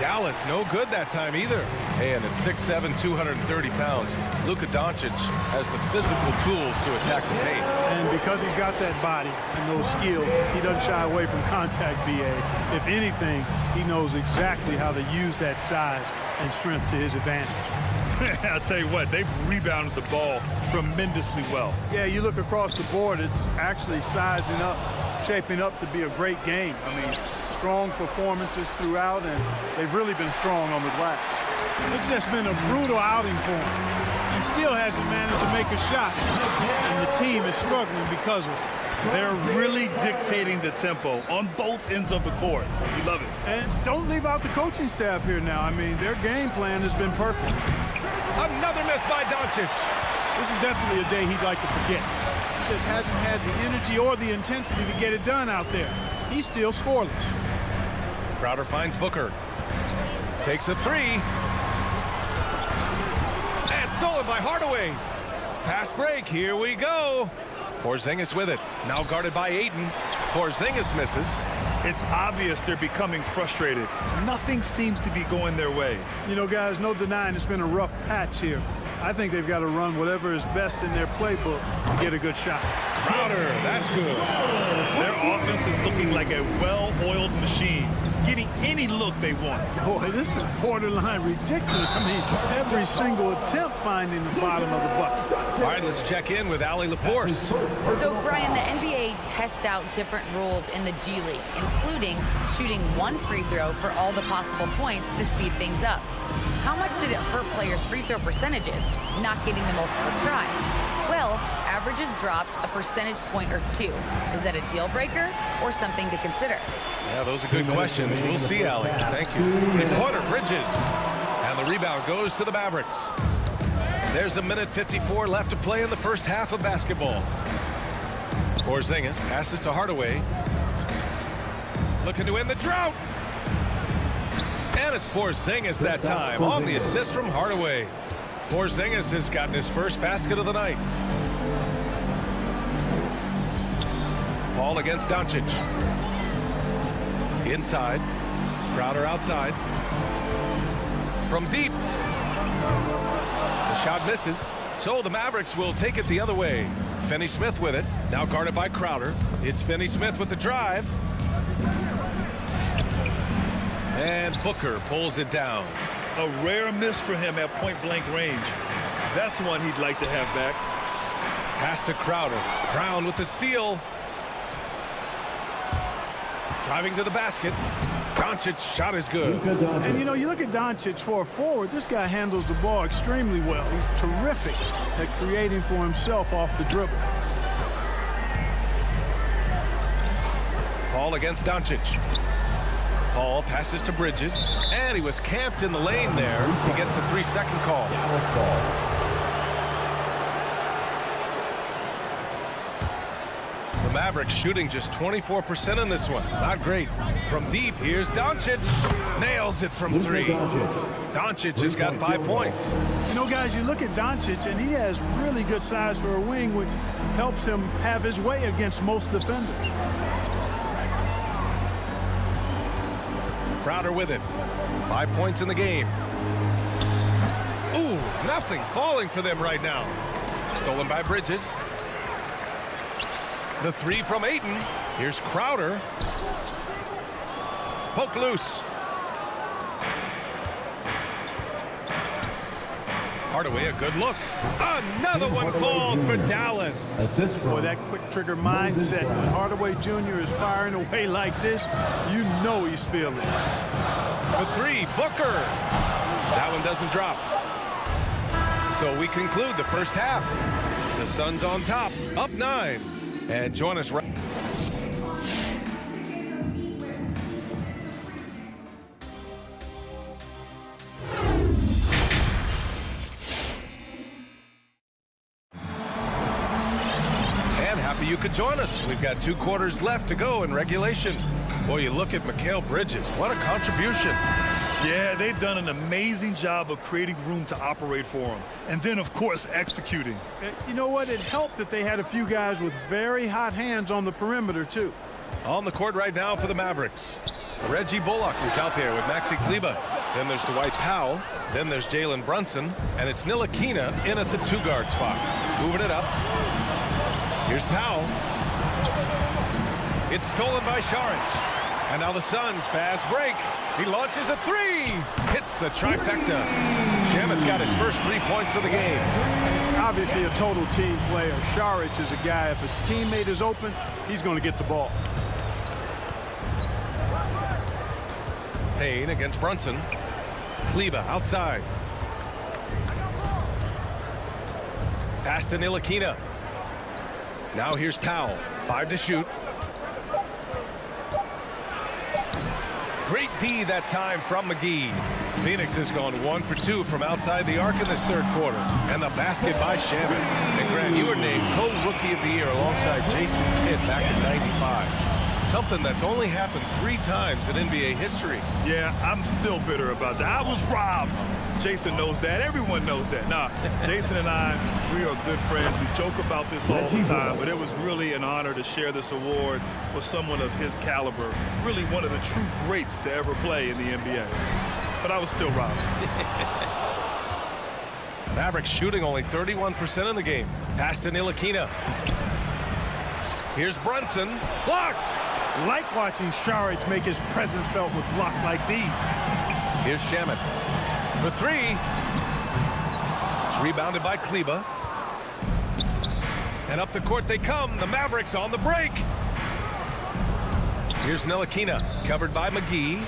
Dallas, no good that time either. And at 6'7", 230 pounds, Luka Doncic has the physical tools to attack the paint. And because he's got that body and those skills, he doesn't shy away from contact, BA. If anything, he knows exactly how to use that size and strength to his advantage. I'll tell you what, they've rebounded the ball tremendously well. Yeah, you look across the board, it's actually sizing up, shaping up to be a great game. I mean, strong performances throughout, and they've really been strong on the glass. It's just been a brutal outing for him. He still hasn't managed to make a shot, and the team is struggling because of it. They're really dictating the tempo on both ends of the court. You love it. And don't leave out the coaching staff here now. I mean, their game plan has been perfect. Another miss by Doncic. This is definitely a day he'd like to forget. He just hasn't had the energy or the intensity to get it done out there. He's still scoreless. Crowder finds Booker. Takes a three. And stolen by Hardaway. Fast break. Here we go. Porzingis with it. Now guarded by Ayton. Porzingis misses. It's obvious they're becoming frustrated. Nothing seems to be going their way. You know, guys, no denying it's been a rough patch here. I think they've got to run whatever is best in their playbook to get a good shot. Crowder, that's good. Their offense is looking like a well-oiled machine, getting any look they want. Boy, this is borderline ridiculous. I mean, every single attempt finding the bottom of the bucket. All right, let's check in with Allie LaForce. So, Brian, the NBA tests out different rules in the G League, including shooting one free throw for all the possible points to speed things up. How much did it hurt players' free throw percentages, not getting the multiple tries? Well, averages dropped a percentage point or two. Is that a deal breaker or something to consider? Yeah, those are good questions. We'll see, Allie. Thank you. Three-pointer, Bridges. And the rebound goes to the Mavericks. There's a minute 54 left to play in the first half of basketball. Porzingis passes to Hardaway. Looking to end the drought. And it's Porzingis that time on the assist from Hardaway. Porzingis has gotten his first basket of the night. Paul against Doncic. Inside. Crowder outside. From deep. The shot misses. So the Mavericks will take it the other way. Finney-Smith with it. Now guarded by Crowder. It's Finney-Smith with the drive. And Booker pulls it down. A rare miss for him at point-blank range. That's one he'd like to have back. Pass to Crowder. Brown with the steal. Driving to the basket. Doncic's shot is good. And, you know, you look at Doncic for a forward, this guy handles the ball extremely well. He's terrific at creating for himself off the dribble. Paul against Doncic. Paul passes to Bridges, and he was camped in the lane there. He gets a 3-second call. The Mavericks shooting just 24% in this one. Not great. From deep, here's Doncic. Nails it from 3. Doncic has got 5 points. You know, guys, you look at Doncic, and he has really good size for a wing, which helps him have his way against most defenders. Crowder with it. 5 points in the game. Ooh, nothing falling for them right now. Stolen by Bridges. The 3 from Ayton. Here's Crowder. Poke loose. Hardaway, a good look. Another one falls for Dallas. Boy, that quick trigger mindset. When Hardaway Jr. is firing away like this, you know he's feeling it. The 3, Booker. That one doesn't drop. So we conclude the first half. The Suns on top, up 9. And join us right. You could join us. We've got 2 quarters left to go in regulation. Boy, you look at Mikal Bridges. What a contribution. Yeah, they've done an amazing job of creating room to operate for him. And then, of course, executing. You know what? It helped that they had a few guys with very hot hands on the perimeter, too. On the court right now for the Mavericks. Reggie Bullock is out there with Maxi Kleber. Then there's Dwight Powell. Then there's Jalen Brunson. And it's Ntilikina in at the 2-guard spot. Moving it up. Here's Powell. It's stolen by Saric. And now the Suns fast break. He launches a 3. Hits the trifecta. Shamet's got his first 3 points of the game. Obviously a total team player. Saric is a guy, if his teammate is open, he's going to get the ball. Payne against Brunson. Kleber outside. Pass to Ntilikina. Now here's Powell. 5 to shoot. Great D that time from McGee. Phoenix has gone 1 for 2 from outside the arc in this 3rd quarter. And the basket by Shamet. And Grant, you were named co-rookie of the year alongside Jason Kidd back in '95. Something that's only happened 3 times in NBA history. Yeah, I'm still bitter about that. I was robbed. Jason knows that. Everyone knows that. Nah, Jason and I, we are good friends. We joke about this all the time, but it was really an honor to share this award with someone of his caliber. Really one of the true greats to ever play in the NBA. But I was still robbed. Mavericks shooting only 31% in the game. Pass to Ntilikina. Here's Brunson. Blocked. Like watching Saric make his presence felt with blocks like these. Here's Shamet. For 3. It's rebounded by Kleber. And up the court they come. The Mavericks on the break. Here's Ntilikina, covered by McGee.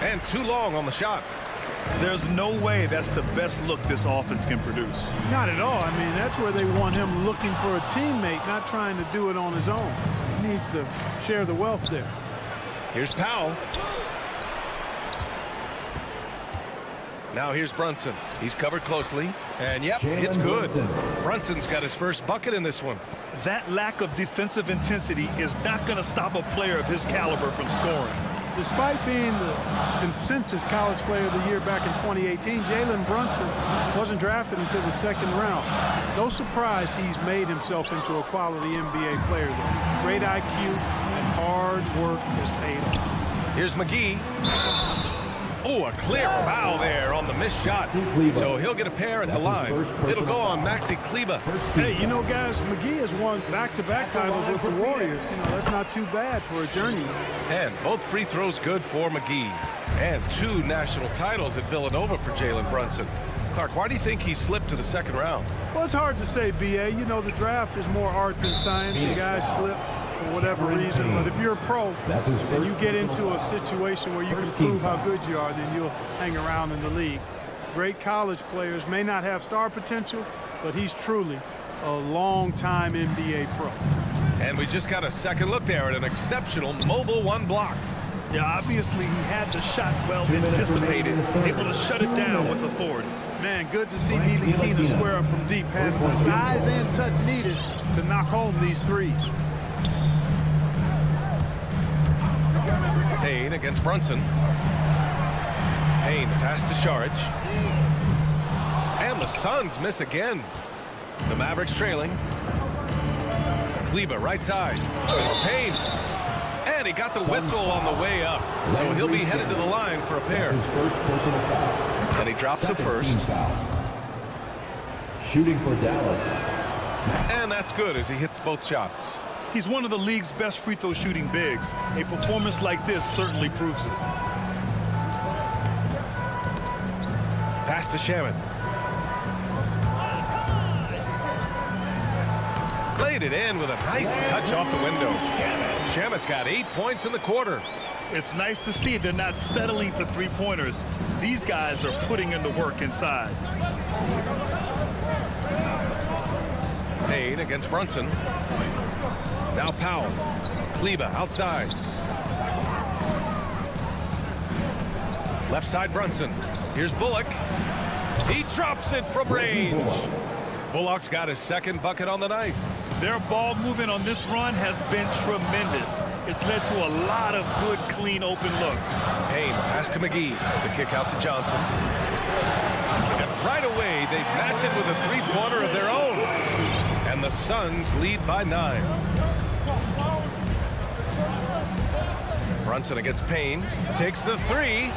And too long on the shot. There's no way that's the best look this offense can produce. Not at all. I mean, that's where they want him looking for a teammate, not trying to do it on his own. He needs to share the wealth there. Here's Powell. Now here's Brunson. He's covered closely. And yep, it's good. Brunson's got his first bucket in this one. That lack of defensive intensity is not going to stop a player of his caliber from scoring. Despite being the consensus college player of the year back in 2018, Jalen Brunson wasn't drafted until the 2nd round. No surprise he's made himself into a quality NBA player, though. Great IQ and hard work has paid off. Here's McGee. Oh, a clear foul there on the missed shot. So he'll get a pair at the line. It'll go on Maxi Kleber. Hey, you know, guys, McGee has won back-to-back titles with the Warriors. You know, that's not too bad for a journeyman. And both free throws good for McGee. And 2 national titles at Villanova for Jalen Brunson. Clark, why do you think he slipped to the second round? Well, it's hard to say, B.A. You know, the draft is more art than science, and guys slip for whatever reason. But if you're a pro and you get into a situation where you can prove how good you are, then you'll hang around in the league. Great college players may not have star potential, but he's truly a long-time NBA pro. And we just got a second look there at an exceptional mobile 1 block. Yeah, obviously he had the shot well anticipated, able to shut it down with authority. Man, good to see Ntilikina square up from deep. Has the size and touch needed to knock home these threes. Payne against Brunson. Payne pass to Saric. And the Suns miss again. The Mavericks trailing. Kleber right side. Payne. And he got the whistle on the way up. So he'll be headed to the line for a pair. And he drops the first. Shooting for Dallas. And that's good as he hits both shots. He's one of the league's best free throw shooting bigs. A performance like this certainly proves it. Pass to Shamet. Laid it in with a nice touch off the window. Shamet's got 8 points in the quarter. It's nice to see they're not settling for three-pointers. These guys are putting in the work inside. Payne against Brunson. Now Powell. Kleber outside. Left side Brunson. Here's Bullock. He drops it from range. Bullock's got his second bucket on the night. Their ball movement on this run has been tremendous. It's led to a lot of good, clean, open looks. Payne pass to McGee. The kick out to Johnson. And right away, they match it with a three-pointer of their own. And the Suns lead by 9. Brunson against Payne. Takes the 3.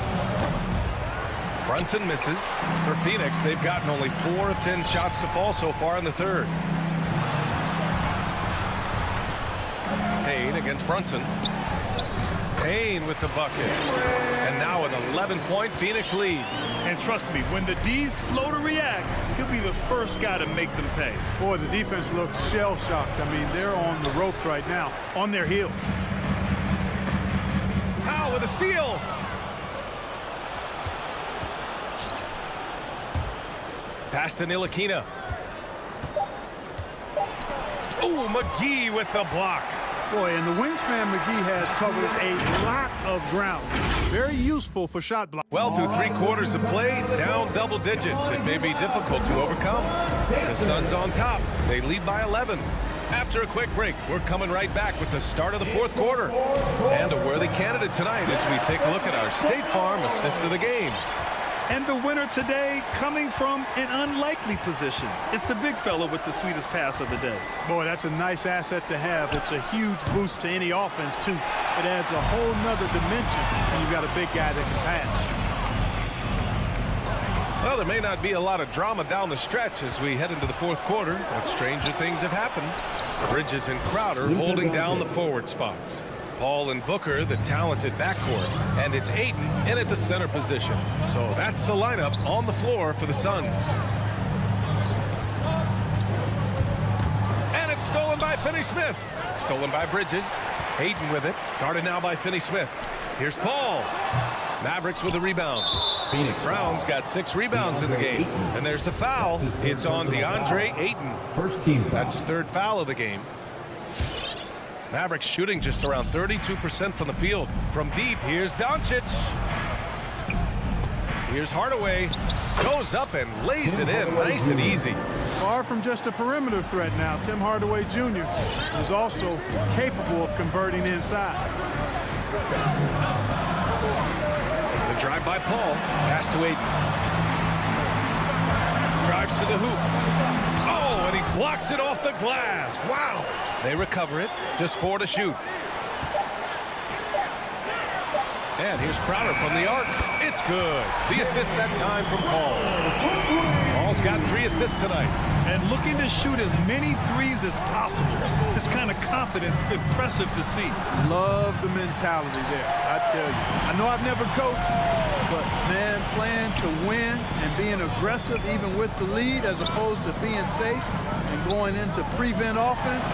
Brunson misses. For Phoenix, they've gotten only 4 of 10 shots to fall so far in the third. Payne against Brunson. Payne with the bucket. And now an 11-point Phoenix lead. And trust me, when the D's slow to react, he'll be the first guy to make them pay. Boy, the defense looks shell-shocked. I mean, they're on the ropes right now, on their heels. Powell with a steal. Pass to Ntilikina. Oh, McGee with the block. Boy, and the wingspan McGee has covered a lot of ground. Very useful for shot block. Well, through 3 quarters of play, down double digits. It may be difficult to overcome. The Suns on top. They lead by 11. After a quick break, we're coming right back with the start of the 4th quarter. And a worthy candidate tonight as we take a look at our State Farm assist of the game. And the winner today coming from an unlikely position. It's the big fella with the sweetest pass of the day. Boy, that's a nice asset to have. It's a huge boost to any offense, too. It adds a whole nother dimension when you've got a big guy that can pass. Well, there may not be a lot of drama down the stretch as we head into the 4th quarter, but stranger things have happened. Bridges and Crowder holding down the forward spots. Paul and Booker, the talented backcourt, and it's Ayton in at the center position. So that's the lineup on the floor for the Suns. And it's stolen by Finney-Smith. Stolen by Bridges. Ayton with it. Guarded now by Finney-Smith. Here's Paul. Mavericks with a rebound. Phoenix Brown's got 6 rebounds in the game. And there's the foul. It's on DeAndre Ayton. First team foul. That's his 3rd foul of the game. Mavericks shooting just around 32% from the field. From deep, here's Doncic. Here's Hardaway. Goes up and lays it in nice and easy. Far from just a perimeter threat now, Tim Hardaway Jr. is also capable of converting inside. The drive by Paul. Pass to Ayton. Drives to the hoop. Oh, and he blocks it off the glass. Wow. They recover it. Just 4 to shoot. And here's Crowder from the arc. It's good. The assist that time from Paul. Paul's got 3 assists tonight. And looking to shoot as many threes as possible. This kind of confidence, impressive to see. Love the mentality there, I tell you. I know I've never coached, but, man, playing to win and being aggressive even with the lead as opposed to being safe and going into prevent offense,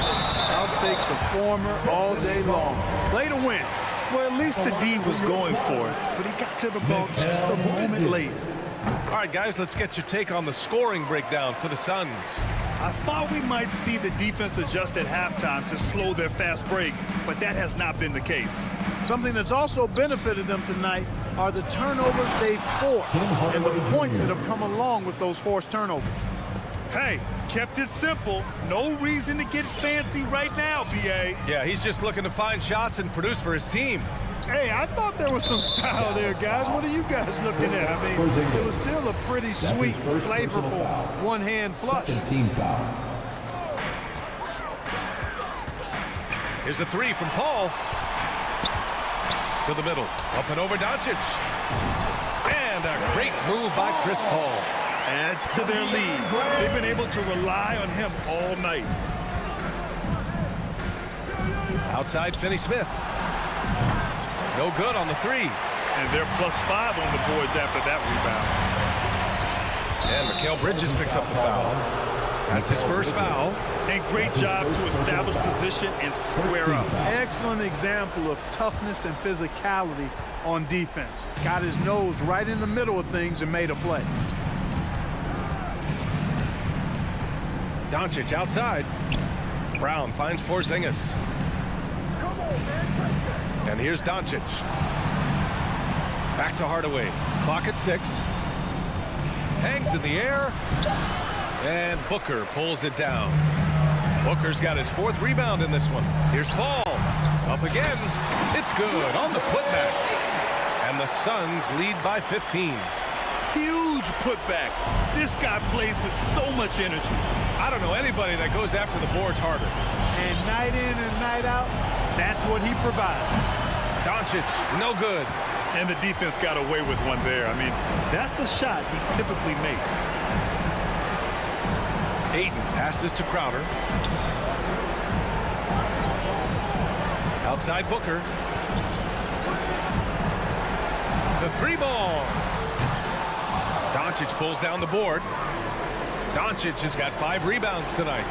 I'll take the former all day long. Play to win. Well, at least the D was going for it, but he got to the ball just a moment late. All right, guys, let's get your take on the scoring breakdown for the Suns. I thought we might see the defense adjust at halftime to slow their fast break, but that has not been the case. Something that's also benefited them tonight are the turnovers they've forced and the points that have come along with those forced turnovers. Hey, kept it simple. No reason to get fancy right now, B.A. Yeah, he's just looking to find shots and produce for his team. Hey, I thought there was some style there, guys. What are you guys looking at? I mean, it was still a pretty sweet, flavorful one-hand flush. Team foul. Here's a 3 from Paul. To the middle. Up and over Doncic. And a great move by Chris Paul. Adds to their lead. They've been able to rely on him all night. Outside Finney-Smith. No good on the 3. And they're +5 on the boards after that rebound. And Mikal Bridges picks up the foul. That's his first foul. And great job to establish position and square up. Excellent example of toughness and physicality on defense. Got his nose right in the middle of things and made a play. Doncic outside. Brown finds Porzingis. And here's Doncic. Back to Hardaway. Clock at 6. Hangs in the air. And Booker pulls it down. Booker's got his 4th rebound in this one. Here's Paul. Up again. It's good on the putback. And the Suns lead by 15. Huge putback. This guy plays with so much energy. I don't know anybody that goes after the boards harder. And night in and night out, that's what he provides. Doncic, no good. And the defense got away with one there. I mean, that's a shot he typically makes. Ayton passes to Crowder. Outside Booker. The 3 ball. Doncic pulls down the board. Doncic has got 5 rebounds tonight.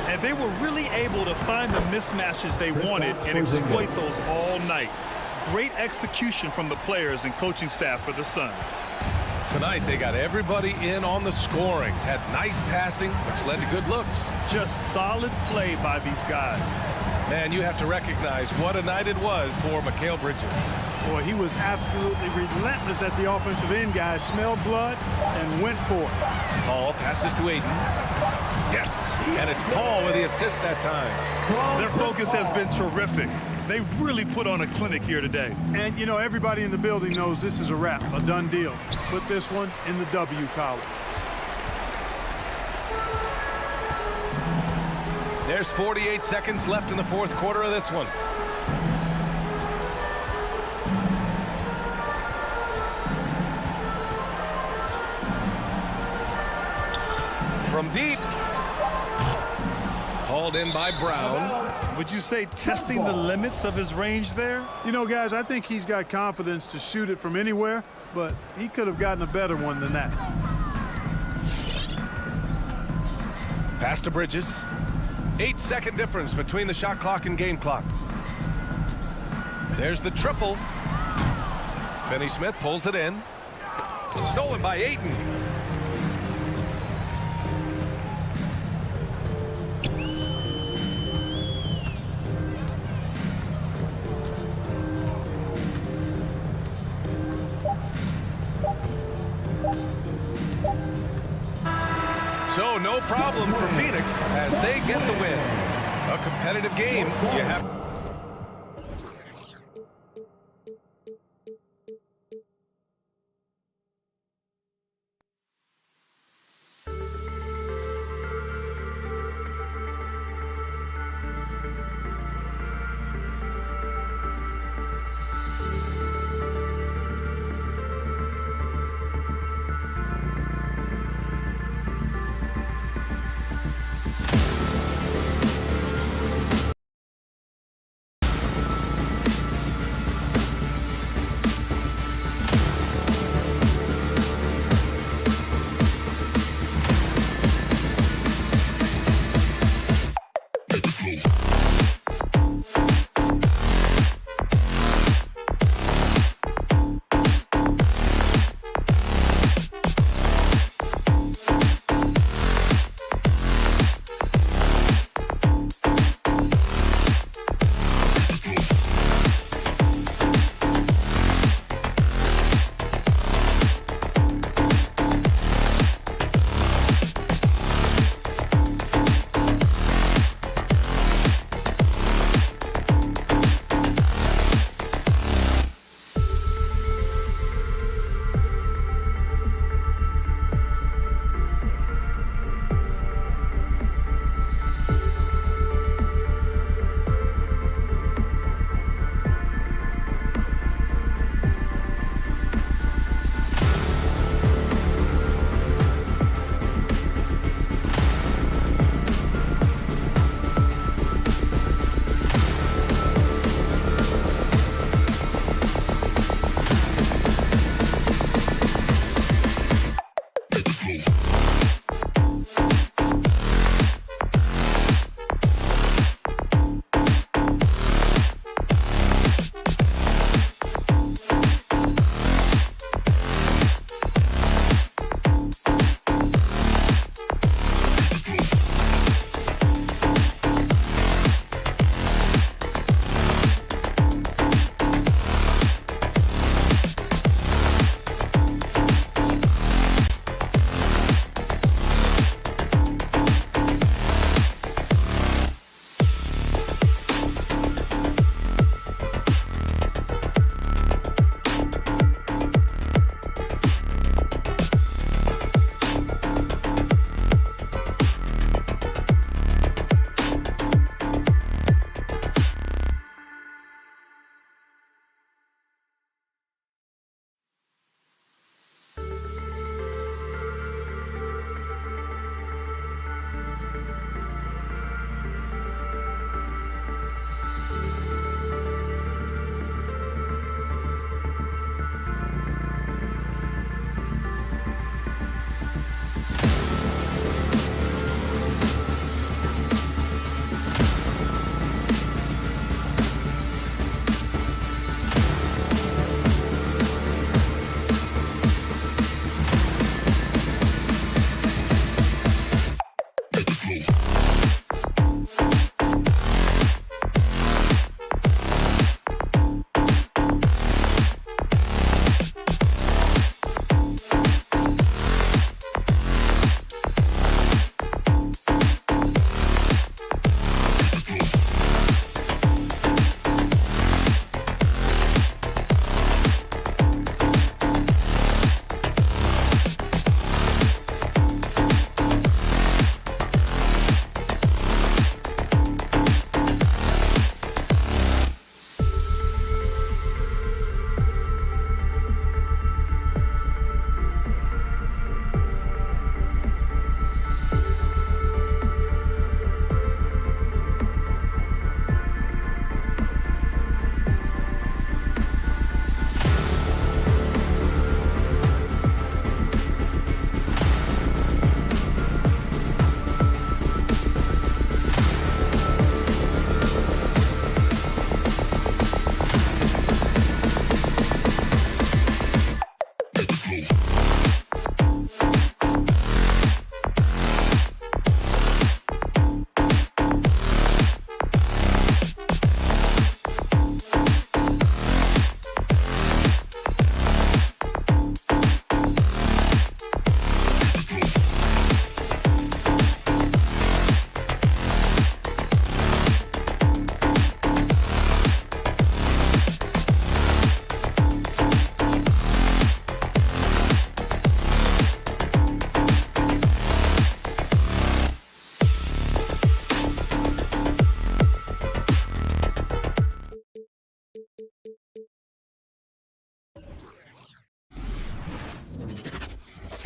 And they were really able to find the mismatches they wanted and exploit those all night. Great execution from the players and coaching staff for the Suns. Tonight they got everybody in on the scoring. Had nice passing, which led to good looks. Just solid play by these guys. Man, you have to recognize what a night it was for Mikal Bridges. Boy, he was absolutely relentless at the offensive end, guys. Smelled blood and went for it. Paul passes to Ayton. Yes, and it's Paul with the assist that time. Their focus has been terrific. They really put on a clinic here today. And, you know, everybody in the building knows this is a wrap, a done deal. Put this one in the W column. There's 48 seconds left in the 4th quarter of this one. From deep. Hauled in by Brown. Would you say testing the limits of his range there? You know, guys, I think he's got confidence to shoot it from anywhere, but he could have gotten a better one than that. Pass to Bridges. 8-second difference between the shot clock and game clock. There's the triple. Finney-Smith pulls it in. Stolen by Ayton. So no problem for Phoenix as they get the win. A competitive game. You have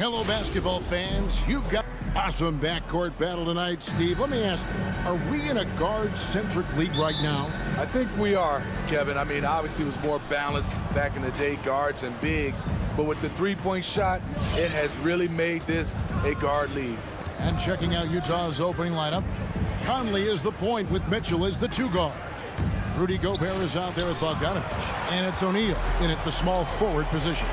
Hello, basketball fans. You've got awesome backcourt battle tonight, Steve. Let me ask, are we in a guard-centric league right now? I think we are, Kevin. I mean, obviously it was more balanced back in the day, guards and bigs. But with the three-point shot, it has really made this a guard league. And checking out Utah's opening lineup, Conley is the point with Mitchell as the two guard. Rudy Gobert is out there with Bogdanovich. And it's O'Neal in at the small forward position.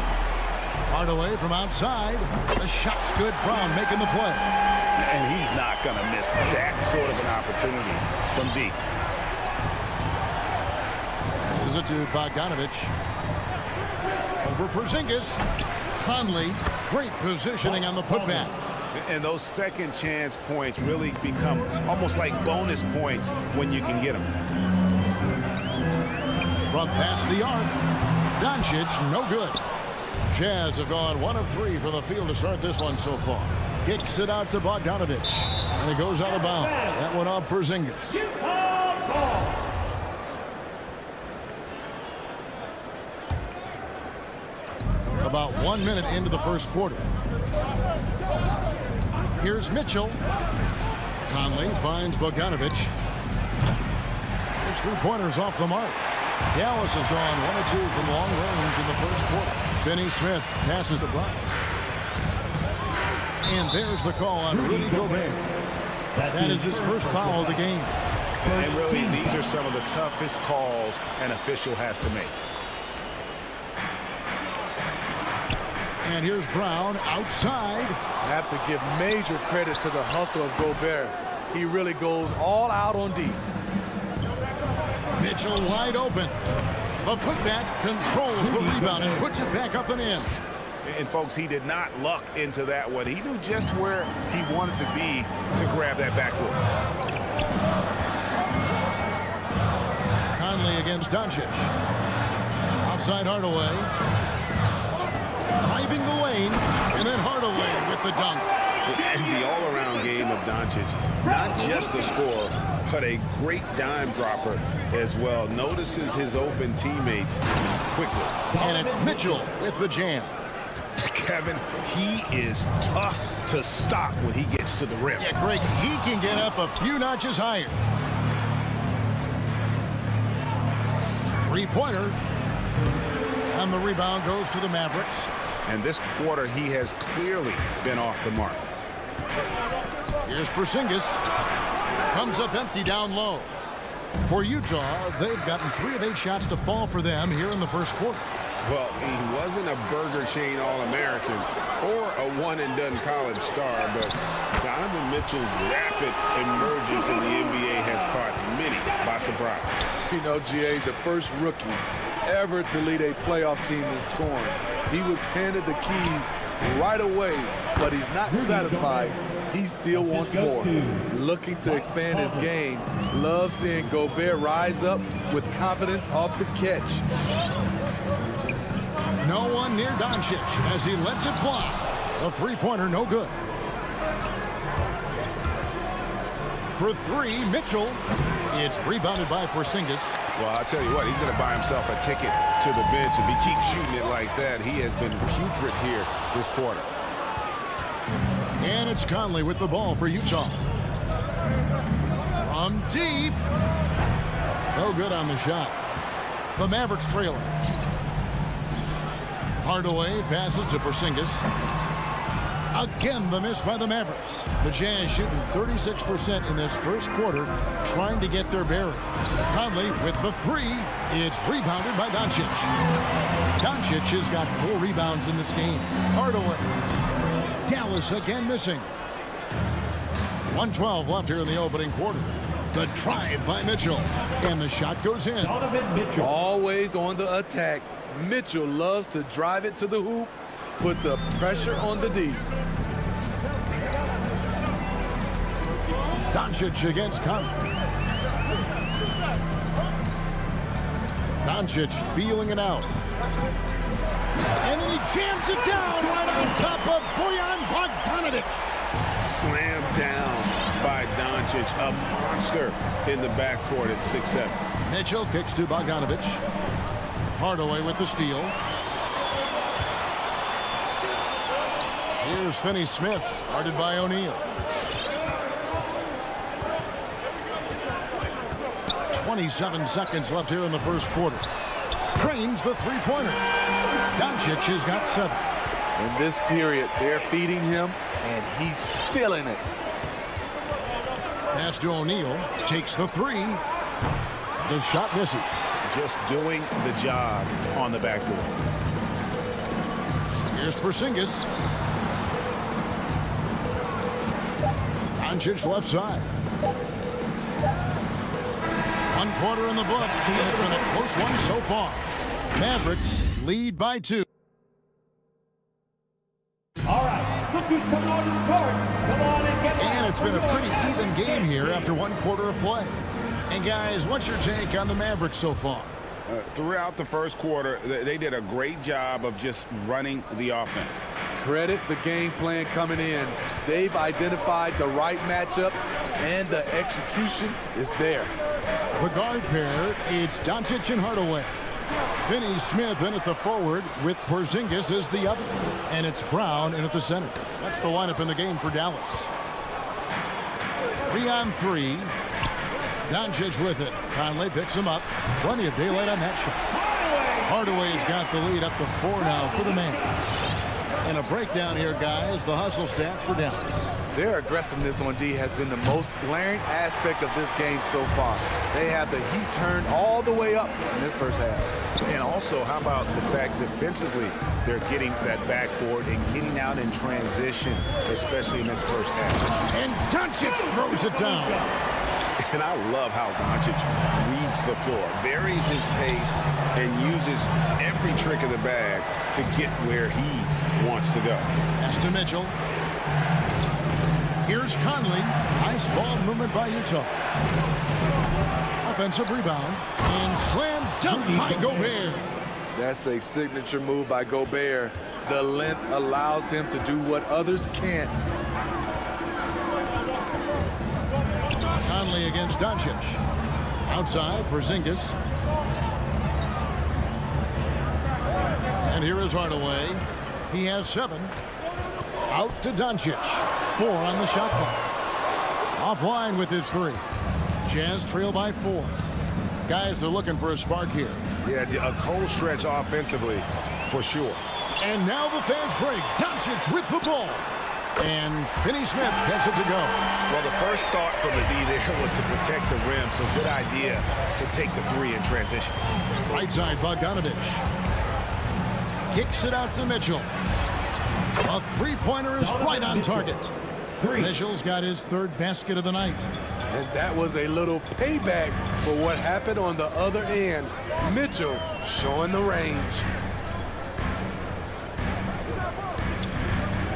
Hardaway from outside. The shot's good. Brown making the play. And he's not going to miss that sort of an opportunity from deep. This is it to Bogdanovich. Over Porzingis. Conley. Great positioning on the putback. And those second chance points really become almost like bonus points when you can get them. From past the arc. Doncic, no good. Jazz have gone 1 of 3 from the field to start this one so far. Kicks it out to Bogdanovich. And it goes out of bounds. That one off Porzingis. About 1 minute into the first quarter. Here's Mitchell. Conley finds Bogdanovich. His three-pointers off the mark. Dallas has gone 1 of 2 from long range in the first quarter. Finney Smith passes to Brown. And there's the call on Rudy Gobert. That is his first foul of the game. And really, these are some of the toughest calls an official has to make. And here's Brown outside. I have to give major credit to the hustle of Gobert. He really goes all out on D. Mitchell wide open. The putback controls the rebound and puts it back up and in. And folks, he did not luck into that one. He knew just where he wanted to be to grab that backboard. Conley against Doncic. Outside Hardaway. Driving the lane, and then Hardaway with the dunk. And the all-around game of Doncic, not just the scorer, but a great dime dropper as well. Notices his open teammates quickly. And it's Mitchell with the jam. Kevin, he is tough to stop when he gets to the rim. Yeah, Greg, he can get up a few notches higher. Three-pointer. And the rebound goes to the Mavericks. And this quarter, he has clearly been off the mark. Here's Porzingis. Comes up empty down low. For Utah, they've gotten 3 of 8 shots to fall for them here in the first quarter. Well, he wasn't a Burger Chain All-American or a one-and-done college star, but Donovan Mitchell's rapid emergence in the NBA has caught many by surprise. You know, GA, the first rookie ever to lead a playoff team in scoring. He was handed the keys right away, but he's not satisfied. He still wants more. Looking to expand his game. Love seeing Gobert rise up with confidence off the catch. No one near Doncic as he lets it fly. The three-pointer no good. For three, Mitchell. It's rebounded by Porzingis. Well, I'll tell you what, he's going to buy himself a ticket to the bench. If he keeps shooting it like that, he has been putrid here this quarter. And it's Conley with the ball for Utah. From deep. No good on the shot. The Mavericks trailing. Hardaway passes to Porzingis. Again, the miss by the Mavericks. The Jazz shooting 36% in this first quarter, trying to get their bearings. Conley with the three. It's rebounded by Doncic. Doncic has got 4 rebounds in this game. Hardaway. Dallas again missing. 1:12 left here in the opening quarter. The drive by Mitchell. And the shot goes in. Always on the attack. Mitchell loves to drive it to the hoop, put the pressure on the D. Doncic against Conley. Doncic feeling it out. And then he jams it down right on top of Bojan Bogdanovic. Slammed down by Doncic, a monster in the backcourt at 6'7". Mitchell kicks to Bogdanovic. Hardaway with the steal. Here's Finney-Smith, guarded by O'Neal. 27 seconds left here in the first quarter. Trains the three-pointer. Doncic has got 7. In this period, they're feeding him, and he's feeling it. Pass to O'Neal. Takes the 3. The shot misses. Just doing the job on the backboard. Here's Porzingis. Doncic left side. 1 quarter in the books, and it's been a close one so far. Mavericks lead by 2. All right, rookies coming on to the court. Come on and get And it's been a pretty even game here after 1 quarter of play. And guys, what's your take on the Mavericks so far? Throughout the first quarter, they did a great job of just running the offense. Credit the game plan coming in. They've identified the right matchups, and the execution is there. The guard pair, it's Doncic and Hardaway. Finney-Smith in at the forward with Porzingis as the other. And it's Brown in at the center. That's the lineup in the game for Dallas. 3-on-3. Doncic with it. Conley picks him up. Plenty of daylight on that shot. Hardaway's got the lead up to 4 now for the man. And a breakdown here, guys. The hustle stats for Dallas. Their aggressiveness on D has been the most glaring aspect of this game so far. They have the heat turned all the way up in this first half. And also, how about the fact defensively they're getting that backboard and getting out in transition, especially in this first half. And Doncic throws it down. And I love how Doncic reads the floor, varies his pace, and uses every trick of the bag to get where he wants to go. Pass to Mitchell. Here's Conley. Nice ball movement by Utah. Offensive rebound. And slam dunk by Gobert. That's a signature move by Gobert. The length allows him to do what others can't. Conley against Doncic. Outside, Porzingis. And here is Hardaway. He has 7. Out to Doncic. 4 on the shot clock. Offline with his 3. Jazz trail by 4. Guys are looking for a spark here. Yeah, a cold stretch offensively, for sure. And now the fast break. Doncic with the ball. And Finney-Smith gets it to go. Well, the first thought from the D there was to protect the rim, so good idea to take the 3 in transition. Right side, Bogdanovic. Kicks it out to Mitchell. A three-pointer is right on target. Mitchell's got his third basket of the night. And that was a little payback for what happened on the other end. Mitchell showing the range.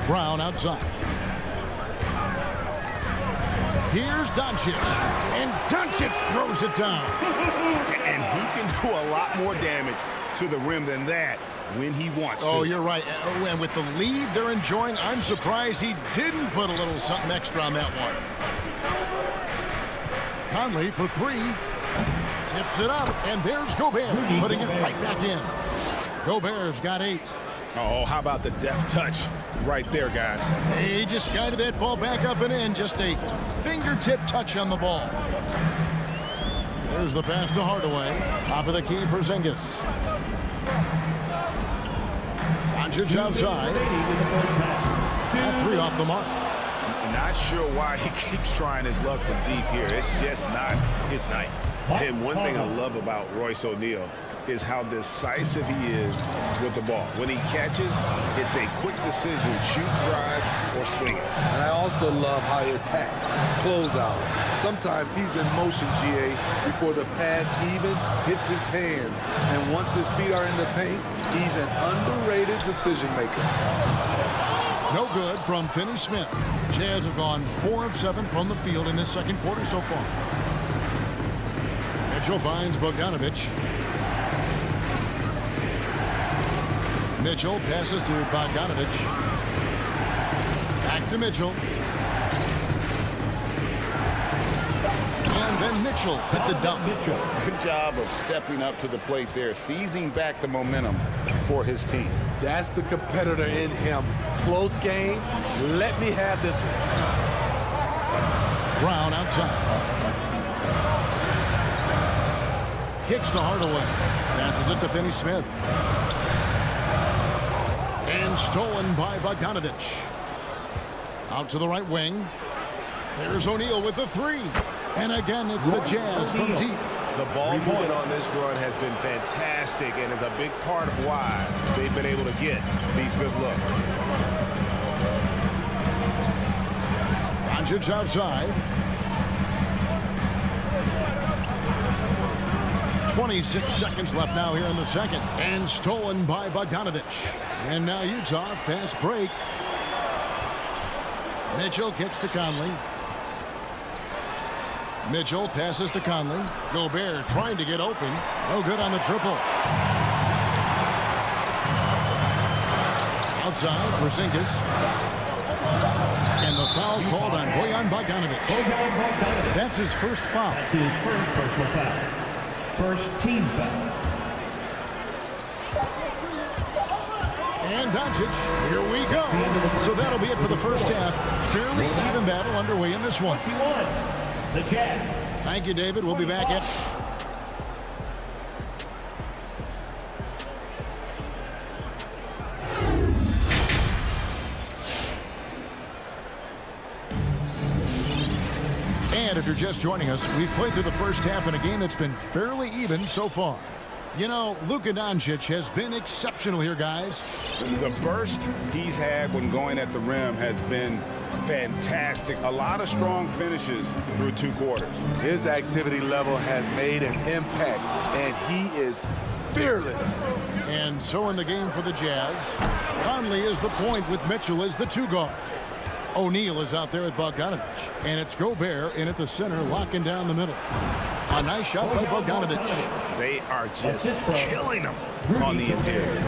Brown outside. Here's Doncic. And Doncic throws it down. And he can do a lot more damage to the rim than that when he wants to. Oh, you're right. And with the lead they're enjoying, I'm surprised he didn't put a little something extra on that one. Conley for three. Tips it up, and there's Gobert, putting it right back in. Gobert's got 8. Oh, how about the deft touch right there, guys? He just guided that ball back up and in. Just a fingertip touch on the ball. There's the pass to Hardaway. Top of the key for Porzingis. Doncic outside. That 3 off the mark. Not sure why he keeps trying his luck from deep here. It's just not his night. And one thing I love about Royce O'Neal is how decisive he is with the ball. When he catches, it's a quick decision, shoot, drive, or swing it. And I also love how he attacks closeouts. Sometimes he's in motion, GA, before the pass even hits his hands. And once his feet are in the paint, he's an underrated decision maker. No good from Finney-Smith. Jazz have gone 4 of 7 from the field in this second quarter so far. Mitchell finds Bogdanovic. Mitchell passes to Bogdanovic. Back to Mitchell. And then Mitchell at the dump. Good job of stepping up to the plate there, seizing back the momentum for his team. That's the competitor in him. Close game. Let me have this one. Brown outside. Kicks to Hardaway. Passes it to Finney-Smith. And stolen by Bogdanovic. Out to the right wing. There's O'Neal with the 3. And again, it's the Jazz from deep. The ball movement on this run has been fantastic and is a big part of why they've been able to get these good looks. Doncic outside. 26 seconds left now here in the second. And stolen by Bogdanovic. And now Utah, fast break. Mitchell kicks to Conley. Mitchell passes to Conley. Gobert trying to get open. No good on the triple. Outside, Porzingis. And the foul called on Bojan Bogdanovic. That's his first foul. That's his first personal foul. First team foul. And Doncic, here we go. So that'll be it for the first half. Fairly even battle underway in this one. The Jazz. Thank you, David. We'll be back at... And if you're just joining us, we've played through the first half in a game that's been fairly even so far. You know, Luka Doncic has been exceptional here, guys. The burst he's had when going at the rim has been fantastic. A lot of strong finishes through 2 quarters. His activity level has made an impact, and he is fearless. And so in the game for the Jazz, Conley is the point with Mitchell as the 2 guard. O'Neal is out there with Bogdanovic. And it's Gobert in at the center, locking down the middle. A nice shot by Bogdanovic. They are just killing him on the interior.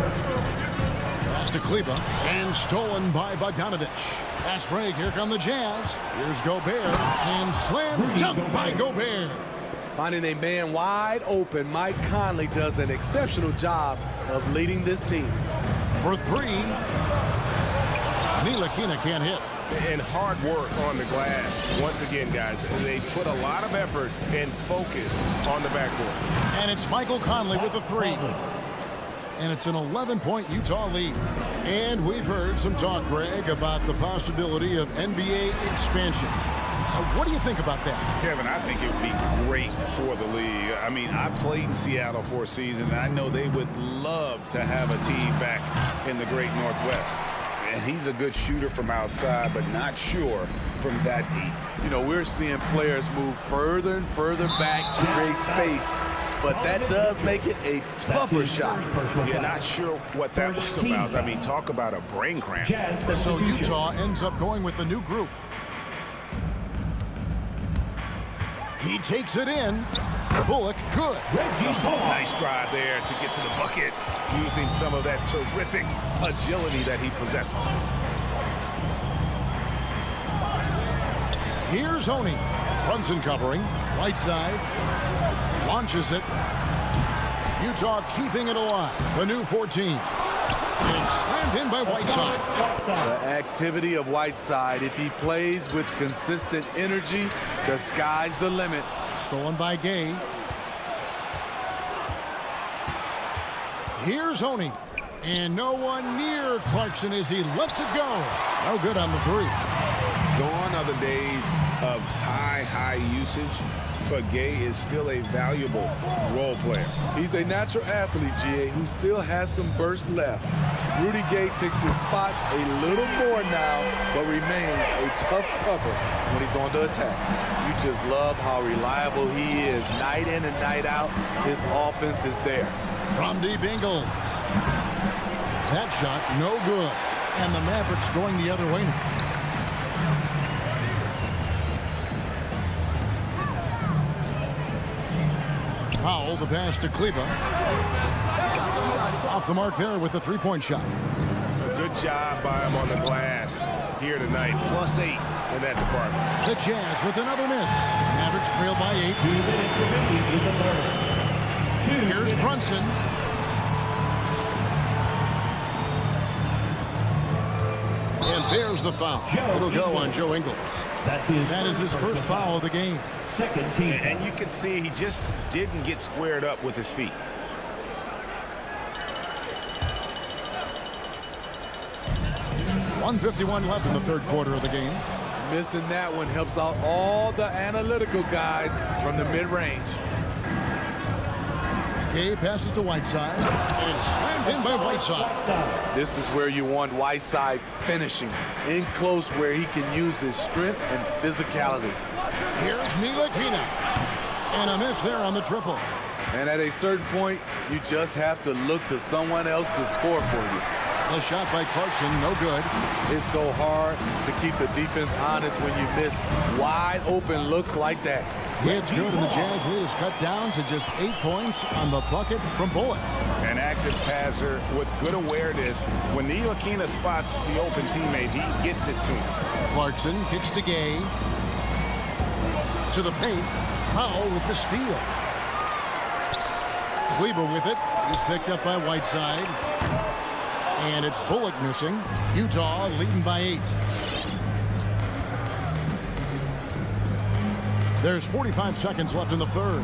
Pass to Kleber. And stolen by Bogdanovic. Pass break. Here come the Jazz. Here's Gobert. And slam dunk by Gobert. Finding a man wide open, Mike Conley does an exceptional job of leading this team. For 3. Ntilikina can't hit. And hard work on the glass. Once again, guys, they put a lot of effort and focus on the backboard. And it's Michael Conley with the 3. And it's an 11-point Utah lead. And we've heard some talk, Greg, about the possibility of NBA expansion. What do you think about that? Kevin, I think it would be great for the league. I mean, I played in Seattle for a season, and I know they would love to have a team back in the great Northwest. And he's a good shooter from outside, but not sure from that deep. You know, we're seeing players move further and further back to create space, but that does make it a tougher shot. You're not sure what that was about. I mean, talk about a brain cramp. So Utah ends up going with the new group. He takes it in. Bullock, good. Nice drive there to get to the bucket, using some of that terrific agility that he possesses. Here's Oni. Brunson covering. Right side. Launches it. Utah keeping it alive. The new 14. And slammed in by Whiteside. The activity of Whiteside, if he plays with consistent energy, the sky's the limit. Stolen by Gay. Here's Oni. And no one near Clarkson as he lets it go. No good on the three. Gone are the days of high usage, but Gay is still a valuable role player. He's a natural athlete, GA, who still has some burst left. Rudy Gay picks his spots a little more now, but remains a tough cover when he's on the attack. You just love how reliable he is night in and night out. His offense is there. From deep Ingles. That shot, no good. And the Mavericks going the other way now. Powell, the pass to Kleba. Off the mark there with the three-point shot. A good job by him on the glass here tonight. +8 in that department. The Jazz with another miss. Mavericks trail by 8. Here's Brunson. And there's the foul. It'll go on Joe Ingles. That is his first foul of the game. Second team. And you can see he just didn't get squared up with his feet. .151 left in the third quarter of the game. Missing that one helps out all the analytical guys from the mid-range. Gay passes to Whiteside and slammed in by Whiteside. This is where you want Whiteside finishing, in close where he can use his strength and physicality. Here's Ntilikina. And a miss there on the triple. And at a certain point, you just have to look to someone else to score for you. The shot by Clarkson, no good. It's so hard to keep the defense honest when you miss wide open looks like that. It's good, and the Jazz lead is cut down to just 8 points on the bucket from Bullock. An active passer with good awareness. When Ntilikina spots the open teammate, he gets it to him. Clarkson kicks to Gay. To the paint. Powell with the steal. Kleba with it. He's picked up by Whiteside. And it's Bullock missing. Utah leading by 8. There's 45 seconds left in the third.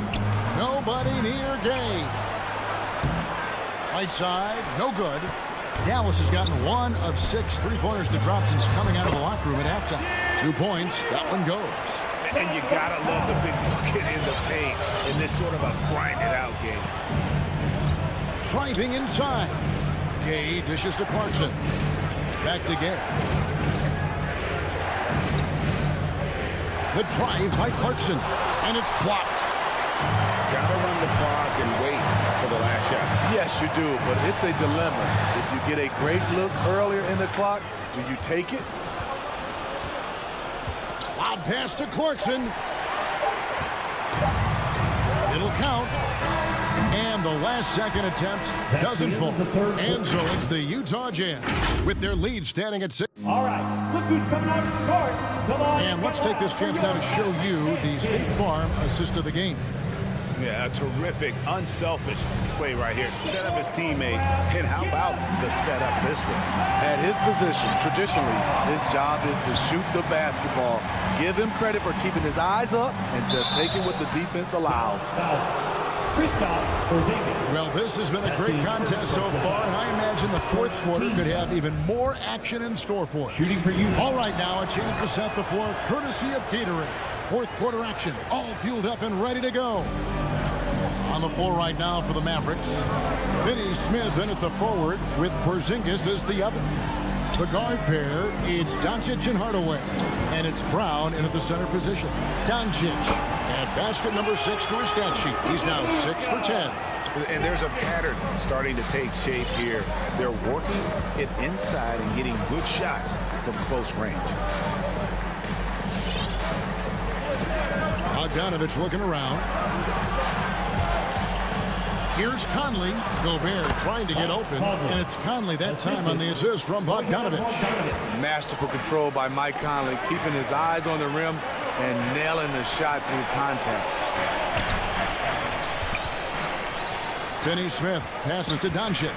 Nobody near Gay. Right side, no good. Dallas has gotten 1 of 6 three-pointers to drop since coming out of the locker room at halftime. 2 points, that one goes. And you gotta love the big bucket in the paint in this sort of a grind-it-out game. Driving inside. Gay dishes to Clarkson. Back to Gay. The drive by Clarkson, and it's blocked. Gotta run the clock and wait for the last shot. Yes, you do, but it's a dilemma. If you get a great look earlier in the clock, do you take it? Lob pass to Clarkson. It'll count. And the last second attempt doesn't fall. And so it's the Utah Jazz with their lead standing at 6. All right, look who's coming out to start. Come on. And let's take this chance now to show you the State Farm assist of the game. Yeah, a terrific, unselfish play right here. Set up his teammate, and how about the setup this way? At his position, traditionally, his job is to shoot the basketball. Give him credit for keeping his eyes up and just taking what the defense allows. Well, this has been a great contest so far, and I imagine the fourth quarter could have even more action in store for us. All right, now a chance to set the floor courtesy of Gatorade. Fourth quarter action, all fueled up and ready to go. On the floor right now for the Mavericks, Finney Smith in at the forward with Porzingis as the other. The guard pair, it's Doncic and Hardaway. And it's Brown in at the center position. Doncic at basket number 6 to his stat sheet. He's now 6 for 10. And there's a pattern starting to take shape here. They're working it inside and getting good shots from close range. Bogdanovich looking around. Here's Conley. Gobert trying to get open, and it's Conley that time on the assist from Bogdanovich. Masterful control by Mike Conley, keeping his eyes on the rim and nailing the shot through contact. Finney Smith passes to Doncic.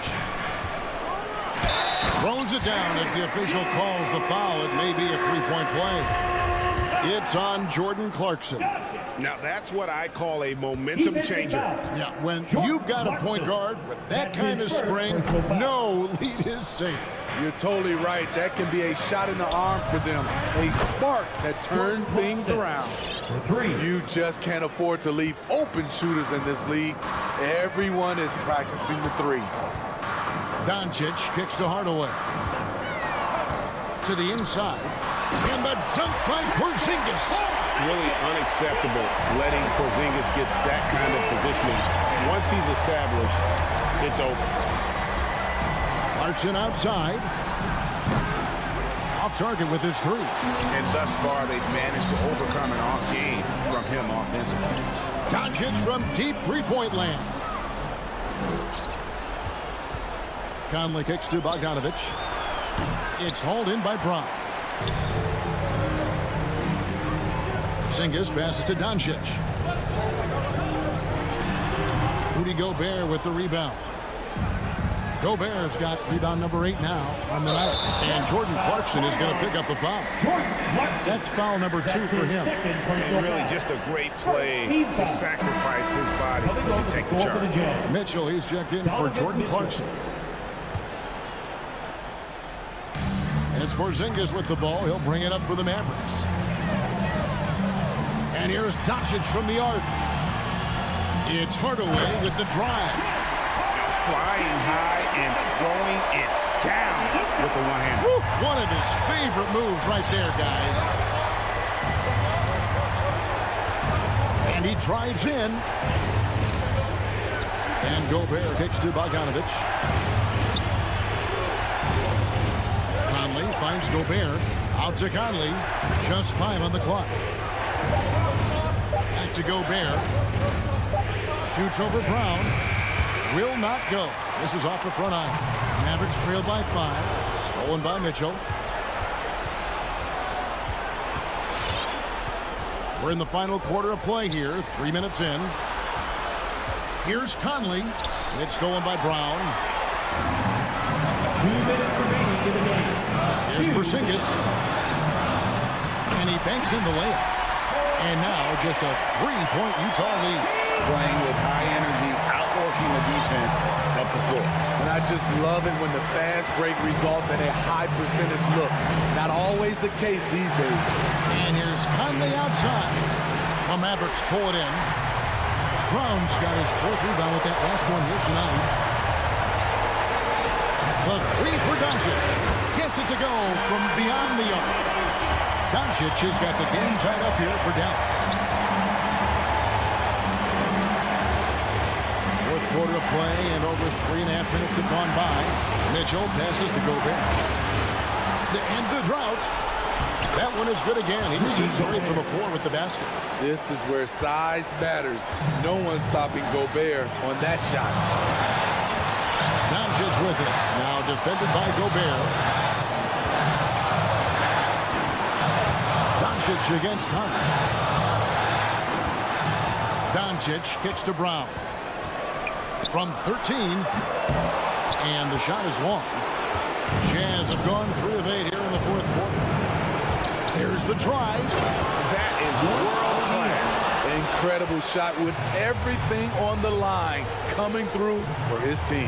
Throws it down as the official calls the foul. It may be a three-point play. It's on Jordan Clarkson. Now, that's what I call a momentum changer. Yeah, when you've got a point guard with that kind of spring, no lead is safe. You're totally right. That can be a shot in the arm for them. A spark that turns things around. You just can't afford to leave open shooters in this league. Everyone is practicing the three. Doncic kicks to Hardaway. To the inside. And the dunk by Porzingis. Really unacceptable letting Porzingis get that kind of positioning. Once he's established, it's over. Clarkson outside. Off target with his three. And thus far, they've managed to overcome an off game from him offensively. Doncic from deep three-point land. Conley kicks to Bogdanovich. It's hauled in by Brown. Porzingis passes to Doncic. Rudy Gobert with the rebound. Gobert's got rebound number 8 now on the night. And Jordan Clarkson is going to pick up the foul. That's foul number 2 for him. And really just a great play to sacrifice his body to take the charge. Mitchell, he's checked in for Jordan Clarkson. And it's Porzingis with the ball. He'll bring it up for the Mavericks. And here's Doncic from the arc. It's Hardaway with the drive. Flying high and throwing it down with the one-hand. One of his favorite moves right there, guys. And he drives in. And Gobert kicks to Bogdanovich. Conley finds Gobert. Out to Conley. Just 5 on the clock. Back to Gobert. Shoots over Brown. Will not go. This is off the front eye. Mavericks trailed by 5. Stolen by Mitchell. We're in the final quarter of play here. 3 minutes in. Here's Conley. It's stolen by Brown. 2 minutes remaining in the game. Here's Porzingis. And he banks in the layup. And now just a 3-point Utah lead. Playing with high energy, outworking the defense up the floor. And I just love it when the fast break results in a high percentage look. Not always the case these days. And here's Conley outside. The Mavericks pull it in. Brown's got his 4th rebound with that last one here tonight. The 3 for Doncic. Gets it to go from beyond the arc. Doncic has got the game tied up here for Dallas. Fourth quarter of play, and over 3.5 minutes have gone by. Mitchell passes to Gobert. To end the drought. That one is good again. He shoots straight from the floor with the basket. This is where size matters. No one's stopping Gobert on that shot. Doncic with it. Now defended by Gobert. Doncic against Conley. Doncic kicks to Brown. From 13. And the shot is long. Jazz have gone 3 of 8 here in the fourth quarter. There's the drive. That is world class. incredible shot with everything on the line coming through for his team.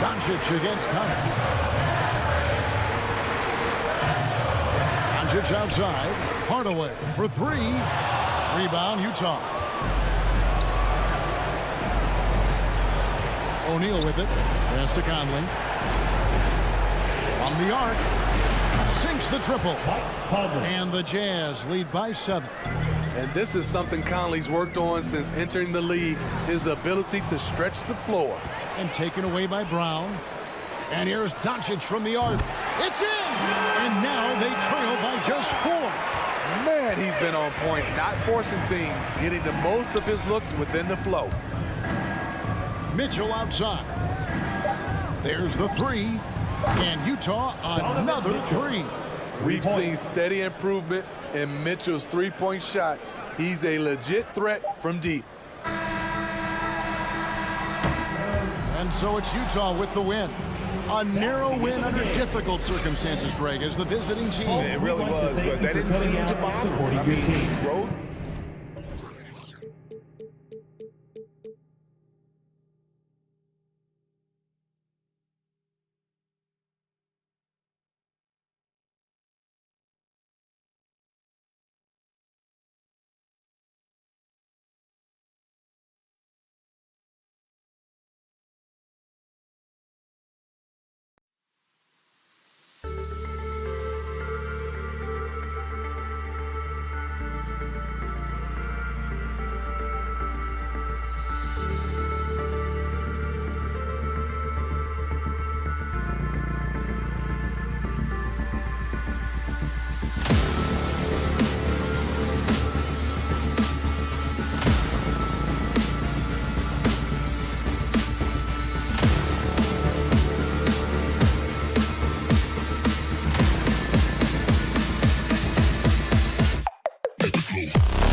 Doncic against Conley. Doncic outside. Hardaway for three. Rebound, Utah. O'Neal with it. Pass to Conley. From the arc. Sinks the triple. And the Jazz lead by 7. And this is something Conley's worked on since entering the league, his ability to stretch the floor. And taken away by Brown. And here's Doncic from the arc. It's in! And now they trail by just 4. Man, he's been on point, not forcing things, getting the most of his looks within the flow. Mitchell outside. There's the three. And Utah another 3. We've seen steady improvement in Mitchell's three-point shot. He's a legit threat from deep. And so it's Utah with the win. A narrow win under difficult circumstances, Greg, as the visiting team. It really was, but that didn't seem to bother him. I mean, he rode Cool.